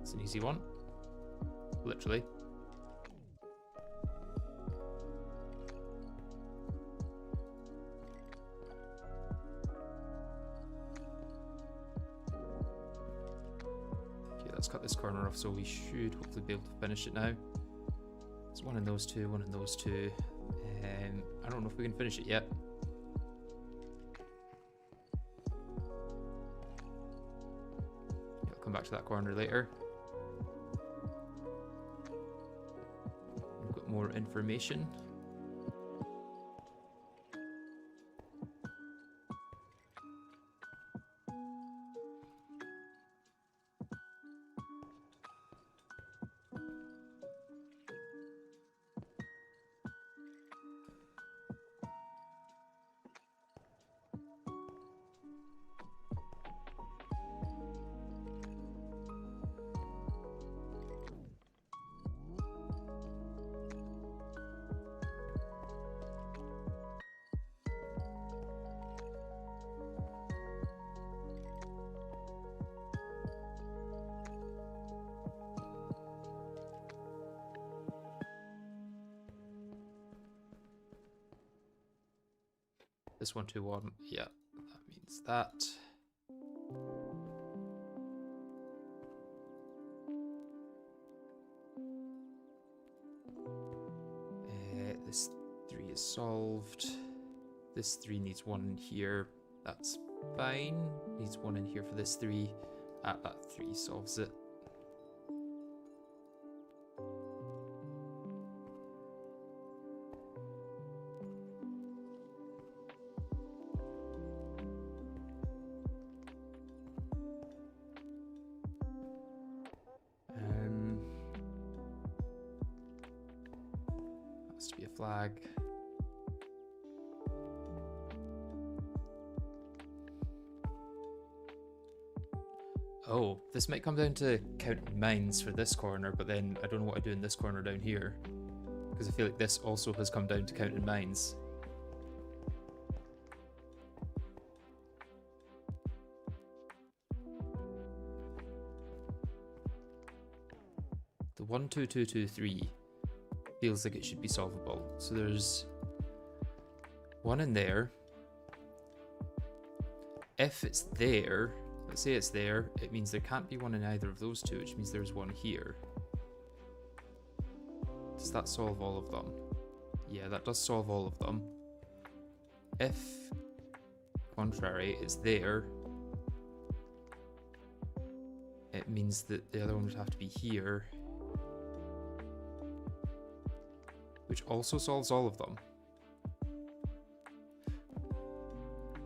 It's an easy one. Literally. Okay, let's cut this corner off so we should hopefully be able to finish it now. There's one in those 2, one in those 2. I don't know if we can finish it yet. Yeah, I'll come back to that corner later. We've got more information. This 121, yeah, that means that. This 3 is solved. This 3 needs 1 in here. That's fine. Needs 1 in here for this 3. That 3 solves it. Has to be a flag. Oh, this might come down to counting mines for this corner, but then I don't know what I do in this corner down here, because I feel like this also has come down to counting mines. The 1, 2, 2, 2, 3 feels like it should be solvable. So there's 1 in there. If it's there, let's say it's there, it means there can't be 1 in either of those 2, which means there's 1 here. Does that solve all of them? Yeah, that does solve all of them. If, contrary, it's there, it means that the other one would have to be here, which also solves all of them.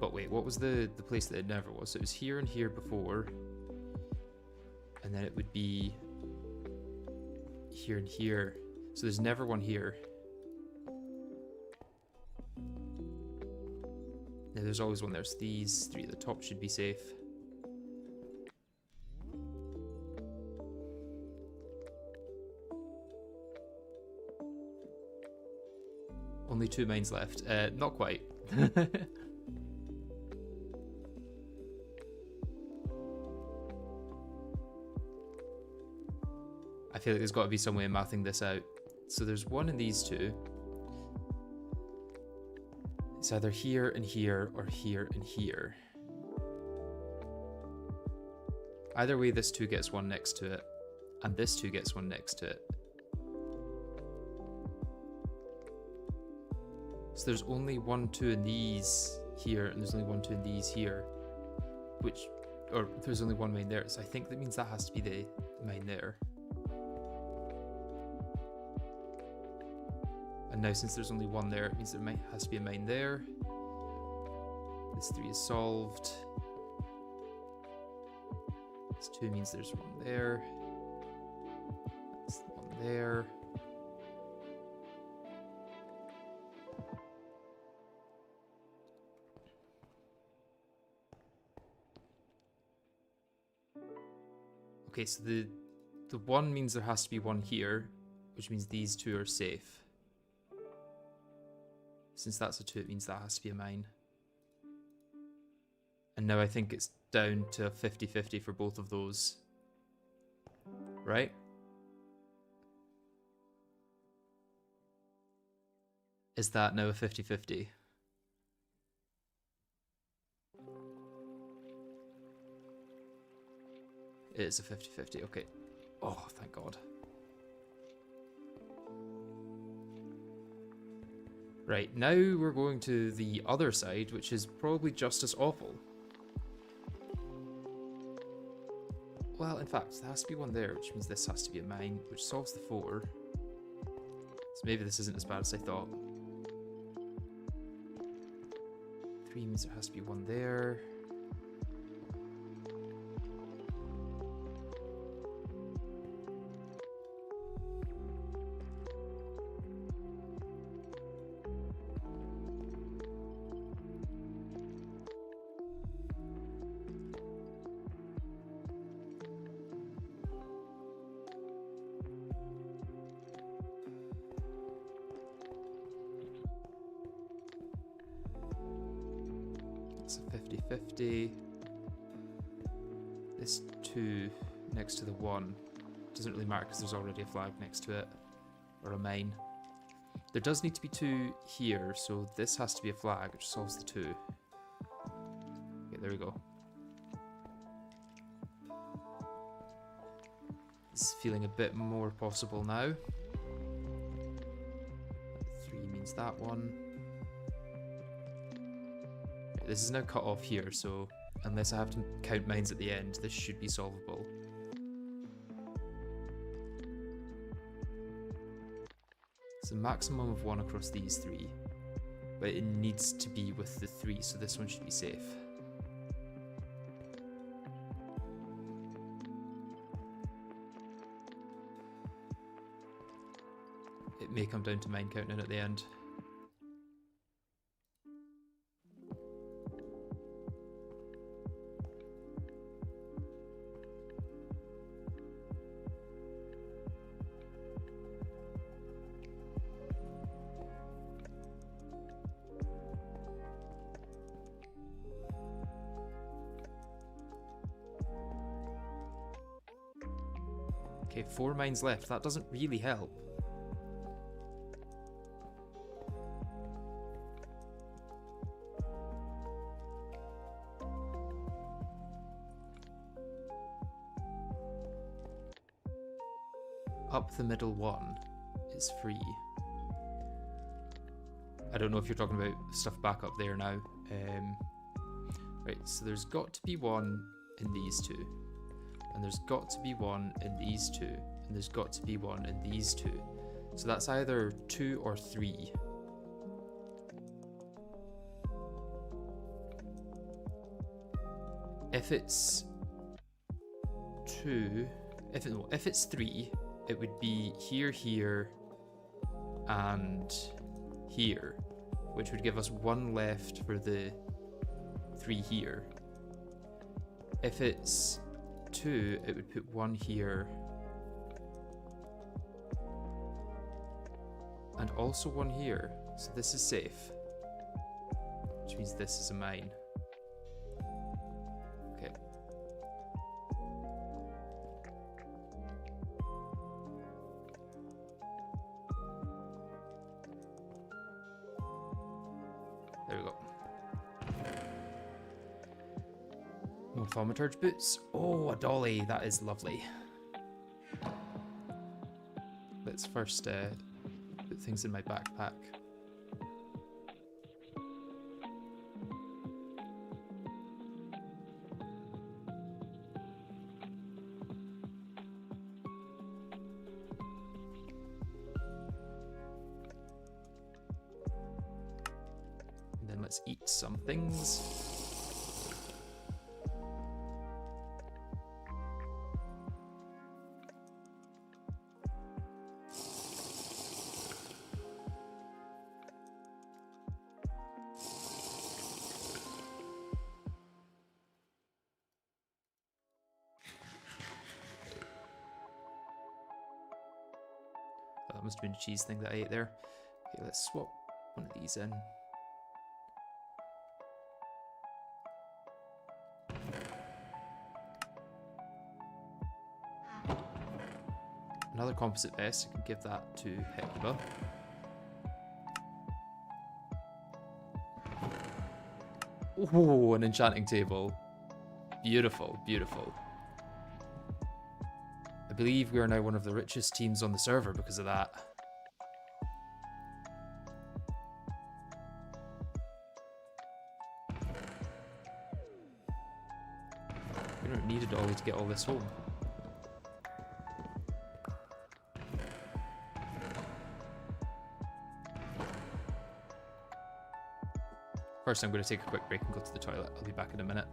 But wait, what was the place that it never was? So it was here and here before. And then it would be here and here. So there's never one here. Now there's always one there. So these three at the top should be safe. Only 2 mines left. Not quite. I feel like there's got to be some way of mathing this out. So there's one in these two. It's either here and here or here and here. Either way, this 2 gets one next to it, and this 2 gets one next to it. So there's only 1, 2 in these here, and there's only 1, 2 in these here. Which, or there's only 1 mine there, so I think that means that has to be the mine there. And now since there's only 1 there, it means there has to be a mine there. This 3 is solved. This 2 means there's 1 there. That's 1 there. Okay, so the 1 means there has to be 1 here, which means these 2 are safe. Since that's a 2, it means that has to be a mine. And now I think it's down to 50-50 for both of those. Right? Is that now a 50-50? It is a 50-50, okay. Oh, thank God. Right, now we're going to the other side, which is probably just as awful. Well, in fact, there has to be 1 there, which means this has to be a mine, which solves the 4. So maybe this isn't as bad as I thought. 3 means there has to be 1 there. It's a 50-50. This 2 next to the 1 doesn't really matter because there's already a flag next to it, or a mine. There does need to be 2 here, so this has to be a flag, which solves the 2. Okay, there we go. It's feeling a bit more possible now. 3 means that 1. This is now cut off here, so unless I have to count mines at the end, this should be solvable. It's a maximum of 1 across these 3, but it needs to be with the 3, so this one should be safe. It may come down to mine counting at the end. Okay, 4 mines left. That doesn't really help. Up the middle 1 is free. I don't know if you're talking about stuff back up there now. Right, so there's got to be 1 in these 2. And there's got to be 1 in these 2, and there's got to be 1 in these 2. So that's either 2 or 3. If it's 2, if it's 3, it would be here, here, and here, which would give us 1 left for the 3 here. If it's 2, it would put 1 here, and also 1 here. So this is safe, which means this is a mine. Okay. There we go. More thaumaturge boots. Oh, a dolly. That is lovely. Let's first put things in my backpack. And then let's eat some things. That must have been a cheese thing that I ate there. Okay, let's swap one of these in. Another composite vest, I can give that to Hecuba. Oh, an enchanting table. Beautiful, beautiful. I believe we are now one of the richest teams on the server because of that. We don't need a dolly to get all this home. First, I'm going to take a quick break and go to the toilet. I'll be back in a minute.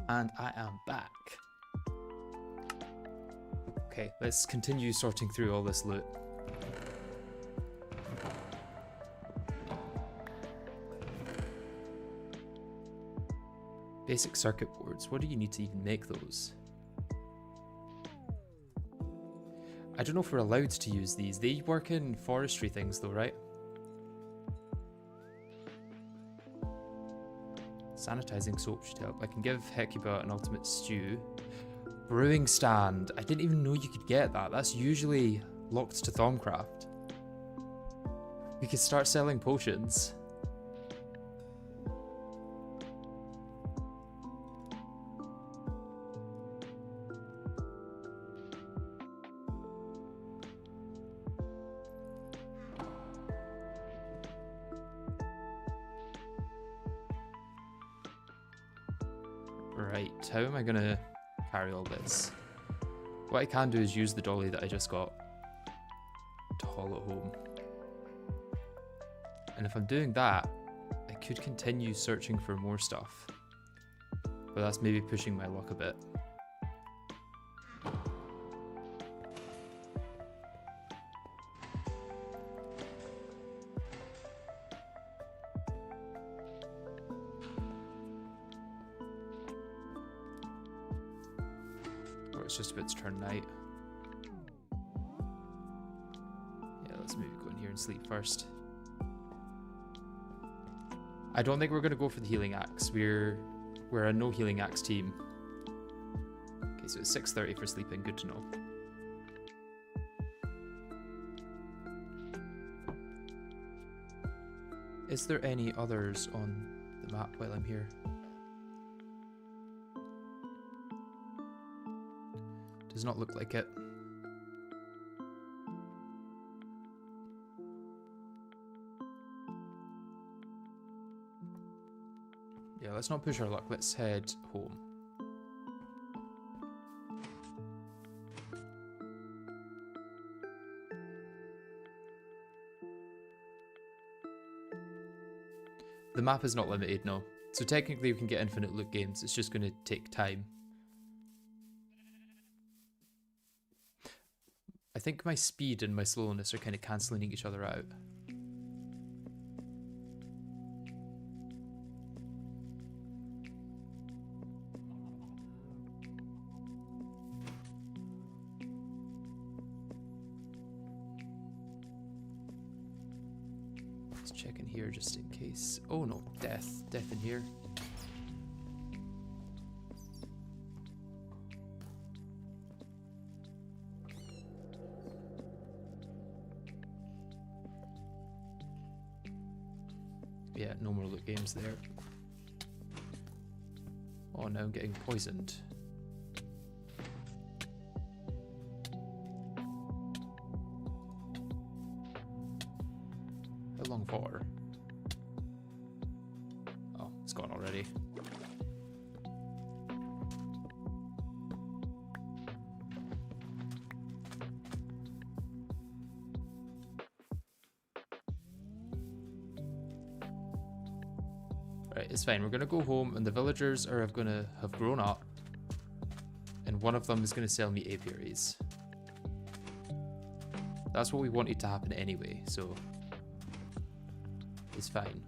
And I am back. Okay, let's continue sorting through all this loot. Basic circuit boards. What do you need to even make those? I don't know if we're allowed to use these. They work in forestry things though, right? Sanitizing soap should help. I can give Hecuba an ultimate stew. Brewing stand. I didn't even know you could get that. That's usually locked to Thaumcraft. We could start selling potions. Right, how am I gonna carry all this? What I can do is use the dolly that I just got to haul it home. And if I'm doing that, I could continue searching for more stuff. But that's maybe pushing my luck a bit. It's just about to turn night. Yeah, let's maybe go in here and sleep first. I don't think we're going to go for the healing axe. We're a no healing axe team. Okay, so it's 6:30 for sleeping. Good to know. Is there any others on the map while I'm here? Does not look like it. Yeah, let's not push our luck. Let's head home. The map is not limited, no. So technically we can get infinite loot games. It's just going to take time. I think my speed and my slowness are kind of cancelling each other out. Let's check in here just in case. Oh no, death. Death in here. Yeah, no more loot games there. Oh, now I'm getting poisoned. How long for? Oh, it's gone already. Right, it's fine. We're gonna go home, and the villagers are gonna have grown up, and one of them is gonna sell me apiaries. That's what we wanted to happen anyway, so it's fine.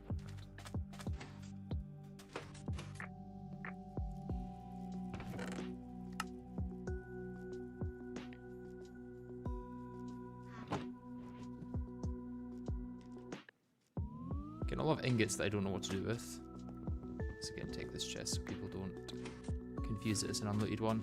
Getting a lot of ingots that I don't know what to do with. Let's again take this chest so people don't confuse it as an unlooted one.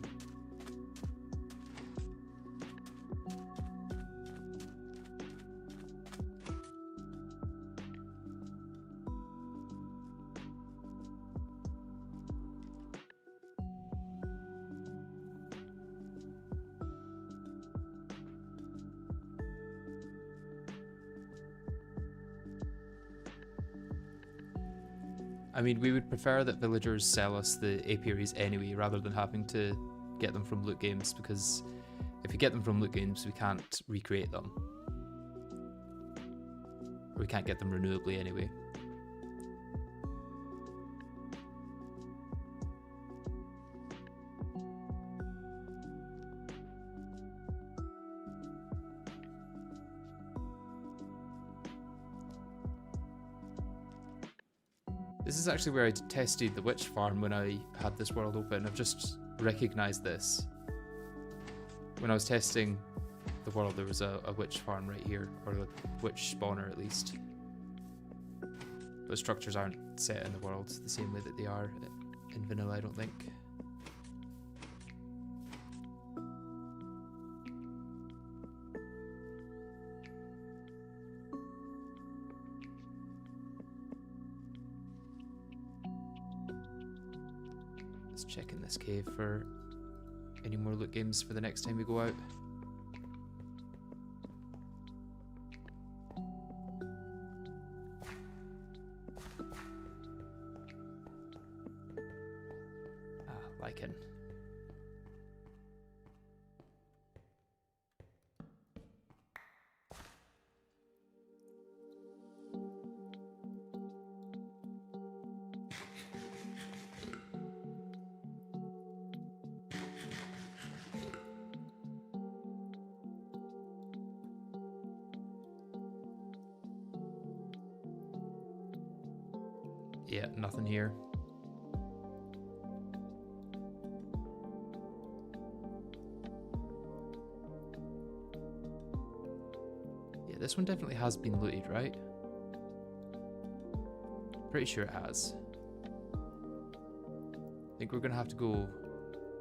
I mean, we would prefer that villagers sell us the apiaries anyway, rather than having to get them from loot games, because if we get them from loot games, we can't recreate them. Or we can't get them renewably anyway. This is actually where I tested the witch farm when I had this world open. I've just recognized this. When I was testing the world, there was a witch farm right here, or a witch spawner at least. But structures aren't set in the world the same way that they are in vanilla, I don't think. Let's check in this cave for any more loot games for the next time we go out. Lichen. Yeah, nothing here. Yeah, this one definitely has been looted, right? Pretty sure it has. I think we're gonna have to go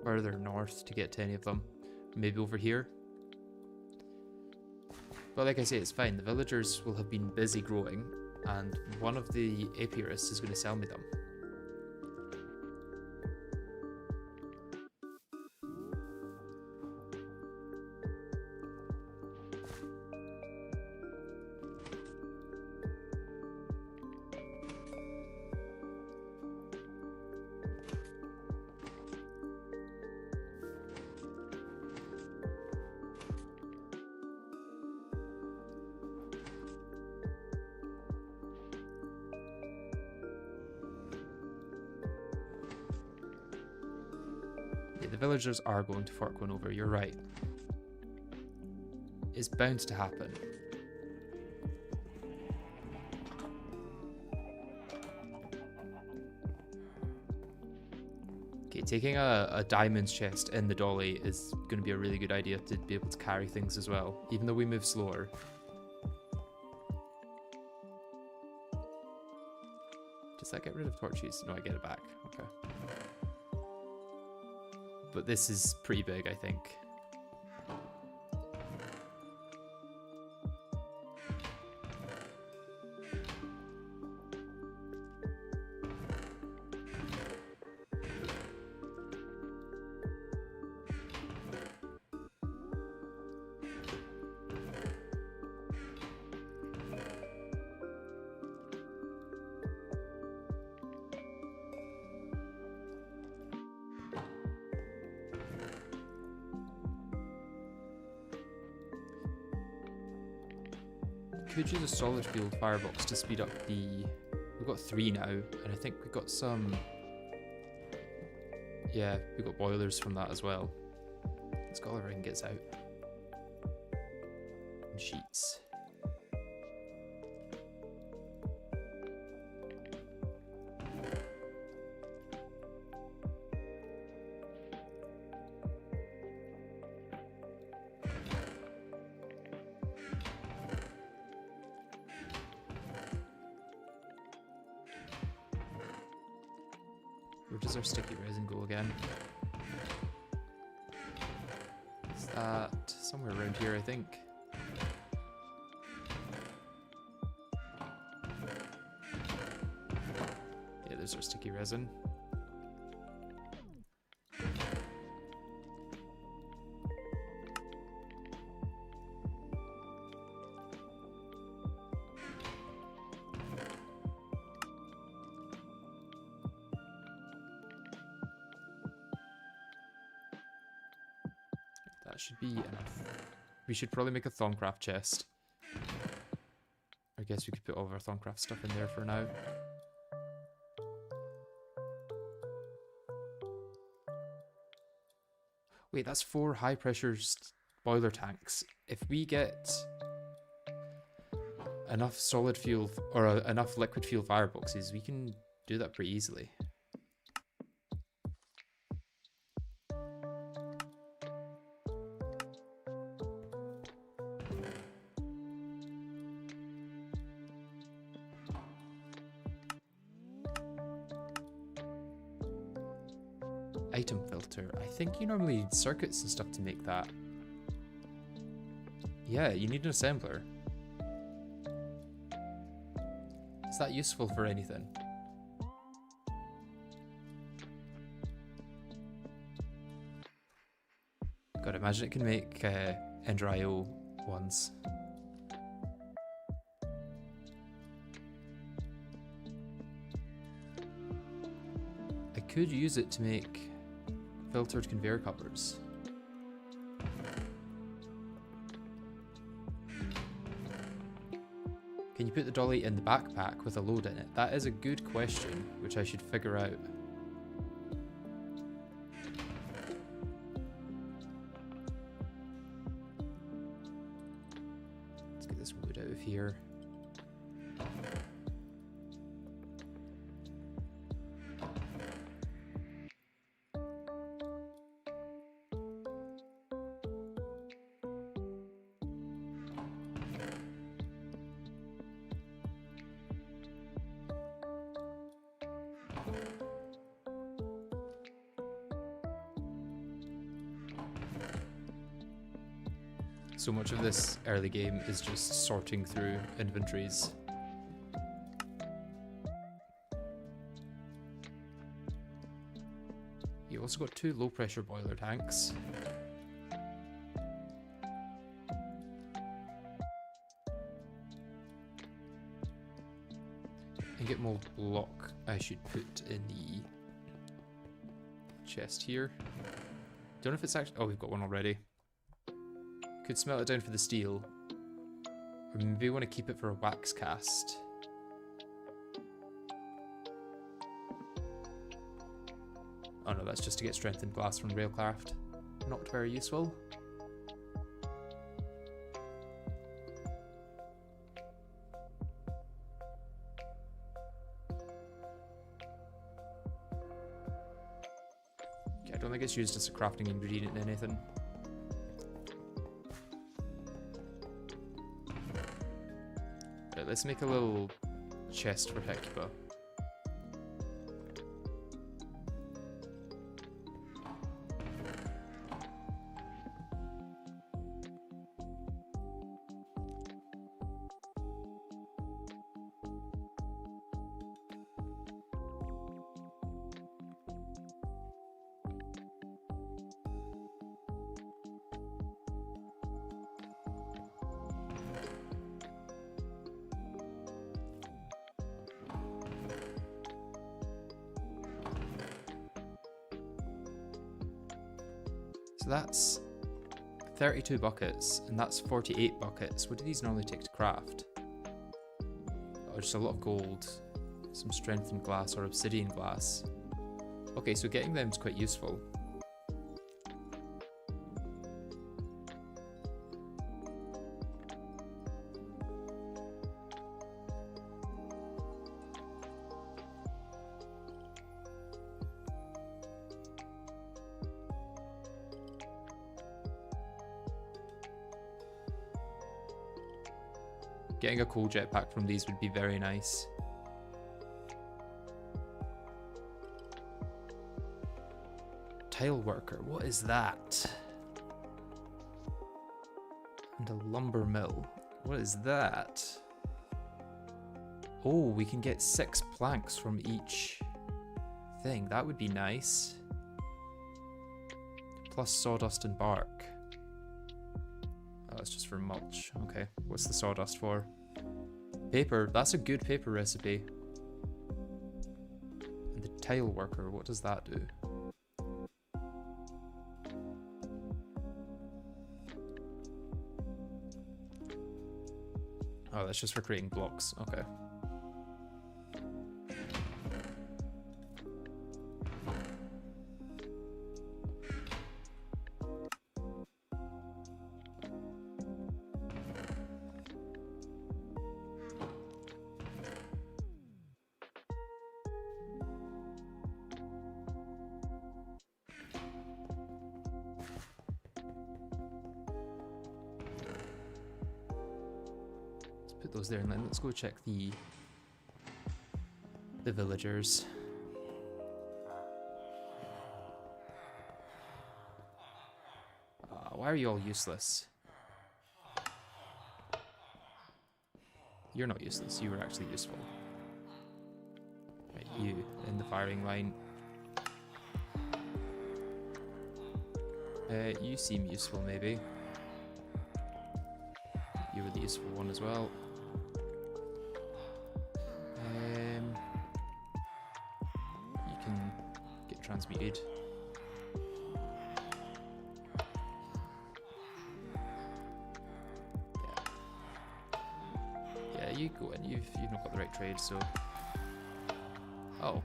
further north to get to any of them. Maybe over here. But like I say, it's fine. The villagers will have been busy growing, and one of the apiarists is going to sell me them. The villagers are going to fork one over, you're right. It's bound to happen. Okay, taking a diamonds chest in the dolly is going to be a really good idea to be able to carry things as well, even though we move slower. Does that get rid of torches? No, I get it back. Okay. But this is pretty big, I think. Could use a solid fuel firebox to speed up the... We've got 3 now, and I think we've got some... Yeah, we've got boilers from that as well. Let's get all our ingots out. And sheets. Where does our sticky resin go again? Is that somewhere around here, I think? Yeah, there's our sticky resin. That should be enough. We should probably make a Thorncraft chest. I guess we could put all of our Thorncraft stuff in there for now. Wait, that's 4 high pressure boiler tanks. If we get enough solid fuel or enough liquid fuel fireboxes, we can do that pretty easily. Item filter. I think you normally need circuits and stuff to make that. Yeah, you need an assembler. Is that useful for anything? God, imagine it can make Ender IO ones. I could use it to make filtered conveyor covers. Can you put the dolly in the backpack with a load in it? That is a good question, which I should figure out. Let's get this wood out of here. So much of this early game is just sorting through inventories. You also got 2 low pressure boiler tanks. Ingot mold block I should put in the chest here. Don't know if it's actually... Oh, we've got one already. Could smelt it down for the steel. Or maybe we want to keep it for a wax cast. Oh no, that's just to get strengthened glass from Railcraft. Not very useful. Okay, I don't think it's used as a crafting ingredient in anything. Right, let's make a little chest for Hecuba. So that's 32 buckets, and that's 48 buckets. What do these normally take to craft? Oh, just a lot of gold, some strengthened glass or obsidian glass. Okay, so getting them is quite useful. Getting a coal jetpack from these would be very nice. Tile worker, what is that? And a lumber mill, what is that? Oh, we can get 6 planks from each thing, that would be nice. Plus sawdust and bark. Oh, that's just for mulch. Okay, what's the sawdust for? Paper, that's a good paper recipe. And the tile worker, what does that do? Oh, that's just for creating blocks. Okay. those there, and then let's go check the villagers. Why are you all useless? You're not useless, you were actually useful. Right, you in the firing line. You seem useful, maybe. You were the useful one as well. You can get transmuted. Yeah, you go in. You've not got the right trade, so. Oh.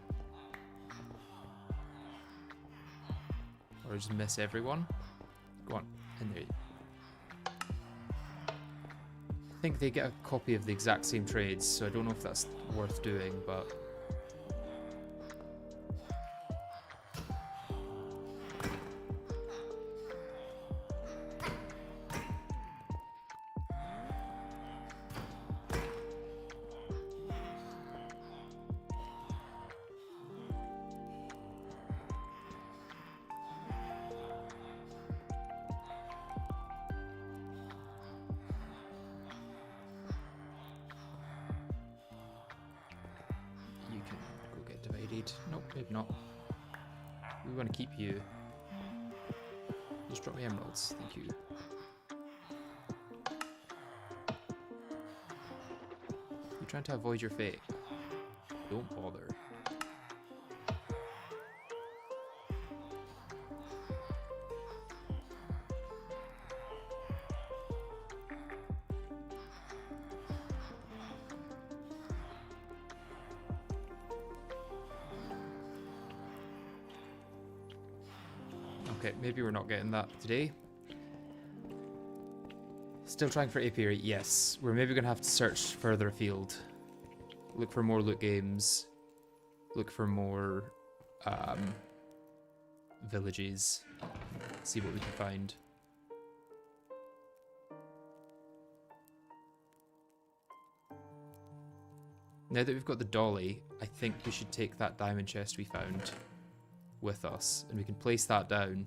Or just miss everyone. Go on, in there. I think they get a copy of the exact same trades, so I don't know if that's worth doing, but... Nope, maybe not. We want to keep you. Just drop me emeralds, thank you. You're trying to avoid your fate. Don't bother. Okay, maybe we're not getting that today. Still trying for apiary, yes. We're maybe going to have to search further afield. Look for more loot games. Look for more villages. See what we can find. Now that we've got the dolly, I think we should take that diamond chest we found with us, and we can place that down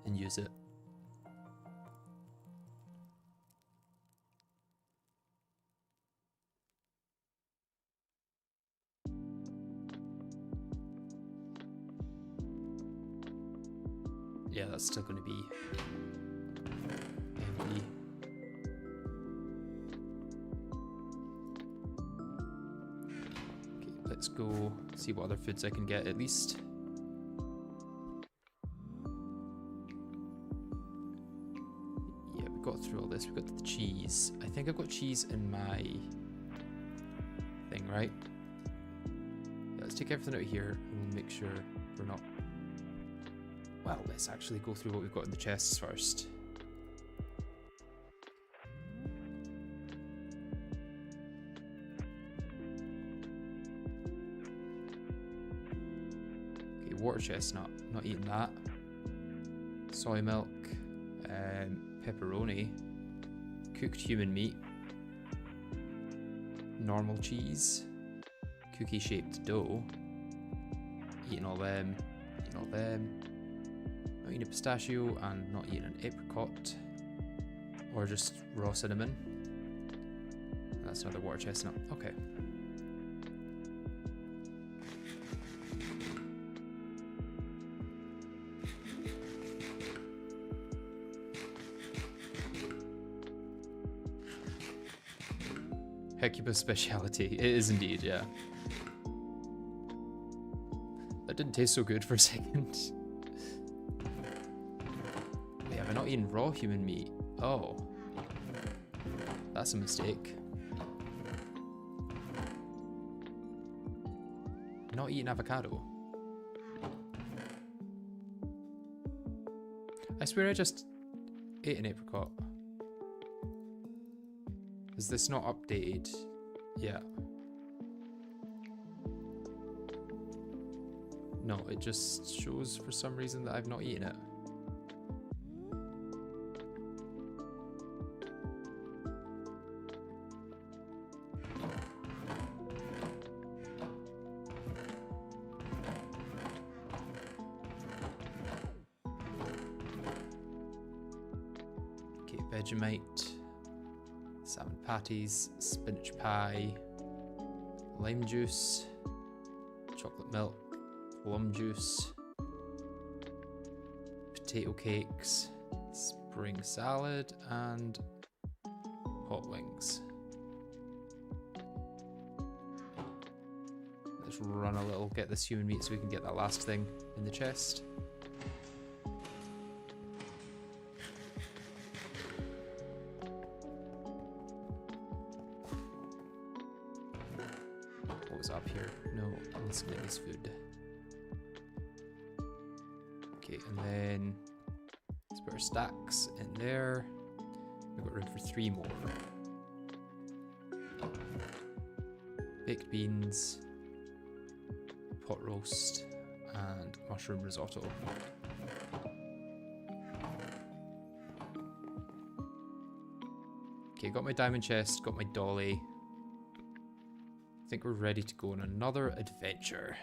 and use it. Yeah, that's still going to be empty. Okay, let's go see what other foods I can get at least. Yeah, we got through all this. We got the cheese. I think I've got cheese in my thing, right? Yeah, let's take everything out of here and we'll make sure we're not... Well, let's actually go through what we've got in the chests first. Okay, water chestnut, not eating that. Soy milk, pepperoni, cooked human meat, normal cheese, cookie-shaped dough. Eating all them, eating all them. Not eating a pistachio and not eating an apricot, or just raw cinnamon. That's another water chestnut. Okay. Hecuba's speciality. It is indeed, yeah. That didn't taste so good for a second. Have I not eaten raw human meat? Oh. That's a mistake. Not eating avocado. I swear I just ate an apricot. Is this not updated? Yeah. No, it just shows for some reason that I've not eaten it. Vegemite, salmon patties, spinach pie, lime juice, chocolate milk, plum juice, potato cakes, spring salad, and hot wings. Let's run a little, get this human meat so we can get that last thing in the chest. What was up here? No, miscellaneous food. Okay, and then let's put our stacks in there. We've got room for 3 more. Baked beans, pot roast, and mushroom risotto. Okay, got my diamond chest, got my dolly. I think we're ready to go on another adventure.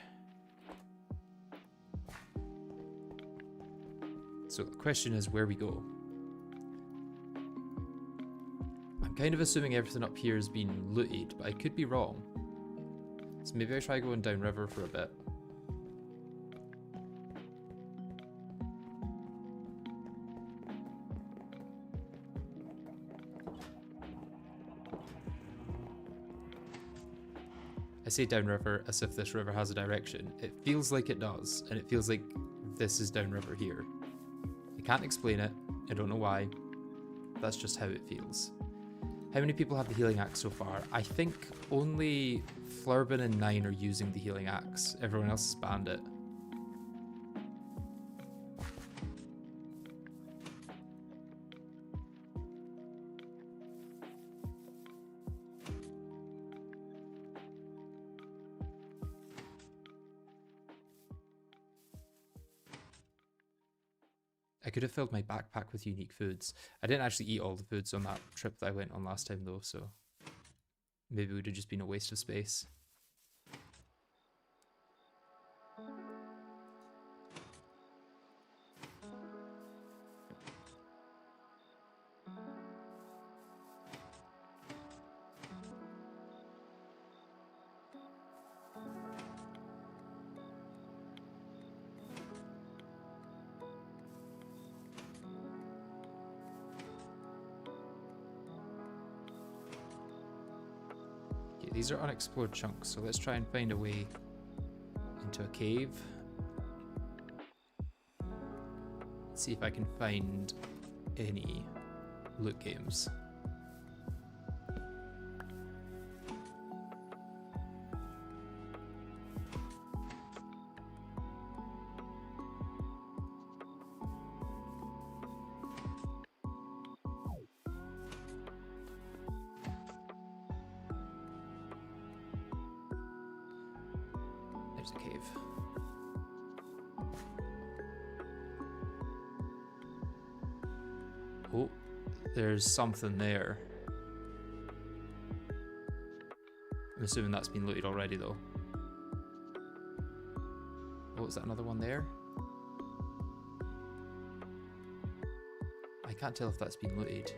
So the question is where we go. I'm kind of assuming everything up here has been looted, but I could be wrong. So maybe I try going downriver for a bit. I say downriver as if this river has a direction. It feels like it does, and it feels like this is downriver here. I can't explain it, I don't know why. That's just how it feels. How many people have the healing axe so far? I think only Flurbin and 9 are using the healing axe. Everyone else has banned it. I could have filled my backpack with unique foods. I didn't actually eat all the foods on that trip that I went on last time though, so maybe it would have just been a waste of space. These are unexplored chunks, so let's try and find a way into a cave. Let's see if I can find any loot games. There's a cave. Oh, there's something there. I'm assuming that's been looted already though. Oh, is that another one there? I can't tell if that's been looted.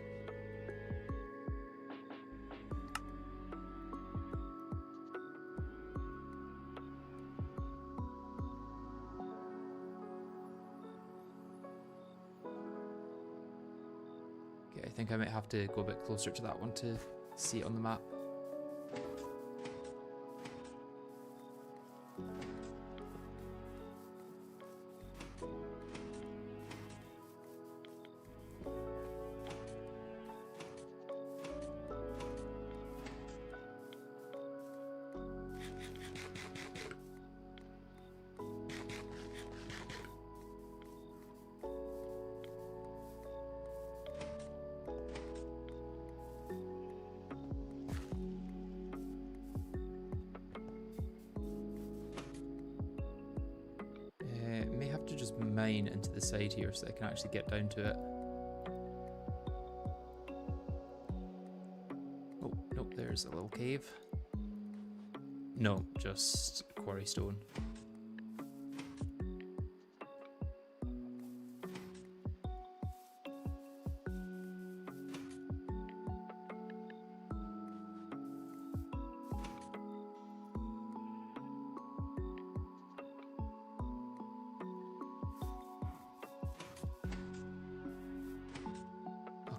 I think I might have to go a bit closer to that one to see it on the map. May have to just mine into the side here so I can actually get down to it. Oh, nope, there's a little cave. No, just quarry stone.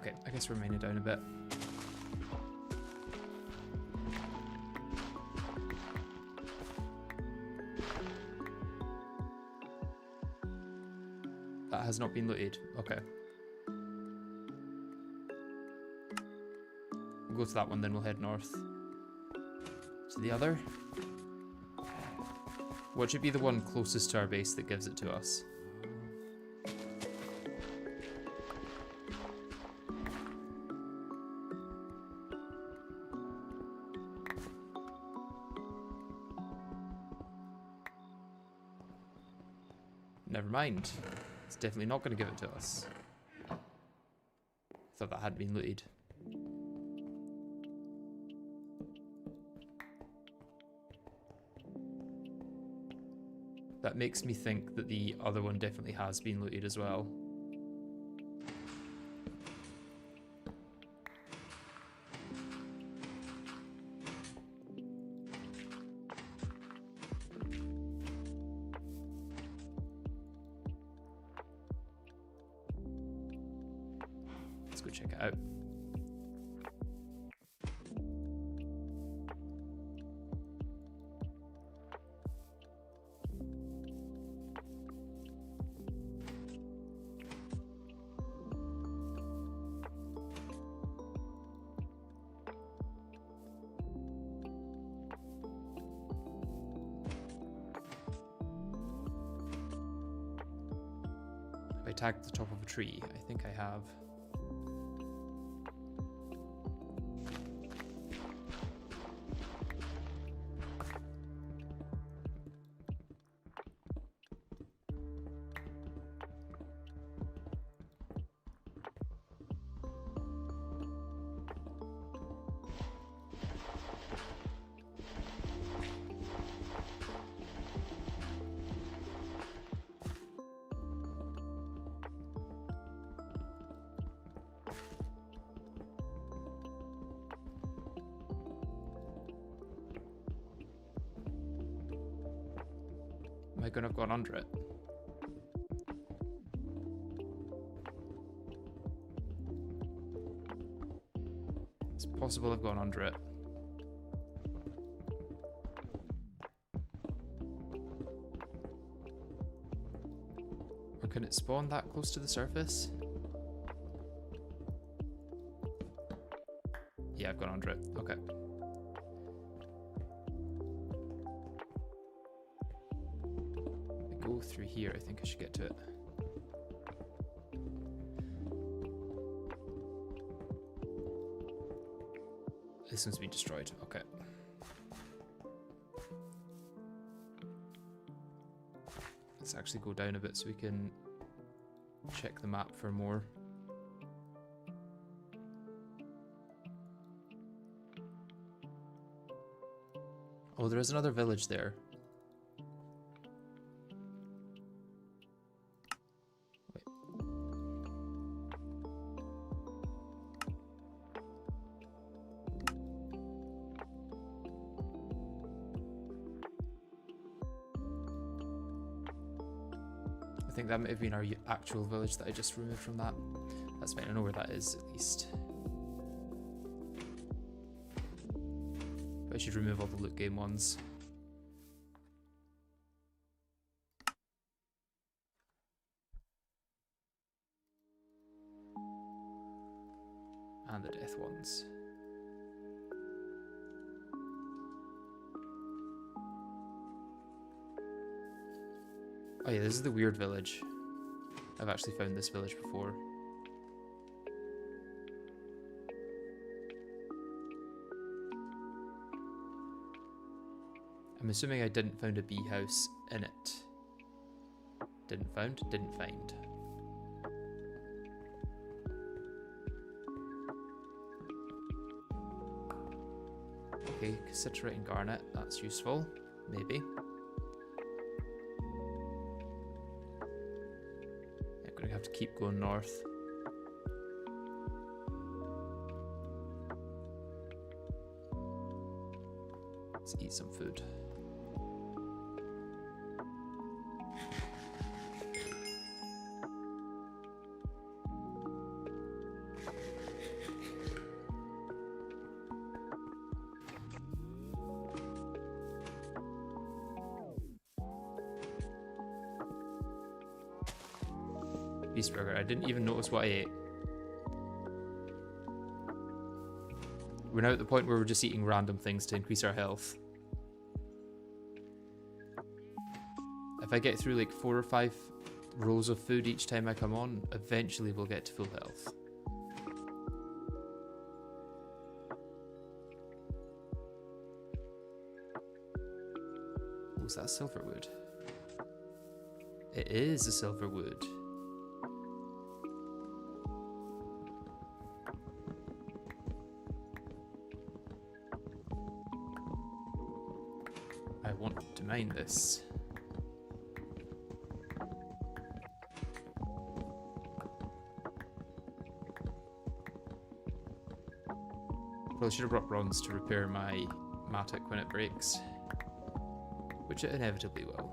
Okay, I guess we're mining down a bit. That has not been looted. Okay. We'll go to that one, then we'll head north. To the other. What should be the one closest to our base that gives it to us? Never mind. It's definitely not going to give it to us. Thought that hadn't been looted. That makes me think that the other one definitely has been looted as well. Let's go check it out. Have I tagged the top of a tree? I think I have. Am I gonna have gone under it? It's possible I've gone under it. Or can it spawn that close to the surface? Yeah, I've gone under it. Okay. Go through here, I think I should get to it. This one's been destroyed. Okay. Let's actually go down a bit so we can check the map for more. Oh, there is another village there. I think that might have been our actual village that I just removed from that. That's fine, I know where that is at least. But I should remove all the loot game ones. And the death ones. Oh yeah, this is the weird village. I've actually found this village before. I'm assuming I didn't find a bee house in it. Didn't find. Okay, citrate and garnet, that's useful, maybe. I'm gonna have to keep going north. Let's eat some food. Beast burger. I didn't even notice what I ate. We're now at the point where we're just eating random things to increase our health. If I get through like 4 or 5 rows of food each time I come on, eventually we'll get to full health. Oh, is that a silver wood? It is a silver wood. I want to mine this. Probably should have brought bronze to repair my Modpack when it breaks, which it inevitably will.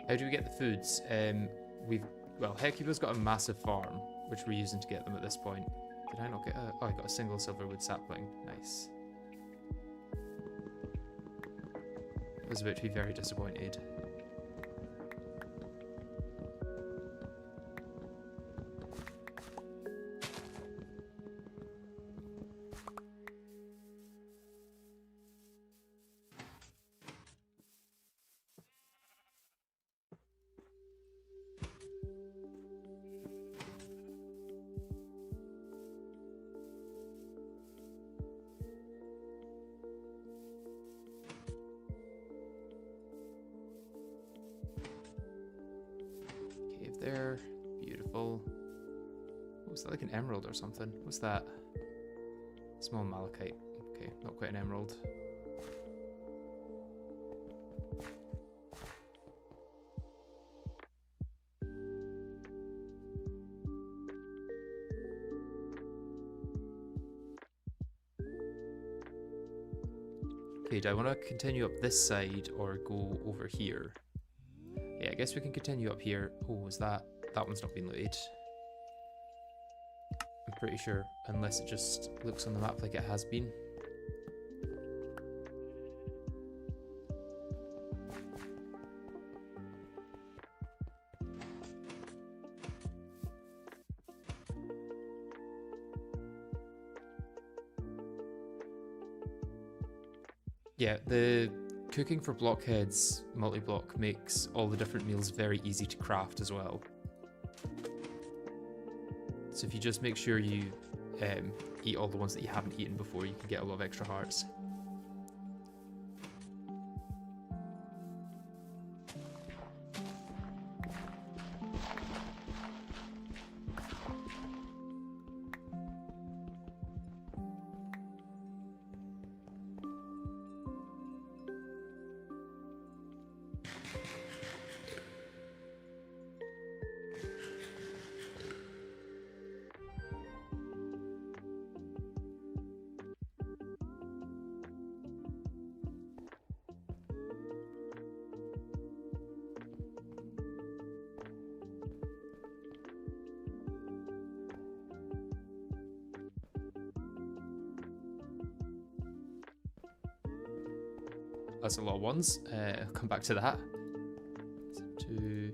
How do we get the foods? Well, Hecuba's got a massive farm, which we're using to get them at this point. Did I not get a... Oh, I got a single silverwood sapling. Nice. I was about to be very disappointed. There, beautiful. Oh, is that like an emerald or something? What's that? Small malachite. Okay, not quite an emerald. Okay, do I want to continue up this side or go over here? Yeah, I guess we can continue up here. Oh, is that... That one's not been looted. I'm pretty sure, unless it just looks on the map like it has been. Yeah, the cooking for blockheads multi-block makes all the different meals very easy to craft as well. So if you just make sure you eat all the ones that you haven't eaten before, you can get a lot of extra hearts. That's a lot of ones. I'll come back to that. Two.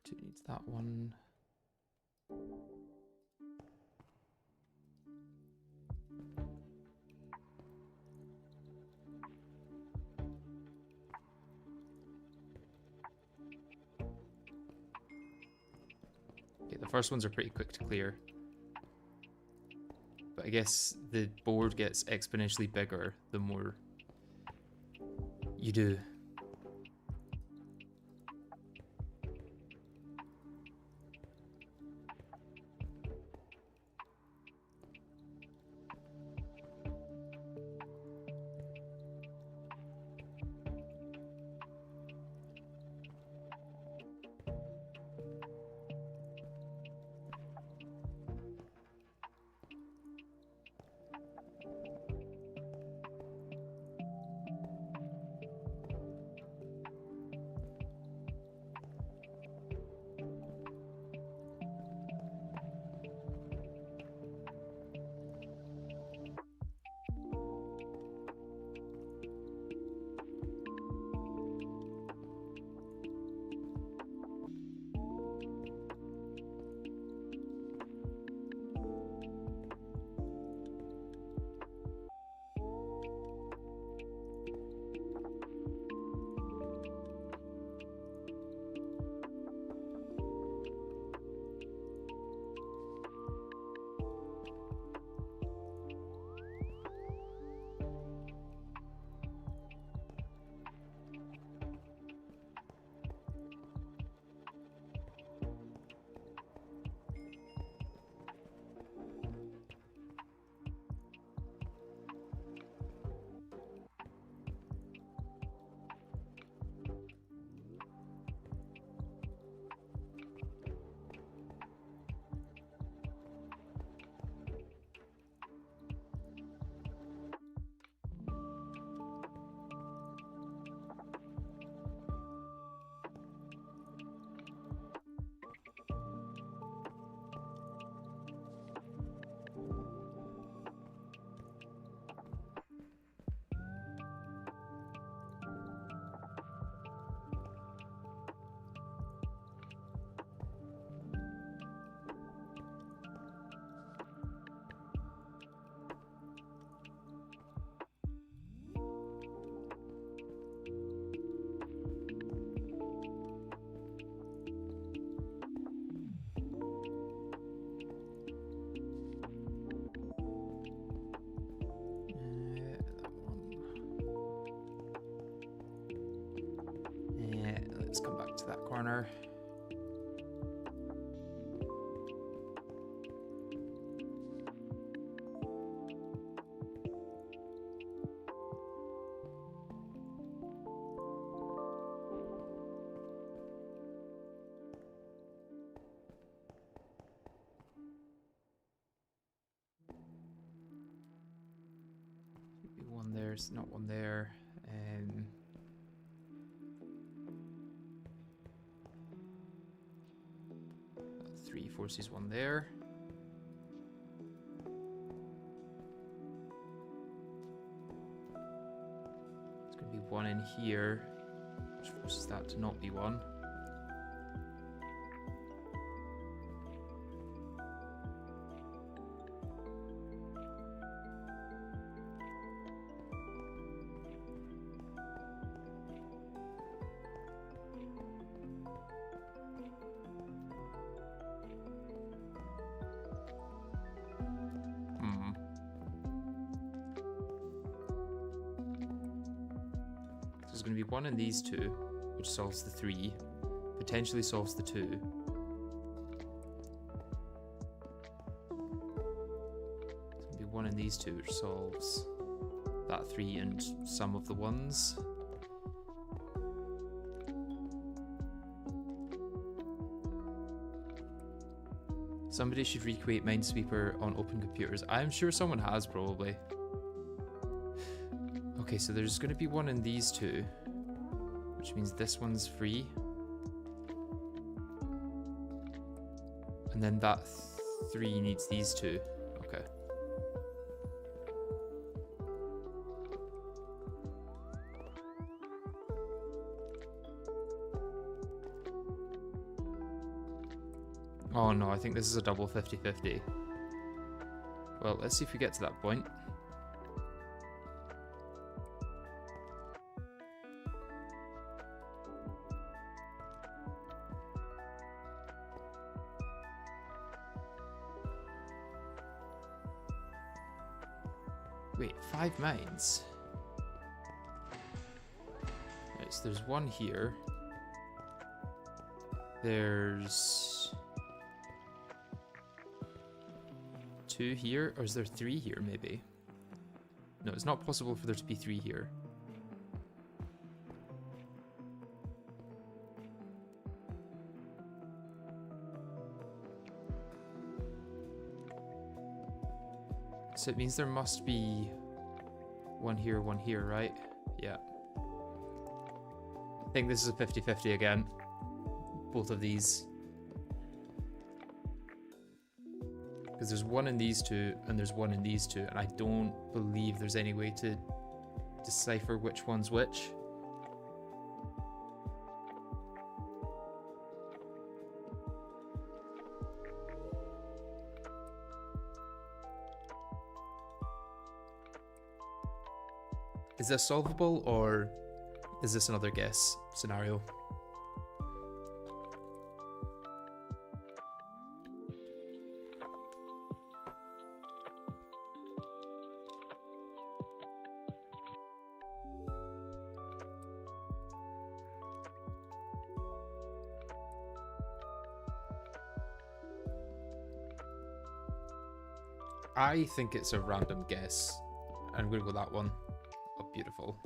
Two needs that one. Okay, the first ones are pretty quick to clear. But I guess the board gets exponentially bigger the more you do. Let's come back to that corner. Should be one there, it's not one there. 3 forces one there. It's going to be one in here, which forces that to not be one. There's going to be one in these two, which solves the 3, potentially solves the 2. There's going to be one in these two, which solves that 3 and some of the 1s. Somebody should recreate Minesweeper on open computers. I'm sure someone has, probably. Okay, so there's going to be one in these two, which means this one's free. And then that 3 needs these two. Okay. Oh no, I think this is a double 50-50. Well, let's see if we get to that point. Wait, 5 mines? Right, so there's one here. There's 2 here, or is there 3 here maybe? No, it's not possible for there to be 3 here. So it means there must be 1 here, right? Yeah. I think this is a 50-50 again. Both of these. Because there's 1 in these 2, and there's 1 in these 2, and I don't believe there's any way to decipher which one's which. Is this solvable, or is this another guess scenario? I think it's a random guess. I'm going to go that one. Oh, beautiful.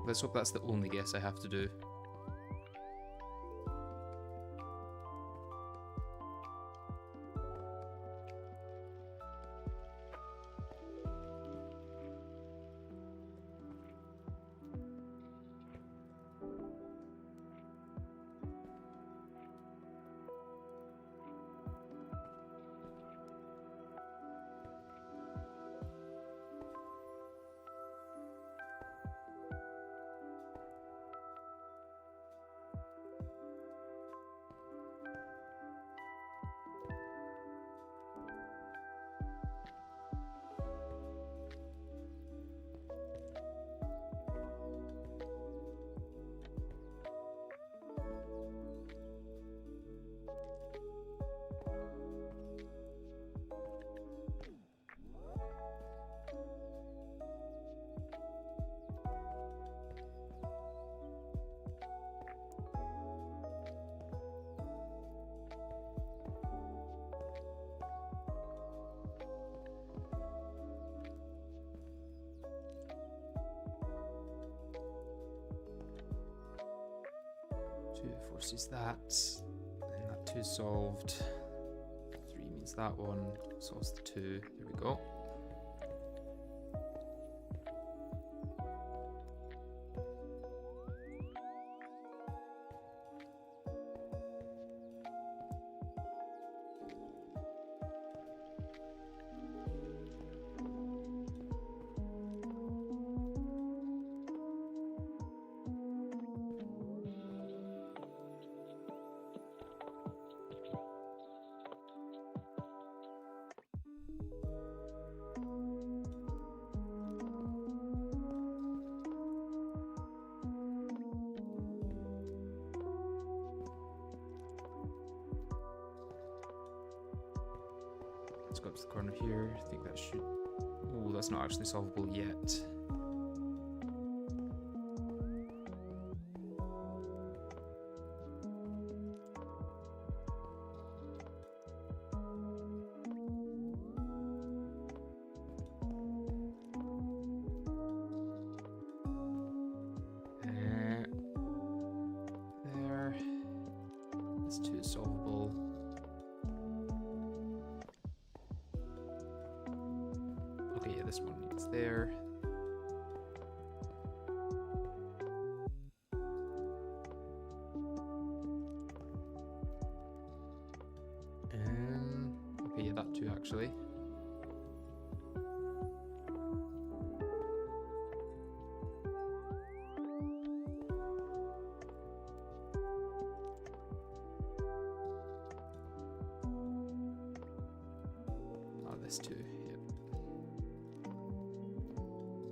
Let's hope that's the only guess I have to do. Forces that, and that 2 solved. 3 means that one solves the 2. There we go. Let's go up to the corner here. I think that should... Oh, that's not actually solvable yet. There. This 2 is solvable. Okay, yeah, this one needs there. Okay, yeah, that 2 actually. Oh, this 2, yep.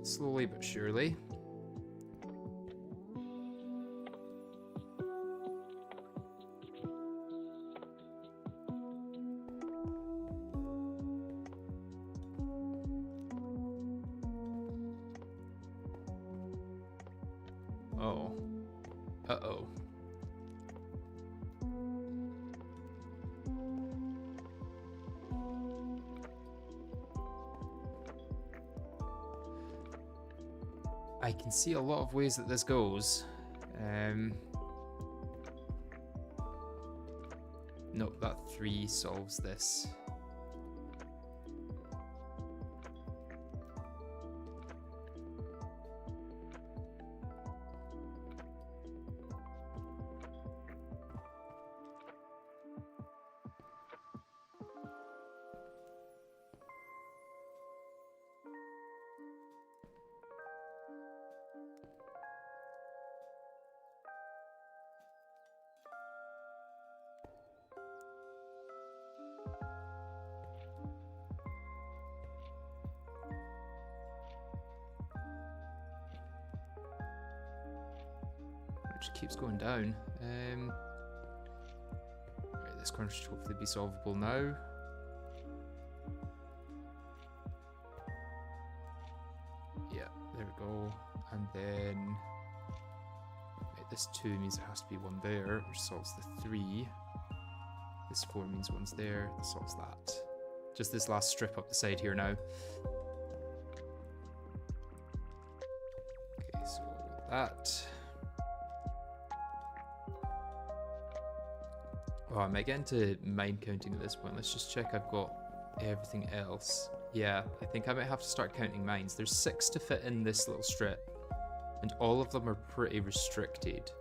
Slowly but surely. Oh. Uh-oh. I can see a lot of ways that this goes. Nope, that 3 solves this. Which keeps going down. Right, this corner should hopefully be solvable now. Yeah, there we go. And then right, this 2 means there has to be 1 there, which solves the 3. This 4 means 1's there, that solves that. Just this last strip up the side here now. Okay, so that. Oh, I might get into mind counting at this point. Let's just check I've got everything else. Yeah, I think I might have to start counting mines. There's 6 to fit in this little strip, and all of them are pretty restricted.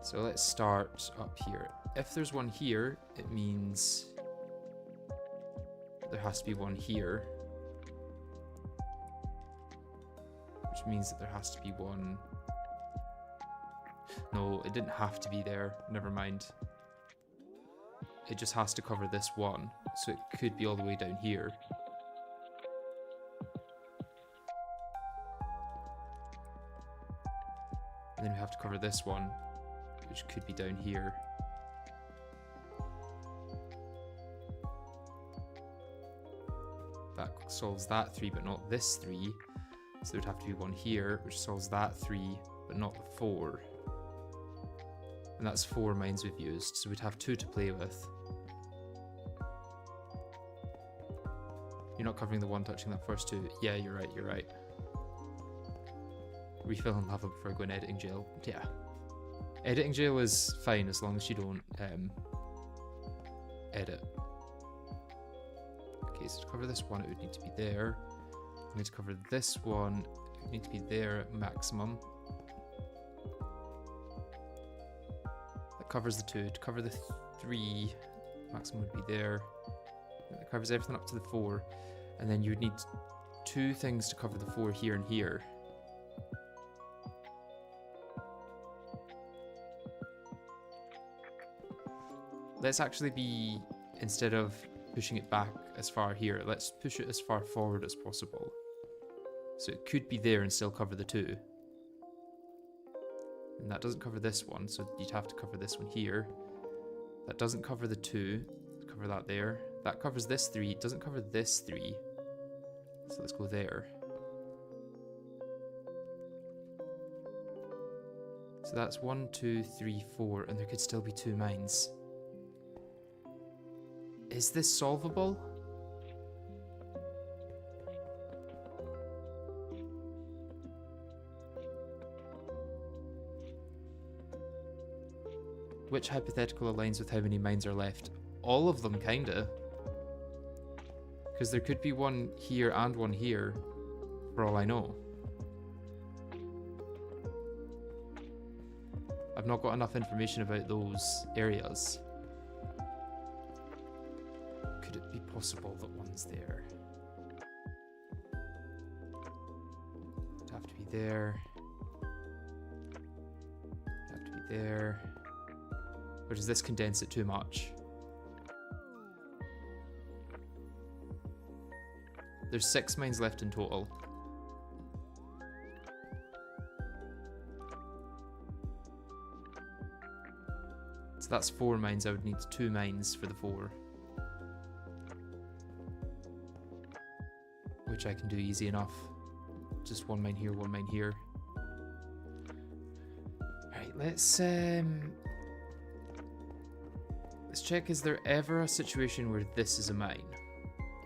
So let's start up here. If there's 1 here, it means there has to be 1 here. Which means that there has to be 1... No, it didn't have to be there. Never mind. It just has to cover this 1, so it could be all the way down here. And then we have to cover this 1, which could be down here. That solves that 3, but not this 3. So there'd have to be 1 here, which solves that 3, but not the 4. And that's 4 mines we've used, so we'd have 2 to play with. You're not covering the 1 touching that first 2. Yeah, you're right, you're right. Refill and lava before going editing jail. Yeah. Editing jail is fine as long as you don't edit. Okay, so to cover this 1, it would need to be there. We need to cover this 1, it would need to be there at maximum. That covers the 2. To cover the 3, maximum would be there. That covers everything up to the 4. And then you would need 2 things to cover the 4 here and here. Let's actually be, instead of pushing it back as far here, let's push it as far forward as possible. So it could be there and still cover the 2. And that doesn't cover this 1, so you'd have to cover this 1 here. That doesn't cover the 2, cover that there. That covers this 3, it doesn't cover this 3. So let's go there. So that's 1, 2, 3, 4, and there could still be 2 mines. Is this solvable? Which hypothetical aligns with how many mines are left? All of them, kinda. Because there could be 1 here and 1 here, for all I know. I've not got enough information about those areas. Could it be possible that 1's there? It'd have to be there. It'd have to be there. Or does this condense it too much? There's 6 mines left in total. So that's 4 mines. I would need 2 mines for the 4. Which I can do easy enough. Just 1 mine here, 1 mine here. let's check, is there ever a situation where this is a mine?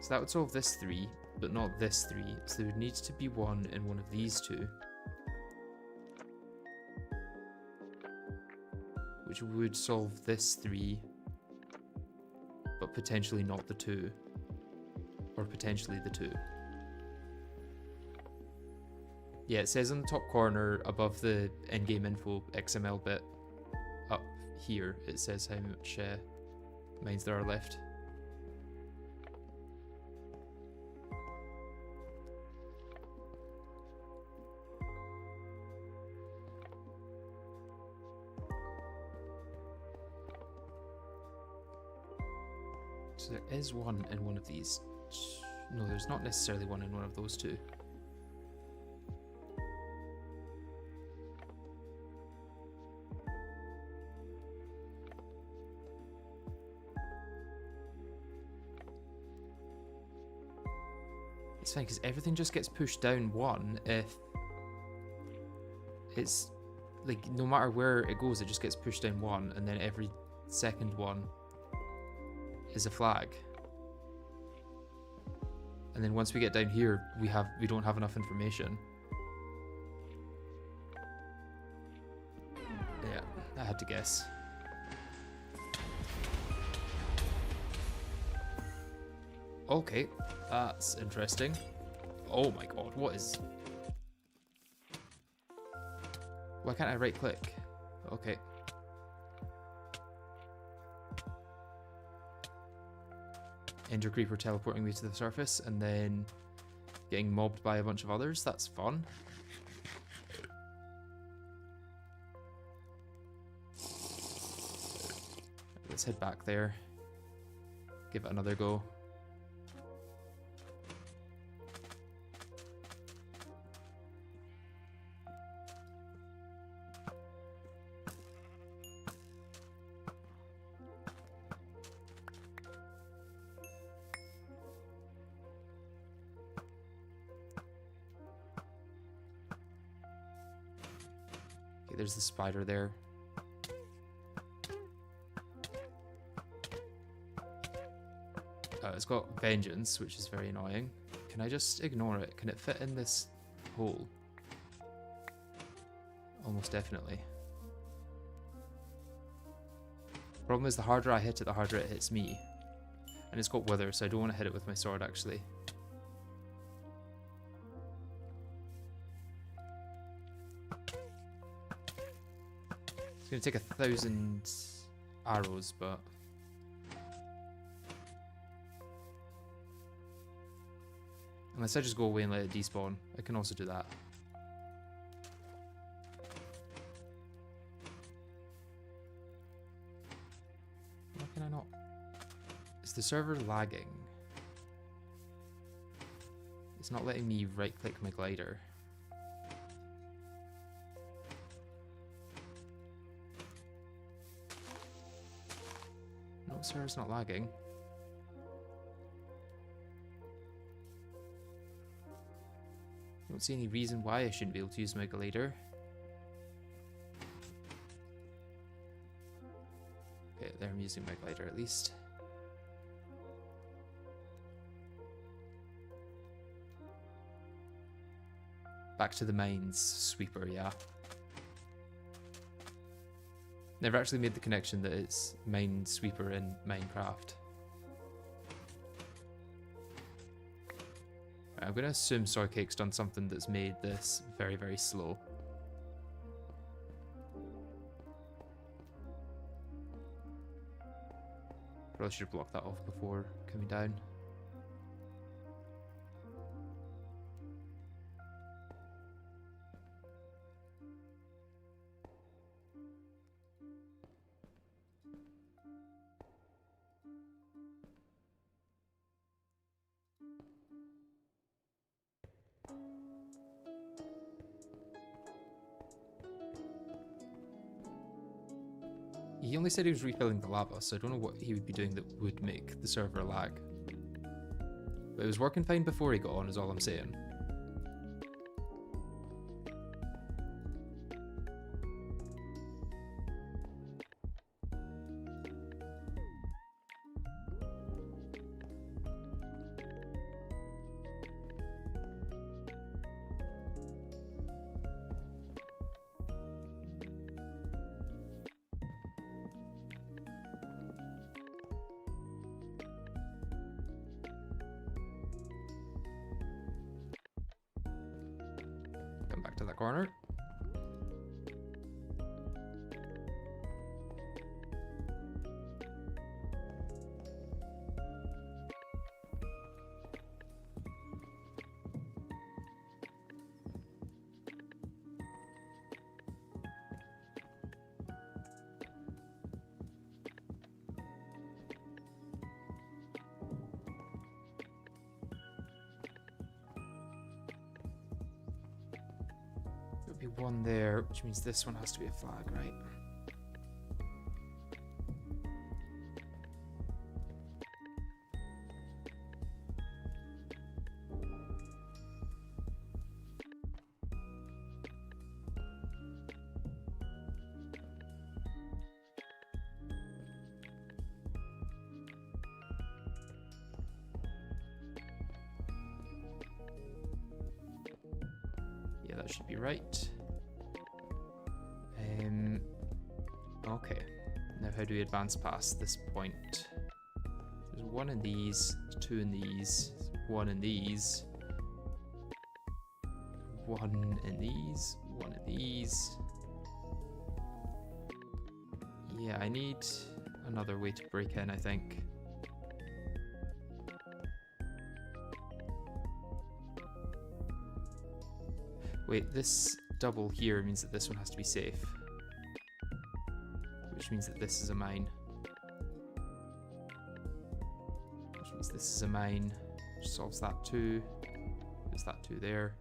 So that would solve this 3, but not this 3. So there would need to be one in one of these two. Which would solve this 3, but potentially not the 2. Or potentially the 2. Yeah, it says in the top corner above the in-game info XML bit up here, it says how much mines there are left. So there is one in one of these. No, there's not necessarily one in one of those two. It's fine, because everything just gets pushed down 1 if it's, like, no matter where it goes, it just gets pushed down 1, and then every second one is a flag. And then once we get down here, we don't have enough information. Yeah, I had to guess. Okay, that's interesting. Oh my god, what is... Why can't I right click? Okay. Ender Creeper teleporting me to the surface and then getting mobbed by a bunch of others. That's fun. Let's head back there. Give it another go. There's the spider there. It's got vengeance, which is very annoying. Can I just ignore it? Can it fit in this hole? Almost definitely. Problem is, the harder I hit it, the harder it hits me. And it's got wither, so I don't want to hit it with my sword, actually. It's going to take 1,000 arrows, but... Unless I just go away and let it despawn. I can also do that. Why can I not? Is the server lagging? It's not letting me right-click my glider. No, server's not lagging. I don't see any reason why I shouldn't be able to use my glider. Okay, there I'm using my glider at least. Back to the mines sweeper, yeah. Never actually made the connection that it's mine sweeper in Minecraft. I'm going to assume Soycake's done something that's made this very, very slow. Probably should have blocked that off before coming down. He only said he was refilling the lava, so I don't know what he would be doing that would make the server lag. But it was working fine before he got on, is all I'm saying. to that corner. Be one there, which means this one has to be a flag, right? Yeah, that should be right. Okay, now how do we advance past this point? There's one in these, two in these, one in these, one in these, one in these. Yeah, I need another way to break in, I think. Wait, this double here means that this one has to be safe. Which means that this is a mine. Which means this is a mine. Which solves that too. There's that two there.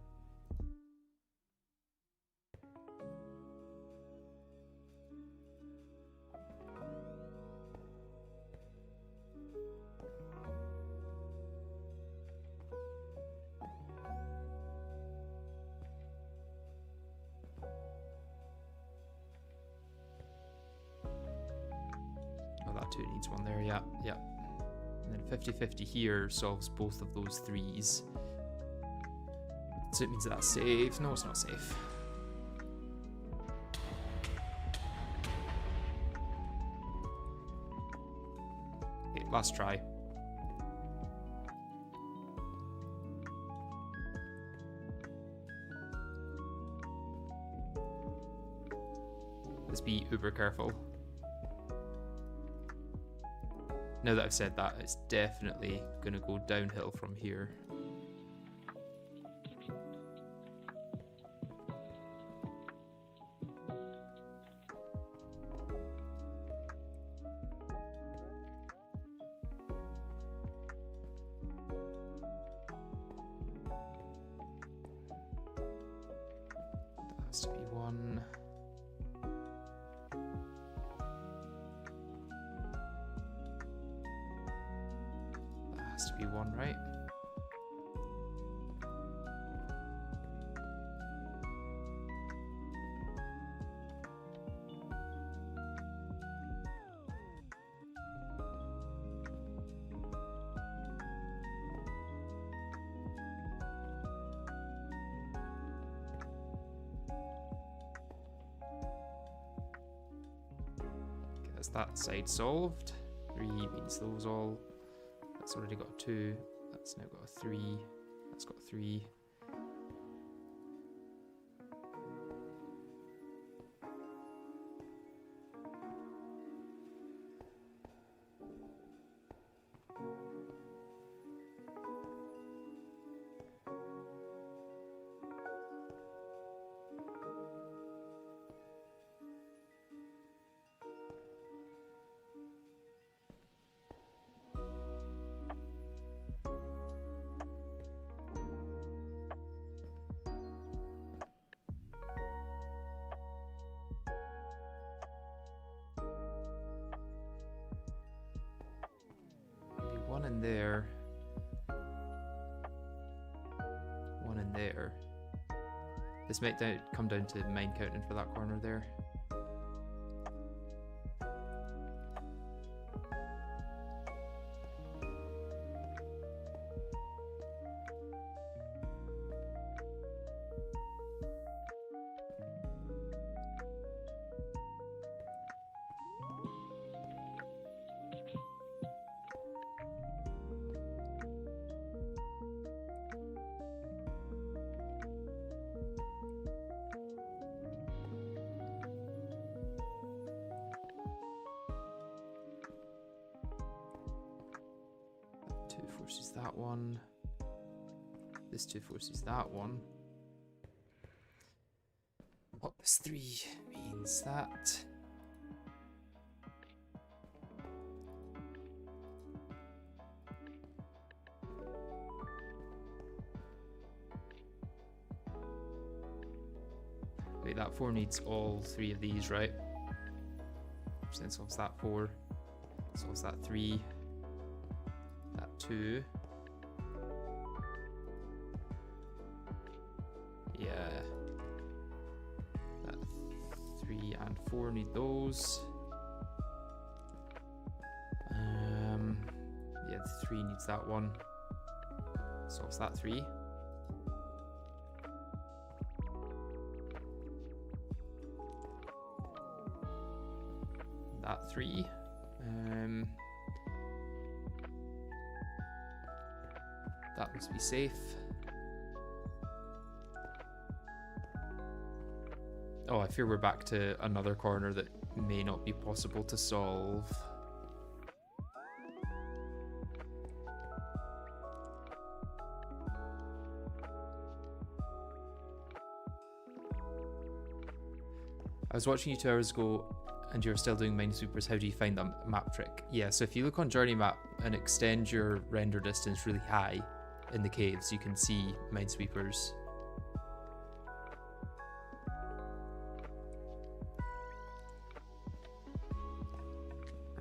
Two needs one there, yeah. And then 50-50 here solves both of those threes. So it means that that's safe. No, it's not safe. Okay, last try. Let's be uber careful. Now that I've said that, it's definitely going to go downhill from here. That has to be one. To be one, right? Okay, that's that side solved. 3 means those all. That's already got a 2. That's now got a 3. That's got a 3. One in there. One in there. This might come down to mine counting for that corner there. that one. This 2 forces that one. What this 3 means that. Wait, that 4 needs all 3 of these, right? Which then solves that 4. Solves that 3. That 2. Yeah. That 3 and 4 need those. Yeah, the 3 needs that one. Solves that 3. That 3. That must be safe. Oh, I fear we're back to another corner that may not be possible to solve. I was watching you 2 hours ago and you're still doing Minesweepers. How do you find the map trick? Yeah, so if you look on Journey Map and extend your render distance really high in the caves, you can see Minesweepers.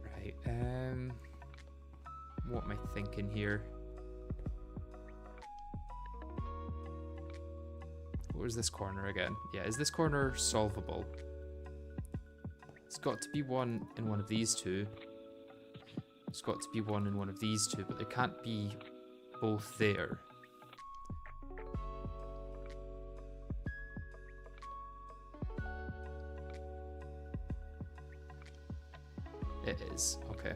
Right, what am I thinking here? What was this corner again? Yeah, is this corner solvable? It's got to be one in one of these 2. It's got to be one in one of these 2, but there can't be both there. It is, okay.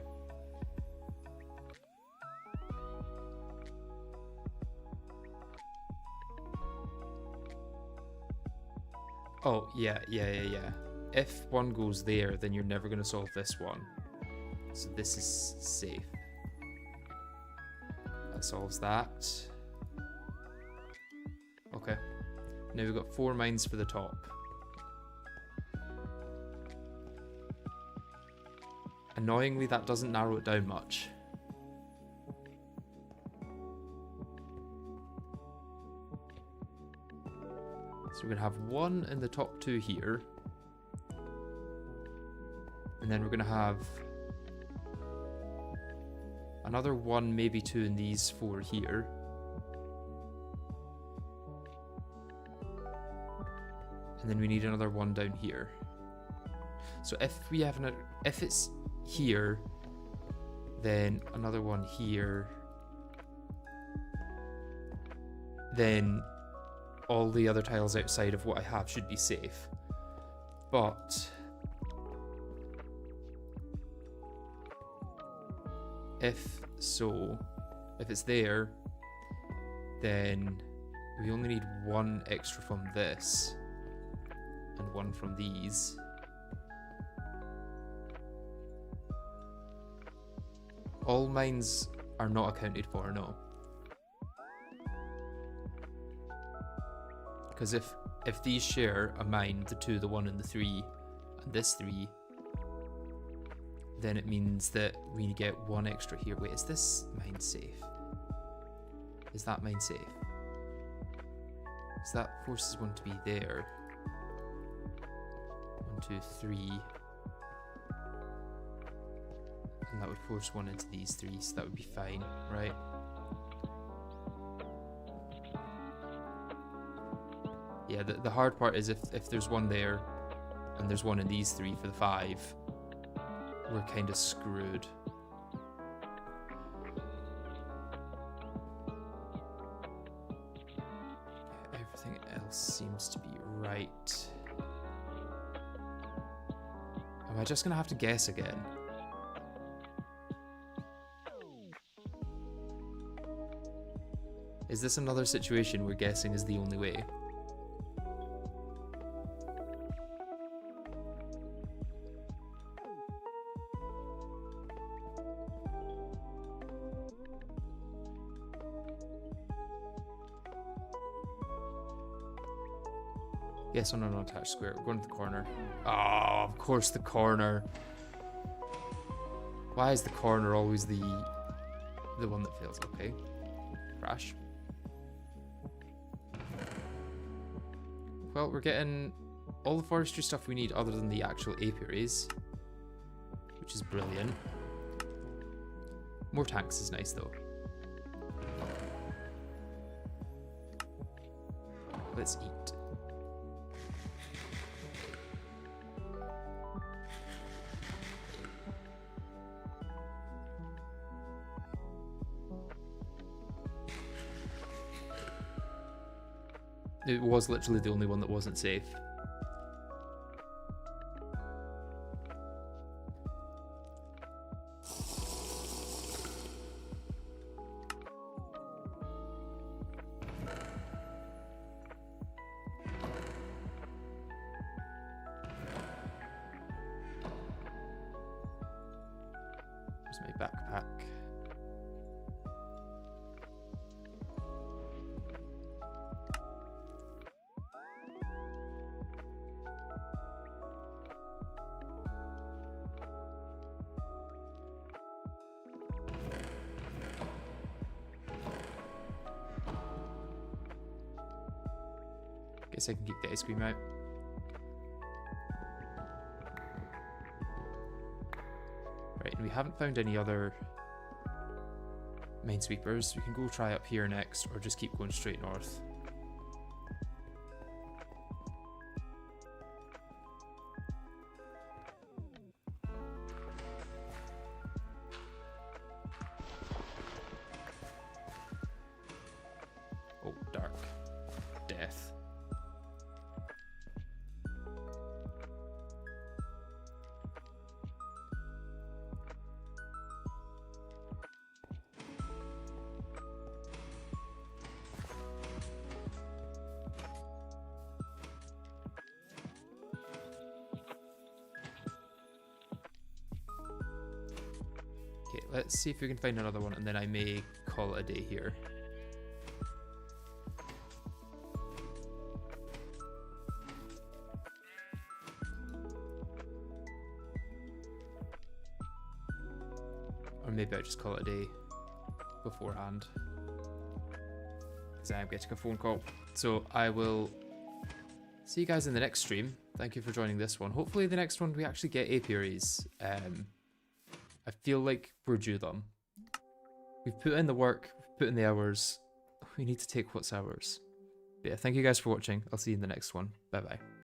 Oh, yeah. If one goes there, then you're never going to solve this one. So this is safe. That solves that. Okay. Now we've got 4 mines for the top. Annoyingly, that doesn't narrow it down much. So we're going to have 1 in the top 2 here. And then we're going to have another 1, maybe 2 in these 4 here. And then we need another 1 down here. So if we have if it's here, then another 1 here, then all the other tiles outside of what I have should be safe. But if it's there, then we only need 1 extra from this and 1 from these. All mines are not accounted for, no. Because if these share a mine, the 2, the 1 and the 3, and this 3, then it means that we get 1 extra here. Wait, is this mine safe? Is that mine safe? So that forces 1 to be there. 1, 2, 3. And that would force 1 into these 3, so that would be fine, right? Yeah, the hard part is if there's 1 there, and there's 1 in these 3 for the 5, we're kind of screwed. Everything else seems to be right. Am I just gonna have to guess again? Is this another situation where guessing is the only way? Yes, on an unattached square. We're going to the corner. Oh, of course the corner. Why is the corner always the one that fails? Okay. Crash. Well, we're getting all the forestry stuff we need other than the actual apiaries, which is brilliant. More tanks is nice though. Let's eat. It was literally the only one that wasn't safe. Where's my backpack? Guess I can keep the ice cream out. Right, and we haven't found any other minesweepers. We can go try up here next, or just keep going straight north. Oh, dark. Death. Okay, let's see if we can find another one, and then I may call it a day here. Or maybe I'll just call it a day beforehand, because I am getting a phone call. So I will see you guys in the next stream. Thank you for joining this one. Hopefully the next one we actually get apiaries. I feel like we're due them. We've put in the work, we've put in the hours. We need to take what's ours. But yeah, thank you guys for watching. I'll see you in the next one. Bye bye.